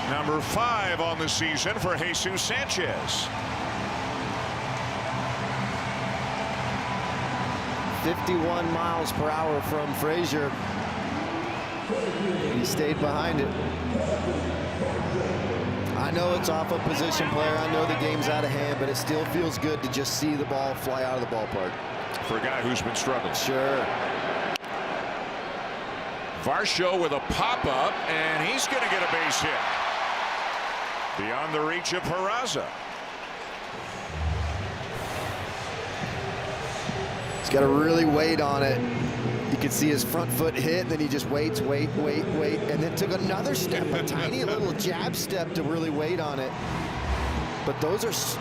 Number 5 on the season for Jesus Sanchez. 51 miles per hour from Frazier. He stayed behind it. I know it's off a position player. I know the game's out of hand, but it still feels good to just see the ball fly out of the ballpark. For a guy who's been struggling. Sure. Varsho with a pop-up, and he's going to get a base hit. Beyond the reach of Peraza. He's got to really wait on it. You can see his front foot hit, then he just waits, wait, and then took another step, a tiny little jab step to really wait on it. But those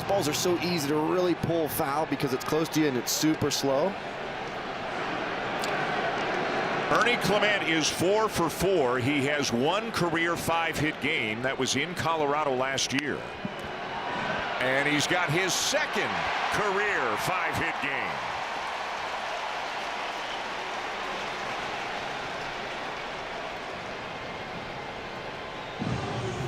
balls are so easy to really pull foul because it's close to you and it's super slow. Ernie Clement is 4 for 4. He has one career 5-hit game. That was in Colorado last year. And he's got his second career 5-hit game.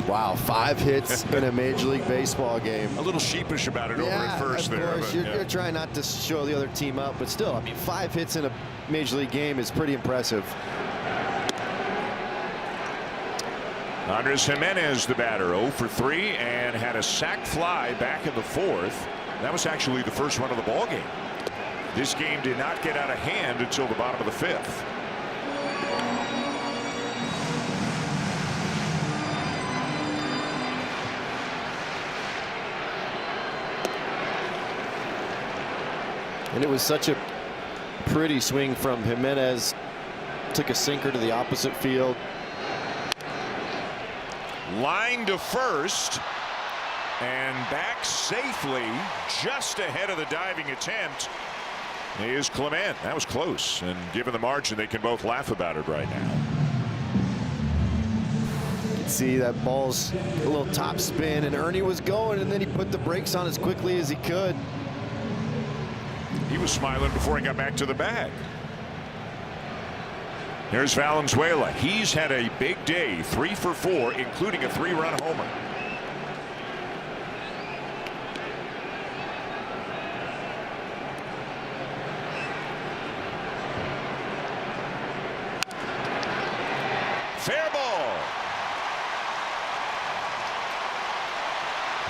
Wow, 5 hits in a Major League Baseball game. A little sheepish about it over at first there. Of course, you're trying not to show the other team up, but still, I mean, 5 hits in a Major League game is pretty impressive. Andres Jimenez, the batter, 0 for 3, and had a sac fly back in the 4th. That was actually the first run of the ball game. This game did not get out of hand until the bottom of the 5th. And it was such a pretty swing from Jimenez. Took a sinker to the opposite field. Line to first and back safely just ahead of the diving attempt is Clement. That was close, and given the margin, they can both laugh about it right now. You can see that ball's a little top spin, and Ernie was going, and then he put the brakes on as quickly as he could. He was smiling before he got back to the bag. Here's Valenzuela. He's had a big day, 3 for 4, including a 3-run homer. Fair ball.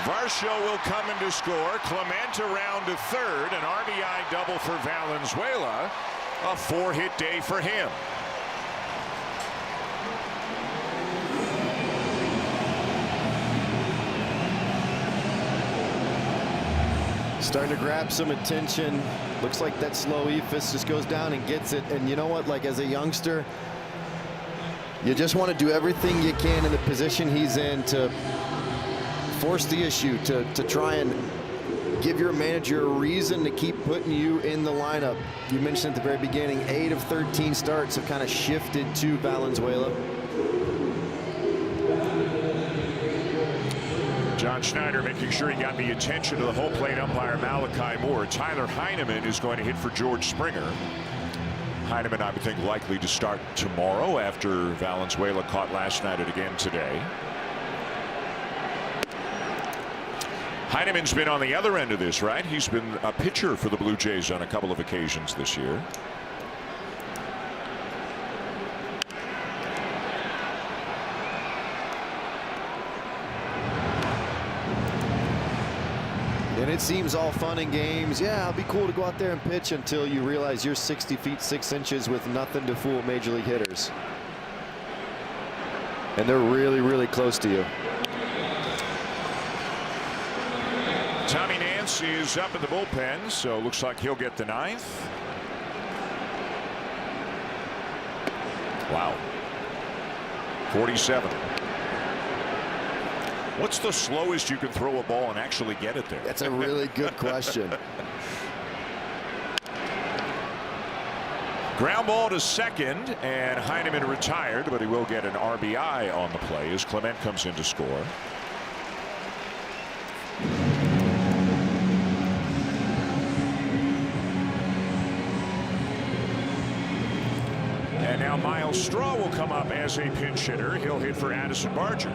Varsho will come in to score. Clement around to third. An RBI double for Valenzuela. A 4-hit day for him. Starting to grab some attention. Looks like that slow ephus just goes down and gets it. And you know what? Like, as a youngster, you just want to do everything you can in the position he's in to force the issue, to try and give your manager a reason to keep putting you in the lineup. You mentioned at the very beginning, 8 of 13 starts have kind of shifted to Valenzuela. John Schneider making sure he got the attention of the home plate umpire Malachi Moore. Tyler Heineman is going to hit for George Springer. Heineman, I would think, likely to start tomorrow after Valenzuela caught last night and again today. Heineman's been on the other end of this, right? He's been a pitcher for the Blue Jays on a couple of occasions this year. And it seems all fun and games. Yeah, it'll be cool to go out there and pitch until you realize you're 60 feet 6 inches with nothing to fool Major League hitters. And they're really, really close to you. Tommy Nance is up in the bullpen, so looks like he'll get the 9th. Wow. 47. What's the slowest you can throw a ball and actually get it there? That's a really good question. Ground ball to second, and Heineman retired, but he will get an RBI on the play as Clement comes in to score. And now Miles Straw will come up as a pinch hitter. He'll hit for Addison Barger.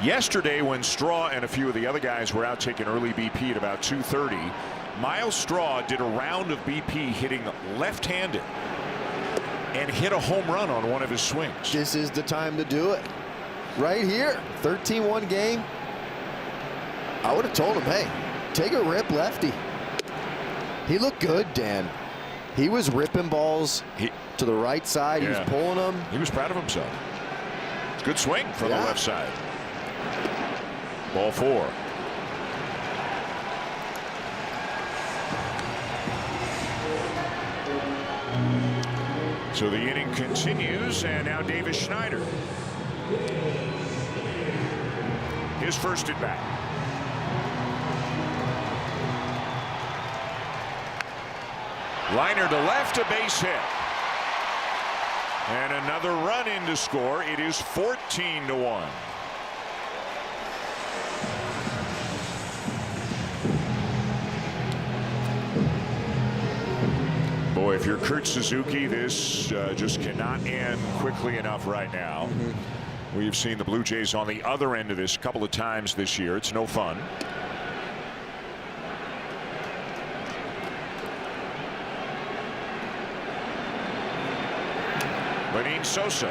Yesterday, when Straw and a few of the other guys were out taking early BP at about 2:30, Miles Straw did a round of BP hitting left-handed and hit a home run on one of his swings. This is the time to do it. Right here. 13-1 game. I would have told him, hey, take a rip lefty. He looked good, Dan. He was ripping balls to the right side. He was pulling them. He was proud of himself. Good swing from the left side. Ball 4. So the inning continues, and now Davis Schneider. his first at bat. Liner to left, a base hit. And another run in to score. It is 14-1. Boy, if you're Kurt Suzuki, this just cannot end quickly enough right now. We've seen the Blue Jays on the other end of this a couple of times this year. It's no fun. Lenyn Sosa.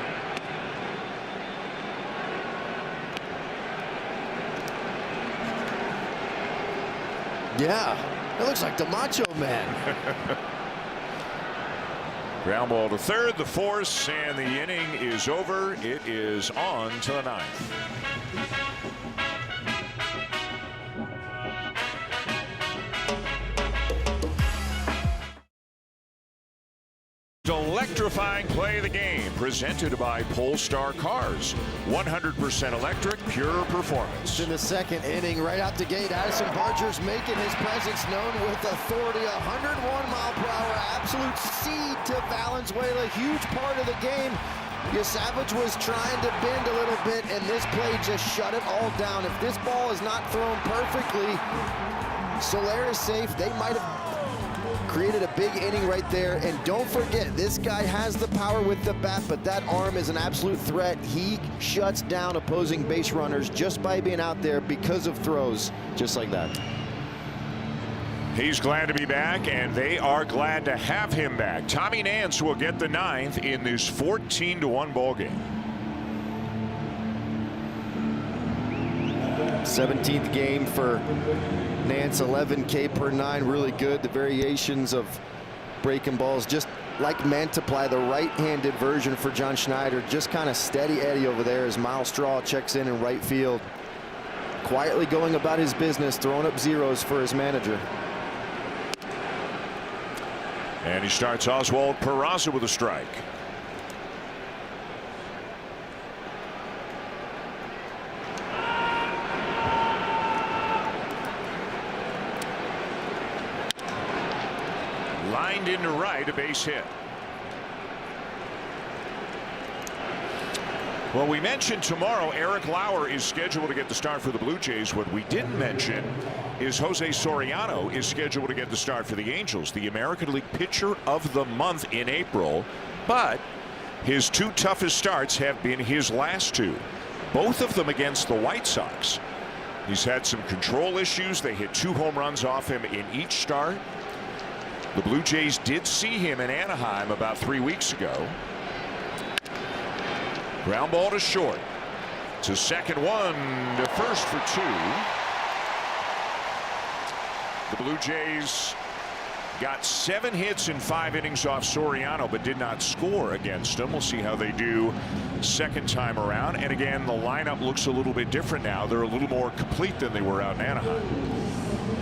Yeah, it looks like the Macho Man. Ground ball to third, the force, and the inning is over. It is on to the ninth. Electrifying play of the game presented by Polestar Cars. 100% electric, pure performance. In the second inning, right out the gate, Addison Barger's making his presence known with authority. 101-mile-per-hour absolute seed to Valenzuela. Huge part of the game. Savage was trying to bend a little bit, and this play just shut it all down. If this ball is not thrown perfectly, Soler is safe. They might have created a big inning right there. And don't forget, this guy has the power with the bat, but that arm is an absolute threat. He shuts down opposing base runners just by being out there because of throws just like that. He's glad to be back, and they are glad to have him back. Tommy Nance will get the ninth in this 14-1 ball game. 17th game for Nance, 11 K per 9, really good. The variations of breaking balls, just like Mantiply, the right-handed version for John Schneider. Just kind of steady Eddie over there as Miles Straw checks in right field. Quietly going about his business, throwing up zeros for his manager. And he starts Oswald Peraza with a strike. Lined into right, a base hit. Well, we mentioned tomorrow Eric Lauer is scheduled to get the start for the Blue Jays. What we didn't mention is Jose Soriano is scheduled to get the start for the Angels, the American League Pitcher of the Month in April. But his two toughest starts have been his last two, both of them against the White Sox. He's had some control issues. They hit 2 home runs off him in each start. The Blue Jays did see him in Anaheim about 3 weeks ago. Ground ball to short. To second, one to first for 2. The Blue Jays got 7 hits in 5 innings off Soriano, but did not score against him. We'll see how they do second time around. And again, the lineup looks a little bit different now. They're a little more complete than they were out in Anaheim.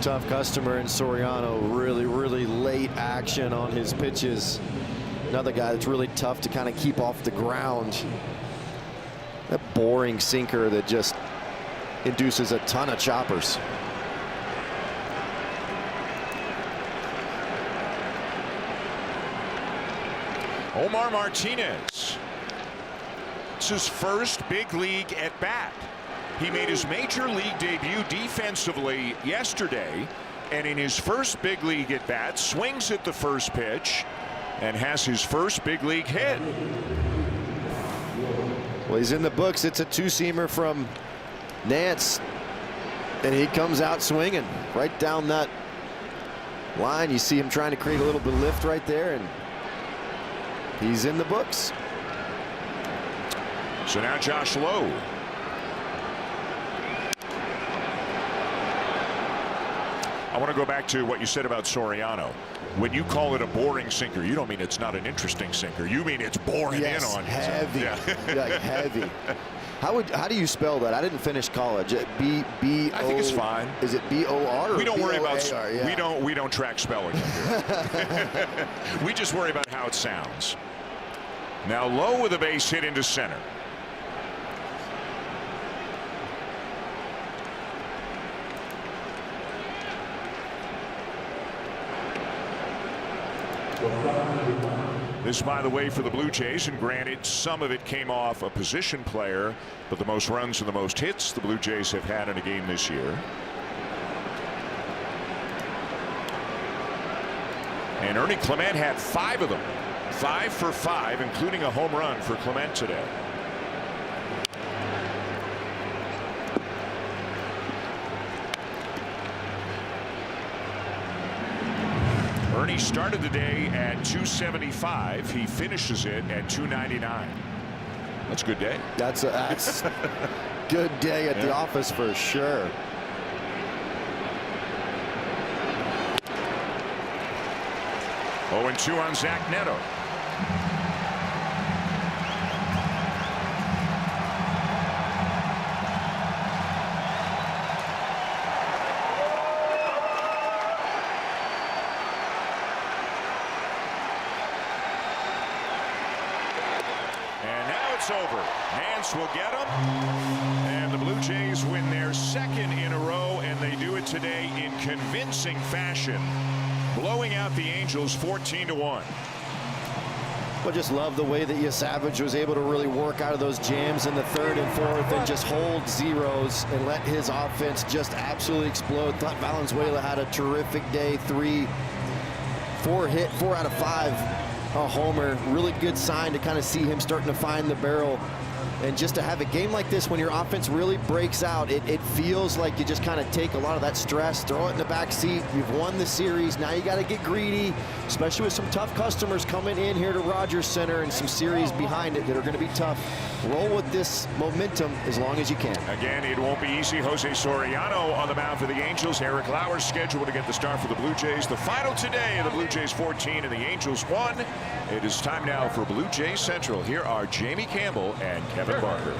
Tough customer in Soriano. Really late action on his pitches. Another guy that's really tough to kind of keep off the ground. That boring sinker that just induces a ton of choppers. Omar Martinez. It's his first big league at bat. He made his major league debut defensively yesterday, and in his first big league at bat, swings at the first pitch and has his first big league hit. Well, he's in the books. It's a 2-seamer from Nance, and he comes out swinging right down that line. You see him trying to create a little bit of lift right there, and he's in the books. So now Josh Lowe. I want to go back to what you said about Soriano. When you call it a boring sinker, you don't mean it's not an interesting sinker. You mean it's boring in on you. Heavy. Yeah. Like heavy. How do you spell that? I didn't finish college. B O. I think it's fine. Is it B-O-R or we don't worry about. yeah. We don't track spelling. We just worry about how it sounds. Now Lowe with a base hit into center. This, by the way, for the Blue Jays, and granted, some of it came off a position player, but the most runs and the most hits the Blue Jays have had in a game this year. And Ernie Clement had 5 of them. 5 for 5, including a home run for Clement today. Ernie started the day at 275. He finishes it at 299. That's a good day. That's a good day at the office for sure. Oh, and 2 on Zach Neto. Over. Nance will get him, and the Blue Jays win their 2nd in a row, and they do it today in convincing fashion, blowing out the Angels 14-1. But just love the way that Savage was able to really work out of those jams in the 3rd and 4th and just hold zeros and let his offense just absolutely explode. Thought Valenzuela had a terrific day. 4 out of 5. A homer. Really good sign to kind of see him starting to find the barrel, and just to have a game like this when your offense really breaks out, it feels like you just kind of take a lot of that stress, throw it in the back seat. You've won the series, now you got to get greedy, especially with some tough customers coming in here to Rogers Center and some series behind it that are going to be tough. Roll with this momentum as long as you can. Again, it won't be easy. Jose Soriano on the mound for the Angels. Eric Lauer scheduled to get the start for the Blue Jays. The final today, the Blue Jays 14 and the Angels 1. It is time now for Blue Jays Central. Here are Jamie Campbell and Kevin Barker.